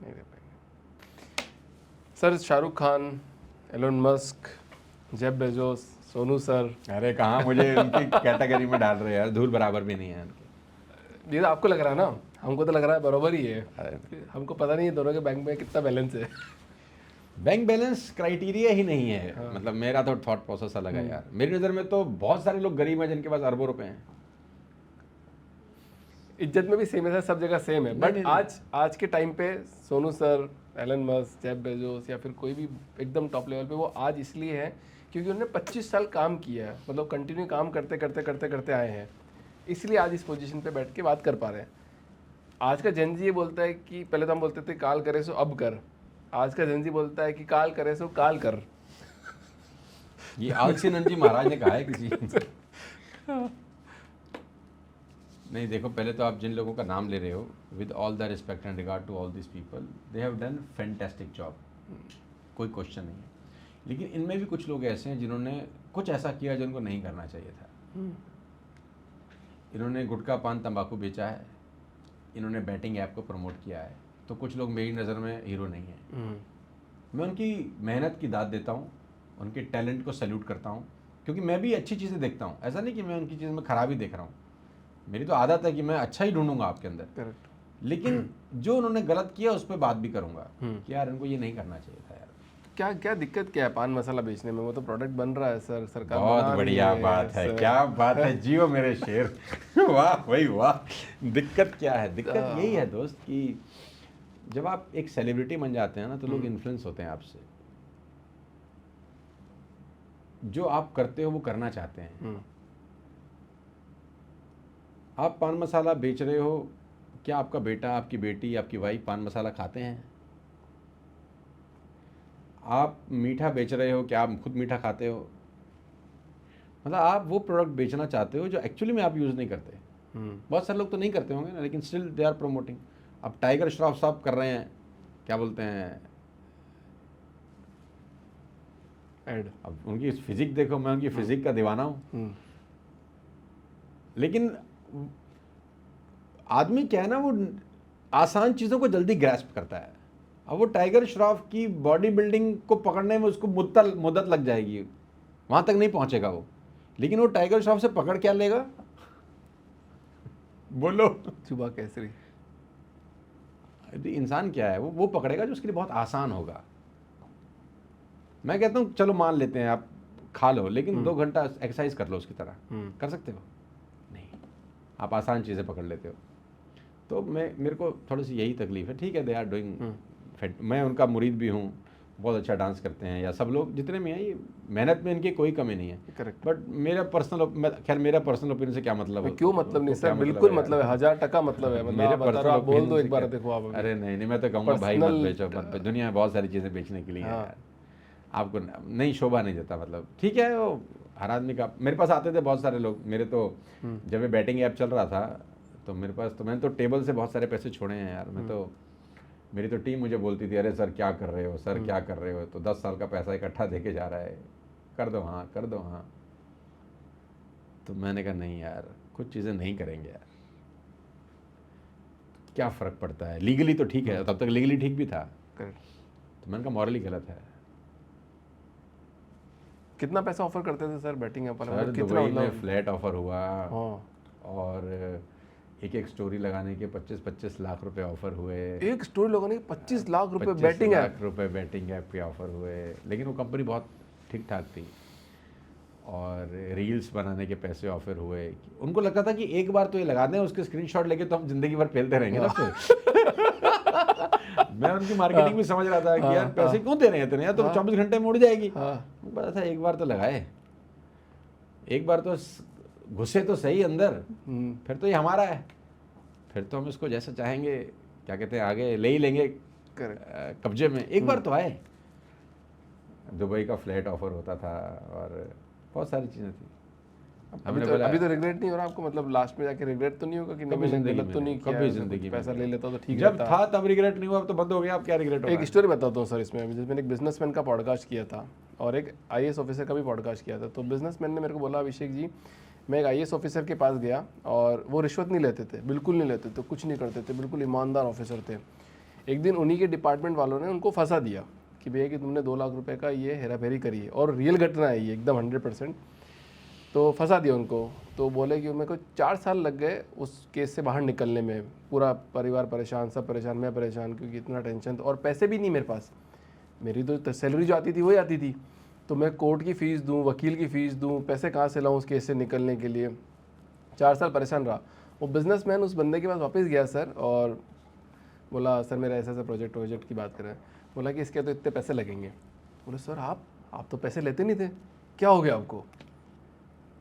नहीं दे पाएंगे। Sir Shahrukh Khan, Elon Musk, Jeff Bezos, Sonu sir, अरे कहाँ मुझे उनकी कैटेगरी में डाल रहे हैं यार, धूल बराबर भी नहीं है उनके। ये तो आपको लग रहा है ना, हमको तो लग रहा है बराबर ही है। हमको पता नहीं है दोनों के बैंक में कितना बैलेंस है। बैंक बैलेंस क्राइटेरिया ही नहीं है। मतलब मेरा तो थॉट प्रोसेस अलग है यार। मेरी नज़र में तो बहुत सारे लोग गरीब हैं जिनके पास अरबों रुपए हैं। इज्जत में भी सेम है, सब जगह सेम है। बट आज के टाइम पे Sonu sir, Elon Musk, Jeff Bezos या फिर कोई भी एकदम टॉप लेवल पे, वो आज इसलिए है क्योंकि उन्होंने 25 साल काम किया है, मतलब कंटिन्यू काम करते आए हैं, इसलिए आज इस पोजीशन पे बैठ के बात कर पा रहे हैं। आज का जेनजी ये बोलता है कि पहले तो हम बोलते थे काल करे सो अब कर, आज का जेनजी बोलता है कि काल करे सो काल कर। ये आलसी नंजी महाराज ने कहा है किसी नहीं। देखो, पहले तो आप जिन लोगों का नाम ले रहे हो, with all the respect and regard to all this people, they have done fantastic job, कोई क्वेश्चन नहीं है। लेकिन इनमें भी कुछ लोग ऐसे हैं जिन्होंने कुछ ऐसा किया जो उनको नहीं करना चाहिए था। इन्होंने गुटखा पान तंबाकू बेचा है, इन्होंने बैटिंग ऐप को प्रमोट किया है, तो कुछ लोग मेरी नज़र में हीरो नहीं हैं। मैं उनकी मेहनत की दाद देता हूँ, उनके टैलेंट को सैल्यूट करता हूँ, क्योंकि मैं भी अच्छी चीज़ें देखता हूँ। ऐसा नहीं कि मैं उनकी चीज़ में खराबी देख रहा हूँ, मेरी तो आदत है कि मैं अच्छा ही ढूंढूंगा आपके अंदर। करेक्ट। लेकिन जो उन्होंने गलत किया उस पर बात भी करूंगा कि यार इनको ये नहीं करना चाहिए था यार। क्या क्या दिक्कत क्या है पान मसाला बेचने में? वो तो प्रोडक्ट बन रहा है सर, सरकार बहुत बना रही बढ़िया है बात है, सर। क्या बात है, जियो मेरे शेर। वाह भाई वाह। दिक्कत क्या है? दिक्कत यही है दोस्त कि जब आप एक सेलिब्रिटी बन जाते हैं ना तो लोग इन्फ्लुएंस होते हैं आपसे। जो आप करते हो वो करना चाहते हैं। आप पान मसाला बेच रहे हो, क्या आपका बेटा, आपकी बेटी, आपकी वाइफ पान मसाला खाते हैं? आप मीठा बेच रहे हो, क्या आप खुद मीठा खाते हो? मतलब आप वो प्रोडक्ट बेचना चाहते हो जो एक्चुअली में आप यूज़ नहीं करते। बहुत सारे लोग तो नहीं करते होंगे ना, लेकिन स्टिल दे आर प्रमोटिंग। अब टाइगर श्रॉफ साहब कर रहे हैं, क्या बोलते हैं, एड। अब उनकी फिजिक देखो, मैं उनकी फिजिक का दीवाना हूँ। लेकिन आदमी क्या है ना, वो आसान चीज़ों को जल्दी ग्रैस्प करता है। अब वो टाइगर श्रॉफ की बॉडी बिल्डिंग को पकड़ने में उसको मुद्दत लग जाएगी, वहाँ तक नहीं पहुँचेगा वो। लेकिन वो टाइगर श्रॉफ से पकड़ क्या लेगा? बोलो। जुबा केसरी। इंसान क्या है, वो पकड़ेगा जो उसके लिए बहुत आसान होगा। मैं कहता हूँ चलो मान लेते हैं आप खा लो, लेकिन 2 घंटा एक्सरसाइज कर लो उसकी तरह। कर सकते हो? नहीं, आप आसान चीज़ें पकड़ लेते हो। तो मेरे को थोड़ी सी यही तकलीफ है। ठीक है, दे आर डूइंग, मैं उनका मुरीद भी हूँ, बहुत अच्छा डांस करते हैं, या सब लोग जितने भी हैं, ये मेहनत में इनकी कोई कमी नहीं है। करेक्ट। बट मेरा पर्सनल ओपिनियन से क्या मतलब है? क्यों मतलब नहीं सर, बिल्कुल मतलब है, 1000% मतलब है। मतलब आप बता रहे हो, आप बोल दो एक बार, देखो आप। अरे नहीं, मैं तो कहूँगा भाई मत बेचो, मत। दुनिया में बहुत सारी चीज़ें बेचने के लिए है यार, आपको नहीं शोभा नहीं देता। मतलब ठीक है, वो हर आदमी का। मेरे पास आते थे बहुत सारे लोग, मेरे तो जब ये बैटिंग ऐप चल रहा था तो मेरे पास तो, मैंने तो टेबल से बहुत सारे पैसे छोड़े हैं यार। मैं तो, मेरी तो टीम मुझे बोलती थी, अरे सर क्या कर रहे हो, सर क्या कर रहे हो, तो 10 साल का पैसा इकट्ठा देके जा रहा है, कर दो हाँ, कर दो हाँ। तो मैंने कहा नहीं यार, कुछ चीज़ें नहीं करेंगे यार, क्या फ़र्क पड़ता है। लीगली तो ठीक है, तब तक लीगली ठीक भी था। तो मैंने कहा मॉरली गलत है। कितना पैसा ऑफर करते थे सर बैटिंग ऐप वाले? सर कितना दुबई में फ्लैट ऑफर हुआ, और एक स्टोरी लगाने के 25-25 लाख रुपए ऑफर हुए। एक स्टोरी लगाने के 25 लाख रुपए बैटिंग ऐप? 25 लाख रुपए बैटिंग ऐप के ऑफर हुए। लेकिन वो कंपनी बहुत ठीक ठाक थी, और रील्स बनाने के पैसे ऑफर हुए। उनको लगता था कि एक बार तो ये लगा दें, उसके स्क्रीनशॉट लेके तो हम जिंदगी भर फैलते रहेंगे ना फिर। मैं उनकी मार्केटिंग भी समझ रहा था कि यार पैसे क्यों दे रहे हैं इतने, यार तो 24 घंटे में उड़ जाएगी। पता था एक बार तो लगाए, एक बार तो घुसे तो सही अंदर, फिर तो ये हमारा है, फिर तो हम इसको जैसा चाहेंगे, क्या कहते हैं, आगे ले ही लेंगे कब्जे में। एक बार तो आए, दुबई का फ्लैट ऑफर होता था, और बहुत सारी चीज़ें थी। अभी तो रिग्रेट नहीं हो रहा आपको? मतलब लास्ट में जाके रिग्रेट तो नहीं होगा कि मैंने गलत तो नहीं किया, कभी जिंदगी पैसा ले लेता तो ठीक जब था तब रिग्रेट नहीं हुआ, अब तो बंद हो गया, अब क्या रिग्रेट होगा? एक स्टोरी बताता हूँ सर इसमें। मैंने एक बिजनेसमैन का पॉडकास्ट किया था और एक IAS ऑफिसर का भी पॉडकास्ट किया था। तो बिजनेसमैन ने मेरे को बोला, अभिषेक जी मैं एक IAS ऑफिसर के पास गया और वो रिश्वत नहीं लेते थे, बिल्कुल नहीं लेते थे, कुछ नहीं करते थे, बिल्कुल ईमानदार ऑफिसर थे। एक दिन उन्हीं के डिपार्टमेंट वालों ने उनको फंसा दिया कि भैया कि तुमने 2 लाख रुपए का ये हेरा फेरी करी है, और रियल घटना है ये, एकदम 100%। तो फंसा दिया उनको। तो बोले कि मेरे को 4 साल लग गए उस केस से बाहर निकलने में, पूरा परिवार परेशान, सब परेशान, मैं परेशान, क्योंकि इतना टेंशन, और पैसे भी नहीं मेरे पास। मेरी तो सैलरी जो आती थी वही आती थी, तो मैं कोर्ट की फ़ीस दूँ, वकील की फ़ीस दूँ, पैसे कहाँ से लाऊँ उस केस से निकलने के लिए। 4 साल परेशान रहा। वो बिजनेसमैन उस बंदे के पास वापस गया सर, और बोला सर मेरा ऐसा प्रोजेक्ट की बात करें। बोला कि इसके तो इतने पैसे लगेंगे। बोले सर आप तो पैसे लेते नहीं थे, क्या हो गया आपको?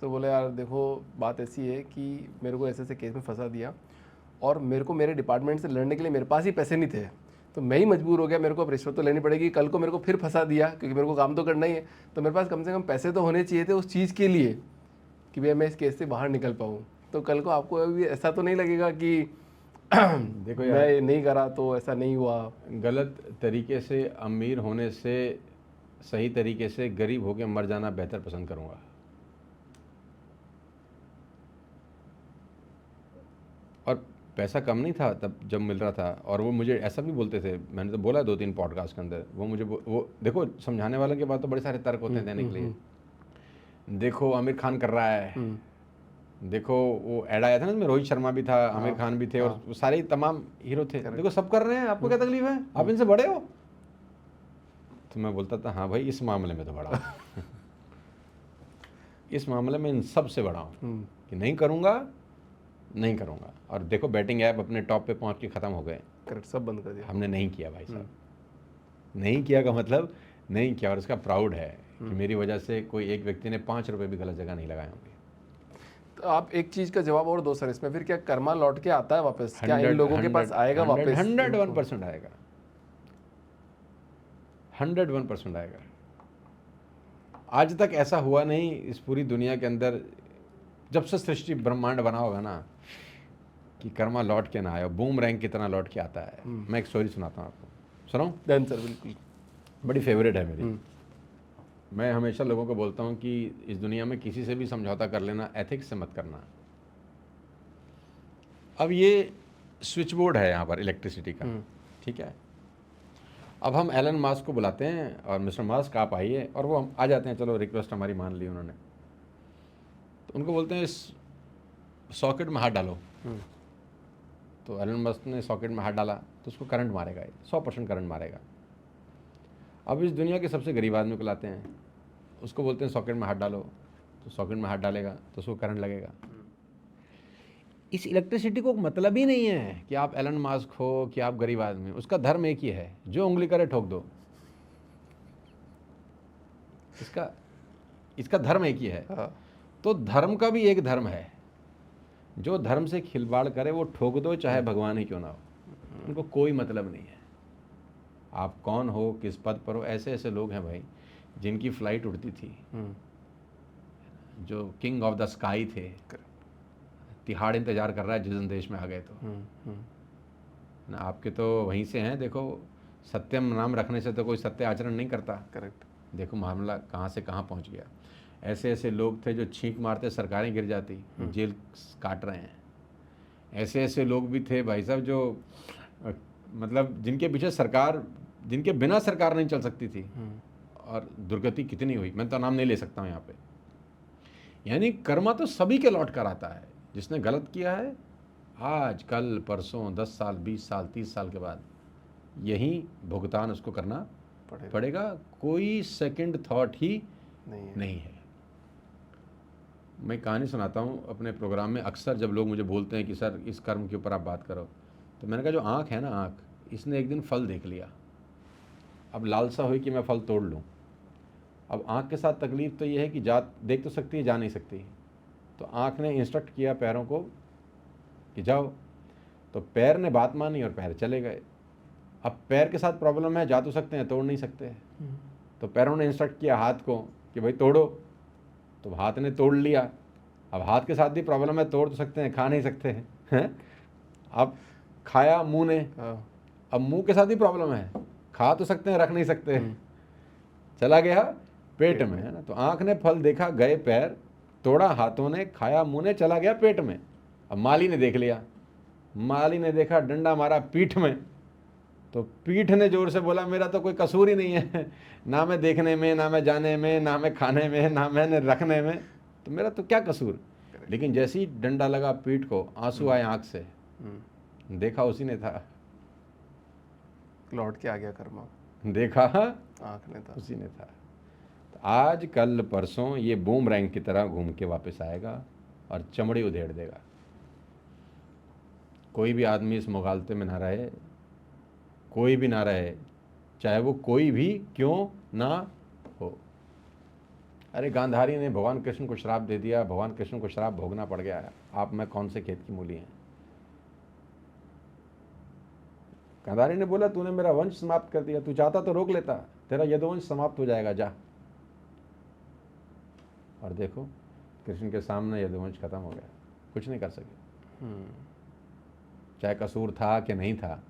तो बोले यार देखो बात ऐसी है कि मेरे को ऐसे केस में फंसा दिया, और मेरे को मेरे डिपार्टमेंट से लड़ने के लिए मेरे पास ही पैसे नहीं थे, तो मैं ही मजबूर हो गया, मेरे को अब रिश्वत तो लेनी पड़ेगी। कल को मेरे को फिर फंसा दिया, क्योंकि मेरे को काम तो करना ही है, तो मेरे पास कम से कम पैसे तो होने चाहिए थे उस चीज़ के लिए कि भैया मैं इस केस से बाहर निकल पाऊँ। तो कल को आपको अभी ऐसा तो नहीं लगेगा कि देखो मैं नहीं करा तो ऐसा नहीं हुआ। गलत तरीके से अमीर होने से सही तरीके से गरीब होकर मर जाना बेहतर पसंद करूँगा। और पैसा कम नहीं था तब जब मिल रहा था, और वो मुझे ऐसा भी बोलते थे, मैंने तो बोला 2-3 पॉडकास्ट के अंदर, वो मुझे वो देखो समझाने वालों के पास तो बड़े सारे तर्क होते हैं देने के लिए। देखो आमिर खान कर रहा है, देखो वो ऐड आया था ना उसमें रोहित शर्मा भी था, आमिर खान भी थे, और वो सारे तमाम हीरो थे, देखो सब कर रहे हैं, आपको क्या तकलीफ है, आप इनसे बड़े हो। तो मैं बोलता था हाँ भाई इस मामले में तो बड़ा हूँ इस मामले में इन सब से बड़ा हूँ कि नहीं करूँगा, नहीं करूँगा। और देखो बैटिंग ऐप अपने टॉप पे पहुँच के ख़त्म हो गए, करेक्ट, सब बंद कर दिया। हमने नहीं किया भाई साहब। नहीं किया का मतलब नहीं किया, और इसका प्राउड है कि मेरी वजह से कोई एक व्यक्ति ने 5 रुपये भी गलत जगह नहीं लगाए होंगे। तो आप एक चीज का जवाब और दो सर इसमें, फिर क्या कर्मा लौट के आता है वापस? क्या इन लोगों के पास आएगा वापस? 101% आएगा, 101% आएगा। आज तक ऐसा हुआ नहीं इस पूरी दुनिया के अंदर, जब से सृष्टि ब्रह्मांड बना होगा ना, कि कर्मा लौट के ना आया, बूम रैंक की तरह लौट के आता है। मैं एक स्टोरी सुनाता हूँ आपको, सुनाऊं? डन सर, बिल्कुल। बड़ी फेवरेट है मेरी। मैं हमेशा लोगों को बोलता हूँ कि इस दुनिया में किसी से भी समझौता कर लेना, एथिक्स से मत करना। अब ये स्विच बोर्ड है यहाँ पर इलेक्ट्रिसिटी का, ठीक है। अब हम एलन मास्क को बुलाते हैं और मिस्टर मास्क आप आइए, और वो हम आ जाते हैं, चलो रिक्वेस्ट हमारी मान ली उन्होंने। तो उनको बोलते हैं इस सॉकेट में हाथ डालो। तो एलन मास्क ने सॉकेट में हाथ डाला तो उसको करंट मारेगा, 100% करंट मारेगा। अब इस दुनिया के सबसे गरीब आदमी को लाते हैं, उसको बोलते हैं सॉकेट में हाथ डालो, तो सॉकेट में हाथ डालेगा तो उसको करंट लगेगा। इस इलेक्ट्रिसिटी को मतलब ही नहीं है कि आप एलन मास्क हो कि आप गरीब आदमी, उसका धर्म एक ही है, जो उंगली करे ठोक दो। इसका धर्म एक ही है। तो धर्म का भी एक धर्म है, जो धर्म से खिलवाड़ करे वो ठोक दो, चाहे भगवान ही क्यों ना हो, उनको कोई मतलब नहीं है आप कौन हो, किस पद पर हो। ऐसे ऐसे लोग हैं भाई जिनकी फ्लाइट उड़ती थी, जो किंग ऑफ द स्काई थे, तिहाड़ इंतजार कर रहा है जिस दिन देश में आ गए तो ना। आपके तो वहीं से हैं, देखो सत्यम नाम रखने से तो कोई सत्य आचरण नहीं करता। करेक्ट। देखो मामला कहाँ से कहाँ पहुँच गया। ऐसे ऐसे लोग थे जो छींक मारते सरकारें गिर जाती, जेल काट रहे हैं। ऐसे ऐसे लोग भी थे भाई साहब जो मतलब जिनके पीछे सरकार, जिनके बिना सरकार नहीं चल सकती थी, और दुर्गति कितनी हुई, मैं तो नाम नहीं ले सकता हूँ यहाँ पे। यानी कर्मा तो सभी के लौट कर आता है। जिसने गलत किया है, आज कल परसों 10 साल 20 साल 30 साल के बाद यही भुगतान उसको करना पड़ेगा। कोई सेकंड थॉट ही नहीं है। मैं कहानी सुनाता हूँ अपने प्रोग्राम में। अक्सर जब लोग मुझे बोलते हैं कि सर इस कर्म के ऊपर आप बात करो, तो मैंने कहा जो आँख है ना, आँख, इसने एक दिन फल देख लिया, अब लालसा हुई कि मैं फल तोड़ लूँ। अब आँख के साथ तकलीफ तो ये है कि देख तो सकती है, जा नहीं सकती। तो आँख ने इंस्ट्रक्ट किया पैरों को कि जाओ, तो पैर ने बात मानी और पैर चले गए। अब पैर के साथ प्रॉब्लम है, जा तो सकते हैं, तोड़ नहीं सकते। तो पैरों ने इंस्ट्रक्ट किया हाथ को कि भाई तोड़ो, तो हाथ ने तोड़ लिया। अब हाथ के साथ भी प्रॉब्लम है, तोड़ तो सकते हैं, खा नहीं सकते हैं। अब खाया मुंह ने, अब मुंह के साथ ही प्रॉब्लम है, खा तो सकते हैं, रख नहीं सकते। चला गया पेट में, है ना। तो आंख ने फल देखा, गए पैर, तोड़ा हाथों ने, खाया मुंह ने, चला गया पेट में। अब माली ने देख लिया, माली ने देखा, डंडा मारा पीठ में, तो पीठ ने जोर से बोला मेरा तो कोई कसूर ही नहीं है, ना मैं देखने में, ना मैं जाने में, ना मैं खाने में, ना मैंने रखने में, तो मेरा तो क्या कसूर। लेकिन जैसे ही डंडा लगा पीठ को, आंसू आए आंख से, देखा उसी ने था, लौट के आ गया कर्मा, देखा आंख ने था, उसी ने था। तो आज कल परसों ये बूमरैंग की तरह घूम के वापस आएगा और चमड़ी उधेड़ देगा। कोई भी आदमी इस मुगालते में ना रहे, कोई भी ना रहे, चाहे वो कोई भी क्यों ना हो। अरे गांधारी ने भगवान कृष्ण को श्राप दे दिया, भगवान कृष्ण को श्राप भोगना पड़ गया। आप मैं कौन से खेत की मूली हैं। गांधारी ने बोला तूने मेरा वंश समाप्त कर दिया, तू चाहता तो रोक लेता, तेरा यदुवंश समाप्त हो जाएगा, जा। और देखो कृष्ण के सामने यदुवंश खत्म हो गया, कुछ नहीं कर सके। चाहे कसूर था कि नहीं था,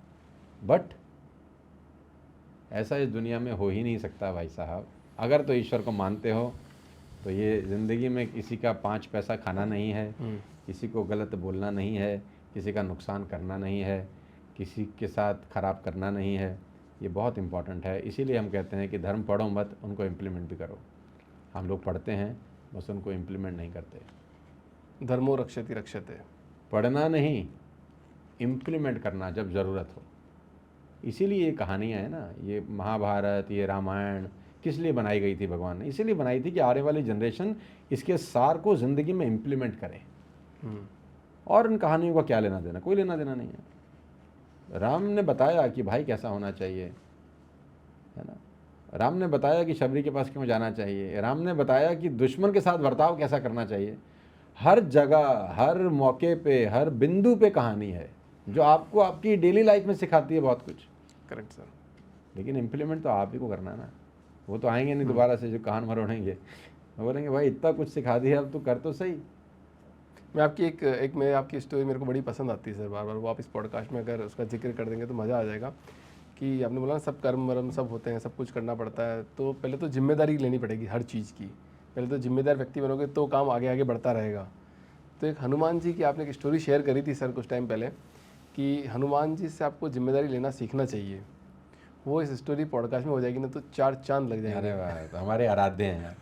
बट ऐसा इस दुनिया में हो ही नहीं सकता भाई साहब अगर तो ईश्वर को मानते हो तो ये ज़िंदगी में किसी का 5 पैसा खाना नहीं है, किसी को गलत बोलना नहीं है, किसी का नुकसान करना नहीं है, किसी के साथ ख़राब करना नहीं है। ये बहुत इम्पॉर्टेंट है। इसीलिए हम कहते हैं कि धर्म पढ़ो मत, उनको इम्प्लीमेंट भी करो। हम लोग पढ़ते हैं, बस उनको इम्प्लीमेंट नहीं करते। धर्मो रक्षति रक्षते। पढ़ना नहीं, इम्प्लीमेंट करना जब ज़रूरत हो। इसीलिए ये कहानियाँ हैं ना, ये महाभारत, ये रामायण किस लिए बनाई गई थी भगवान ने? इसीलिए बनाई थी कि आने वाली जनरेशन इसके सार को ज़िंदगी में इम्प्लीमेंट करे। और इन कहानियों का क्या लेना देना? कोई लेना देना नहीं है। राम ने बताया कि भाई कैसा होना चाहिए, है ना। राम ने बताया कि शबरी के पास क्यों जाना चाहिए। राम ने बताया कि दुश्मन के साथ बर्ताव कैसा करना चाहिए। हर जगह, हर मौके पे, हर बिंदु पे कहानी है जो आपको आपकी डेली लाइफ में सिखाती है बहुत कुछ। Correct sir. लेकिन इम्प्लीमेंट तो आप ही को करना है ना। वो तो आएंगे नहीं दोबारा से जो कान मरोड़ेंगे, वो बोलेंगे भाई इतना कुछ सिखा दिया, अब तो कर तो सही। मैं आपकी स्टोरी मेरे को बड़ी पसंद आती है सर, बार बार वो आप इस पॉडकास्ट में अगर उसका जिक्र कर देंगे तो मज़ा आ जाएगा। कि आपने बोला ना सब कर्म वर्म सब होते हैं, सब कुछ करना पड़ता है, तो पहले तो जिम्मेदारी लेनी पड़ेगी हर चीज़ की। पहले तो जिम्मेदार व्यक्ति बनोगे तो काम आगे आगे बढ़ता रहेगा। तो एक हनुमान जी की आपने एक स्टोरी शेयर करी थी सर कुछ टाइम पहले कि हनुमान जी से आपको जिम्मेदारी लेना सीखना चाहिए। वो इस स्टोरी पॉडकास्ट में हो जाएगी ना तो 4 चांद लग जाएंगे। अरे वाह, तो हमारे आराध्य हैं यार,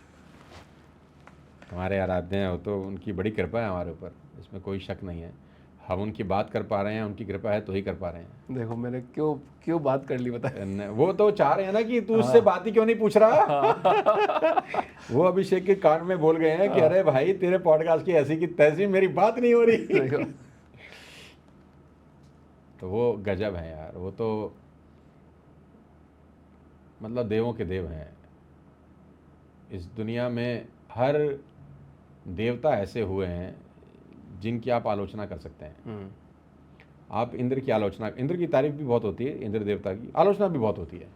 हमारे आराध्य हैं। वो तो उनकी बड़ी कृपा है हमारे ऊपर, इसमें कोई शक नहीं है। हम उनकी बात कर पा रहे हैं, उनकी कृपा है तो ही कर पा रहे हैं। देखो मैंने क्यों बात कर ली बता। वो तो चाह रहे हैं ना कि तू उससे बात ही क्यों नहीं पूछ रहा। वो अभिषेक के कान में बोल गए हैं कि अरे भाई तेरे पॉडकास्ट की ऐसी की तैसी मेरी बात नहीं हो रही। तो वो गजब है यार, वो तो मतलब देवों के देव हैं। इस दुनिया में हर देवता ऐसे हुए हैं जिनकी आप आलोचना कर सकते हैं। आप इंद्र की आलोचना, इंद्र की तारीफ भी बहुत होती है, इंद्र देवता की आलोचना भी बहुत होती है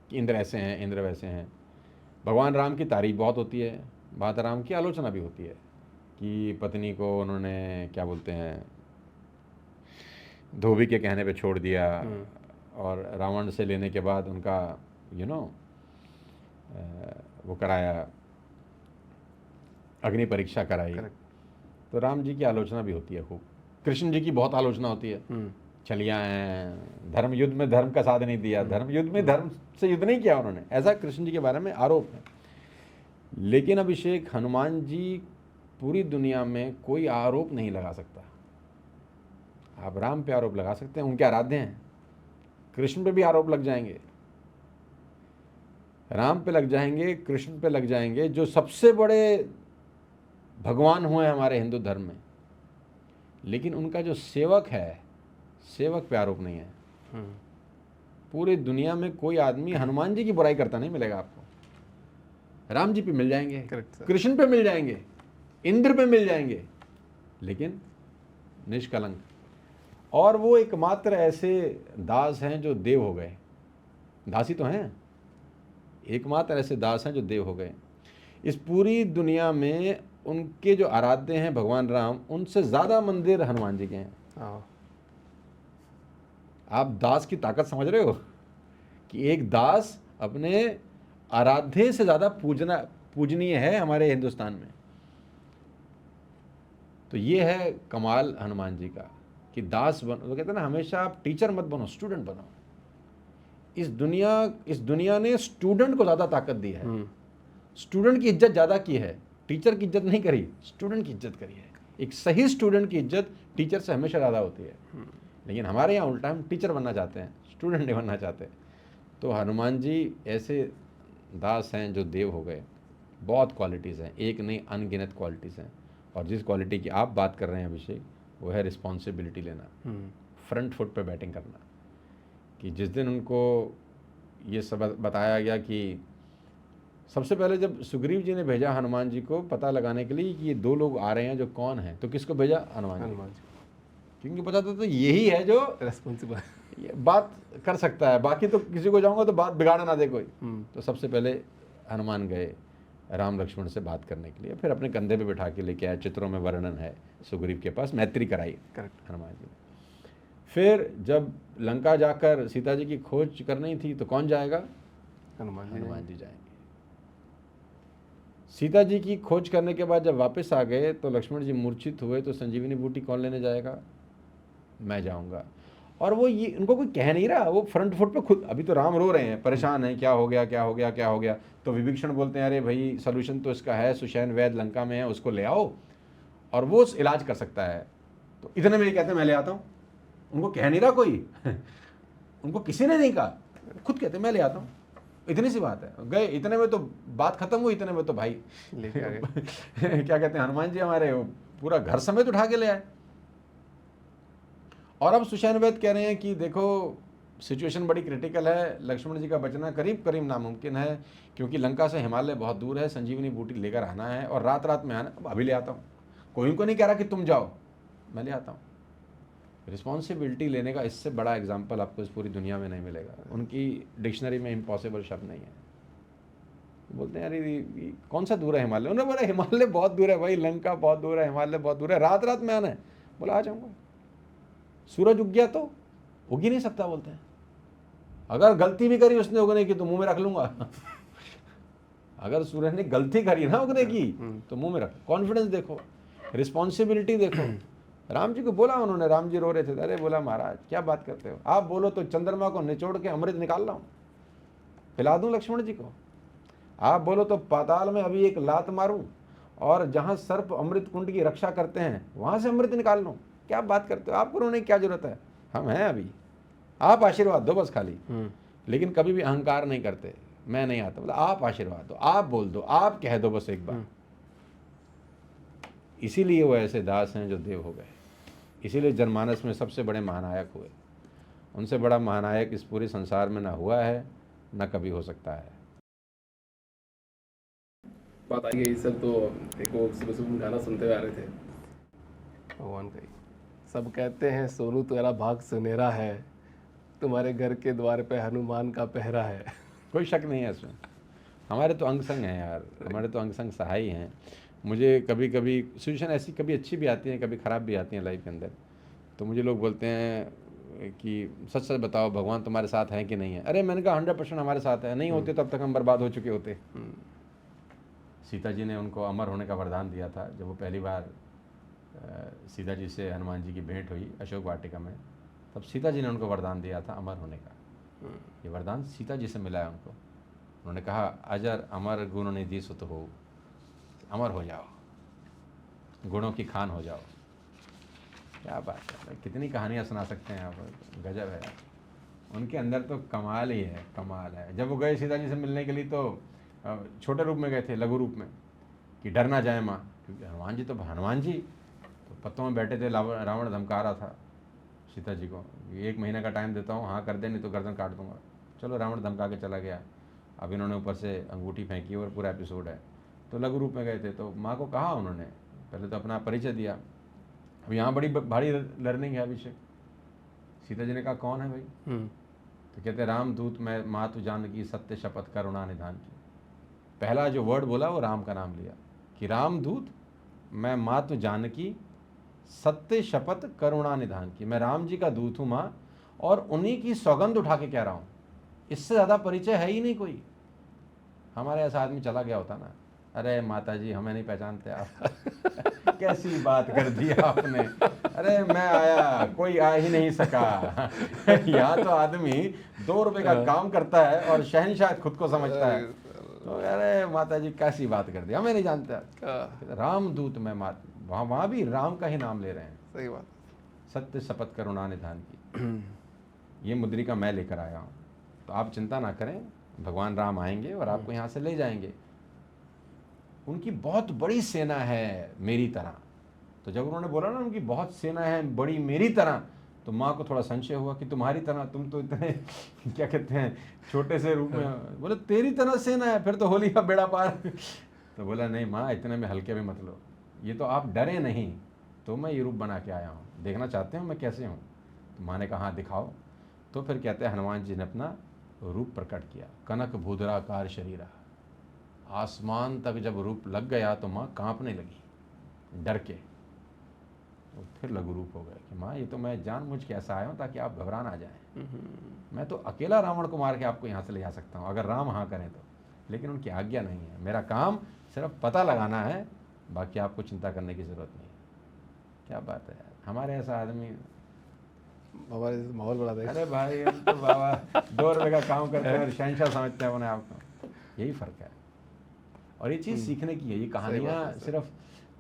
कि इंद्र ऐसे हैं, इंद्र वैसे हैं। भगवान राम की तारीफ बहुत होती है, माता राम की आलोचना भी होती है कि पत्नी को उन्होंने क्या बोलते हैं धोबी के कहने पे छोड़ दिया, और रावण से लेने के बाद उनका वो कराया, अग्नि परीक्षा कराई। तो राम जी की आलोचना भी होती है खूब। कृष्ण जी की बहुत आलोचना होती है, छलियाँ हैं, धर्म युद्ध में धर्म का साथ नहीं दिया, धर्म युद्ध में धर्म से युद्ध नहीं किया उन्होंने, ऐसा कृष्ण जी के बारे में आरोप है। लेकिन अभिषेक, हनुमान जी पूरी दुनिया में कोई आरोप नहीं लगा सकता। आप राम पे आरोप लगा सकते हैं, उनके आराध्य हैं। कृष्ण पे भी आरोप लग जाएंगे, राम पे लग जाएंगे, कृष्ण पे लग जाएंगे, जो सबसे बड़े भगवान हुए हमारे हिंदू धर्म में। लेकिन उनका जो सेवक है, सेवक पे आरोप नहीं है। पूरी दुनिया में कोई आदमी हनुमान जी की बुराई करता नहीं मिलेगा आपको। राम जी पे मिल जाएंगे, कृष्ण पे मिल जाएंगे, इंद्र पे मिल जाएंगे, लेकिन निष्कलंक। और वो एकमात्र ऐसे दास हैं जो देव हो गए। दासी तो हैं, एकमात्र ऐसे दास हैं जो देव हो गए। इस पूरी दुनिया में उनके जो आराध्य हैं भगवान राम, उनसे ज़्यादा मंदिर हनुमान जी के हैं। आप दास की ताकत समझ रहे हो कि एक दास अपने आराध्य से ज़्यादा पूजनीय है हमारे हिंदुस्तान में। तो ये है कमाल हनुमान जी का कि दास बनो। वो कहते हैं ना, हमेशा आप टीचर मत बनो, स्टूडेंट बनो। इस दुनिया ने स्टूडेंट को ज़्यादा ताकत दी है, स्टूडेंट की इज्जत ज़्यादा की है। टीचर की इज्जत नहीं करी, स्टूडेंट की इज्जत करी है। एक सही स्टूडेंट की इज्जत टीचर से हमेशा ज़्यादा होती है। लेकिन हमारे यहाँ उल्टा, हम टीचर बनना चाहते हैं, स्टूडेंट नहीं बनना चाहते। तो हनुमान जी ऐसे दास हैं जो देव हो गए। बहुत क्वालिटीज़ हैं, एक नहीं अनगिनत क्वालिटीज़ हैं। और जिस क्वालिटी की आप बात कर रहे हैं अभिषेक, वो है रिस्पॉन्सिबिलिटी लेना, फ्रंट फुट पे बैटिंग करना। कि जिस दिन उनको ये सब बताया गया कि सबसे पहले जब सुग्रीव जी ने भेजा हनुमान जी को पता लगाने के लिए कि ये 2 लोग आ रहे हैं जो कौन है, तो किसको भेजा? हनुमान जी। क्योंकि पता था तो यही है जो रेस्पॉन्सिबल बात कर सकता है, बाकी तो किसी को जाऊंगा तो बात बिगाड़ा ना दे कोई। तो सबसे पहले हनुमान गए राम लक्ष्मण से बात करने के लिए, फिर अपने कंधे पे बिठा के लेके आए। चित्रों में वर्णन है, सुग्रीव के पास मैत्री कराई हनुमान जी ने। फिर जब लंका जाकर सीता जी की खोज करनी थी तो कौन जाएगा? हनुमान जी जाएंगे। सीता जी की खोज करने के बाद जब वापस आ गए तो लक्ष्मण जी मूर्छित हुए, तो संजीवनी बूटी कौन लेने जाएगा? मैं जाऊंगा। और वो ये उनको कोई कह नहीं रहा, वो फ्रंट फुट पे खुद, अभी तो राम रो रहे हैं, परेशान हैं, क्या हो गया क्या हो गया क्या हो गया। तो विभीषण बोलते हैं अरे भाई सोल्यूशन तो इसका है, सुषैण वैद्य लंका में है, उसको ले आओ और वो इलाज कर सकता है। तो इतने में ये कहते हैं मैं ले आता हूँ, उनको कह नहीं रहा कोई उनको किसी ने नहीं कहा, खुद कहते मैं ले आता हूँ, इतनी सी बात है। गए, इतने में तो बात खत्म हुई, इतने में तो भाई लेके आ गए। क्या कहते हैं हनुमान जी हमारे पूरा घर समेत उठा के ले आए। और अब सुषैण वैद्य कह रहे हैं कि देखो सिचुएशन बड़ी क्रिटिकल है, लक्ष्मण जी का बचना करीब करीब नामुमकिन है, क्योंकि लंका से हिमालय बहुत दूर है, संजीवनी बूटी लेकर आना है और रात रात में आना। अभी ले आता हूँ, कोई उनको नहीं कह रहा कि तुम जाओ, मैं ले आता हूँ। रिस्पॉन्सिबिलिटी लेने का इससे बड़ा एग्जाम्पल आपको इस पूरी दुनिया में नहीं मिलेगा। उनकी डिक्शनरी में इम्पॉसिबल शब्द नहीं है। बोलते हैं अरे कौन सा दूर है हिमालय? उन्होंने बोला हिमालय बहुत दूर है भाई, लंका बहुत दूर है, हिमालय बहुत दूर है, रात रात में आना है। बोला आ जाऊँगा। सूरज उग गया तो उग ही नहीं सकता, बोलते हैं अगर गलती भी करी उसने उगने की तो मुंह में रख लूंगा अगर सूरज ने गलती करी ना उगने की तो मुंह में रख। कॉन्फिडेंस देखो, रिस्पॉन्सिबिलिटी देखो। राम जी को बोला उन्होंने, राम जी रो रहे थे, अरे बोला महाराज क्या बात करते हो, आप बोलो तो चंद्रमा को निचोड़ के अमृत निकाल रहा हूं, पिला दूं लक्ष्मण जी को। आप बोलो तो पाताल में अभी एक लात मारूं और जहां सर्प अमृत कुंड की रक्षा करते हैं वहां से अमृत निकाल लूं। क्या बात करते हो, आपको रोने की क्या जरूरत है, हम हैं अभी, आप आशीर्वाद दो बस खाली। लेकिन कभी भी अहंकार नहीं करते, मैं नहीं आता, मतलब आप आशीर्वाद दो, आप बोल दो, आप कह दो बस एक बार। इसीलिए वो ऐसे दास हैं जो देव हो गए, इसीलिए जनमानस में सबसे बड़े महानायक हुए। उनसे बड़ा महानायक इस पूरे संसार में ना हुआ है ना कभी हो सकता है। बात आई गई सर, तो एक वो सुबह सुबह गाना सुनते हुए आ रहे थे भगवान का ही, सब कहते हैं सोनू तेरा भाग सुनहरा है, तुम्हारे घर के द्वार पे हनुमान का पहरा है। कोई शक नहीं है इसमें। हमारे तो अंग संग हैं यार, हमारे तो अंग संग सहाय हैं। मुझे कभी कभी सिचुएशन ऐसी कभी अच्छी भी आती है, कभी ख़राब भी आती हैं लाइफ के अंदर, तो मुझे लोग बोलते हैं कि सच सच बताओ भगवान तुम्हारे साथ हैं कि नहीं है। अरे मैंने कहा 100% हमारे साथ है, नहीं होते तब तक हम बर्बाद हो चुके होते। सीता जी ने उनको अमर होने का वरदान दिया था जब वो पहली बार सीता जी से हनुमान जी की भेंट हुई अशोक वाटिका में, तब सीता जी ने उनको वरदान दिया था अमर होने का। ये वरदान सीता जी से मिला है उनको। उन्होंने कहा अजर अमर गुण निधि सुत हो, अमर हो जाओ, गुणों की खान हो जाओ। क्या बात है, कितनी कहानियाँ सुना सकते हैं आप, गजब है यार। उनके अंदर तो कमाल ही है, कमाल है। जब वो गए सीता जी से मिलने के लिए तो छोटे रूप में गए थे, लघु रूप में, कि डर ना जाए माँ, क्योंकि हनुमान जी तो हनुमान जी तो पत्तों में बैठे थे, रावण धमका रहा था सीता जी को, 1 महीने का टाइम देता हूँ, हाँ कर दे नहीं तो गर्दन काट दूंगा। चलो रावण धमका के चला गया। अब इन्होंने ऊपर से अंगूठी फेंकी और पूरा एपिसोड है। तो लघु रूप में गए थे, तो माँ को कहा उन्होंने, पहले तो अपना परिचय दिया। अब यहाँ बड़ी भारी लर्निंग है अभिषेक। सीता जी ने कहा कौन है भाई, तो कहते राम दूत मैं मातु जानकी सत्य शपथ करुणा निधान की। पहला जो वर्ड बोला वो राम का नाम लिया कि राम दूत मैं मातु जानकी सत्य शपथ करुणा निधान की। मैं राम जी का दूत हूँ माँ, और उन्हीं की सौगंध उठा के कह रहा हूँ। इससे ज़्यादा परिचय है ही नहीं कोई। हमारे ऐसा आदमी चला गया होता ना, अरे माता जी हमें नहीं पहचानते आप कैसी बात कर दी आपने, अरे मैं आया कोई आ ही नहीं सका यहाँ तो आदमी 2 रुपए का काम करता है और शहंशाह खुद को समझता है। तो अरे माता जी कैसी बात कर दी, हमें नहीं जानता। राम दूत मैं मात, वहाँ भी राम का ही नाम ले रहे हैं। सही बात। सत्य शपथ करुणा निधान की ये मुद्रिका मैं लेकर आया हूँ, तो आप चिंता ना करें, भगवान राम आएंगे और आपको यहाँ से ले जाएंगे। उनकी बहुत बड़ी सेना है मेरी तरह। तो जब उन्होंने बोला ना उनकी बहुत सेना है बड़ी मेरी तरह, तो माँ को थोड़ा संशय हुआ कि तुम्हारी तरह, तुम तो इतने क्या कहते हैं छोटे से रूप में, बोले तेरी तरह सेना है, फिर तो होली का बेड़ा पार। तो बोला नहीं माँ इतने में हल्के में मत लो, ये तो आप डरे नहीं, तो मैं ये रूप बना के आया हूँ, देखना चाहते हो मैं कैसे हूँ। तो माँ ने कहा हाँ दिखाओ। तो फिर कहते हैं हनुमान जी ने अपना रूप प्रकट किया, कनक भूधराकार शरीरा। आसमान तक जब रूप लग गया तो माँ कांपने लगी डर के। तो फिर लघु रूप हो गए कि माँ ये तो मैं जानबूझ के ऐसा आया हूँ ताकि आप घबरा ना जाएं। मैं तो अकेला रावण को मार के आपको यहाँ से ले जा सकता हूँ अगर राम हाँ करें तो, लेकिन उनकी आज्ञा नहीं है। मेरा काम सिर्फ पता लगाना है, बाकी आपको चिंता करने की ज़रूरत नहीं है। क्या बात है यार, हमारे ऐसा आदमी, हमारे माहौल बना देगा। अरे भाई हम तो बाबा 2 रुपये का काम करते हैं और शहंशाह समझते हैं अपने आप को। यही फ़र्क है। और ये चीज़ सीखने की है। ये कहानियाँ सिर्फ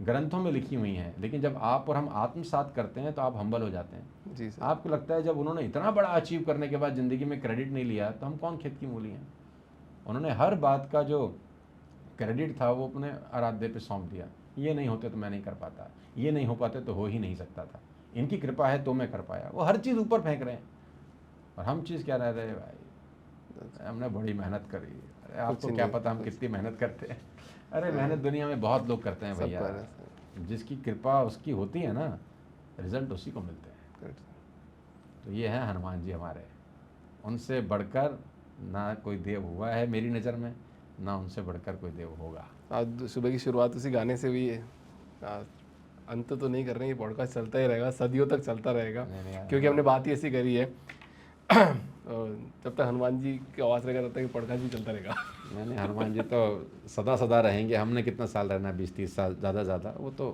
ग्रंथों में लिखी हुई हैं, लेकिन जब आप और हम आत्मसात करते हैं तो आप हम्बल हो जाते हैं। जी सर। आपको लगता है जब उन्होंने इतना बड़ा अचीव करने के बाद ज़िंदगी में क्रेडिट नहीं लिया तो हम कौन खेत की मूली हैं। उन्होंने हर बात का जो क्रेडिट था वो अपने आराध्य पे सौंप दिया। ये नहीं होते तो मैं नहीं कर पाता, ये नहीं हो पाते तो हो ही नहीं सकता था, इनकी कृपा है तो मैं कर पाया। वो हर चीज़ ऊपर फेंक रहे हैं और हम चीज़ क्या रह रहे हैं भाई, हमने बड़ी मेहनत करी। अरे आपको क्या पता हम कितनी मेहनत करते हैं। अरे मेहनत दुनिया में बहुत लोग करते हैं भैया, जिसकी कृपा उसकी होती है ना, रिजल्ट उसी को मिलते हैं। तो ये है हनुमान जी हमारे, उनसे बढ़कर ना कोई देव हुआ है मेरी नज़र में, ना उनसे बढ़कर कोई देव होगा। आज सुबह की शुरुआत उसी गाने से हुई है। अंत तो नहीं कर रहे हैं, ये पॉडकास्ट चलता ही रहेगा, सदियों तक चलता रहेगा, क्योंकि हमने बात ही ऐसी करी है। और जब तक हनुमान जी की आवाज़ रहेगा तब तक पॉडकास्ट भी चलता रहेगा। नहीं, हनुमान जी तो सदा सदा रहेंगे। हमने कितना साल रहना है, 20-30 साल, ज़्यादा वो तो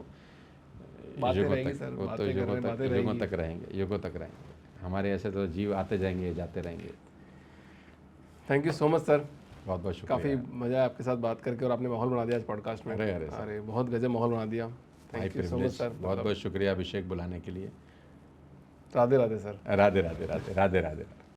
युगों तक, वो तो युगों तक रहेंगे, युगों तक रहेंगे। हमारे ऐसे तो जीव आते जाएंगे, जाते रहेंगे। Thank you so much sir, बहुत बहुत शुक्रिया। काफ़ी मज़ा आया आपके साथ बात करके, और आपने माहौल बना दिया आज पॉडकास्ट में। अरे बहुत गजब माहौल बना दिया। Thank you so much sir, बहुत बहुत शुक्रिया अभिषेक बुलाने के लिए। राधे राधे सर। राधे राधे राधे राधे राधे।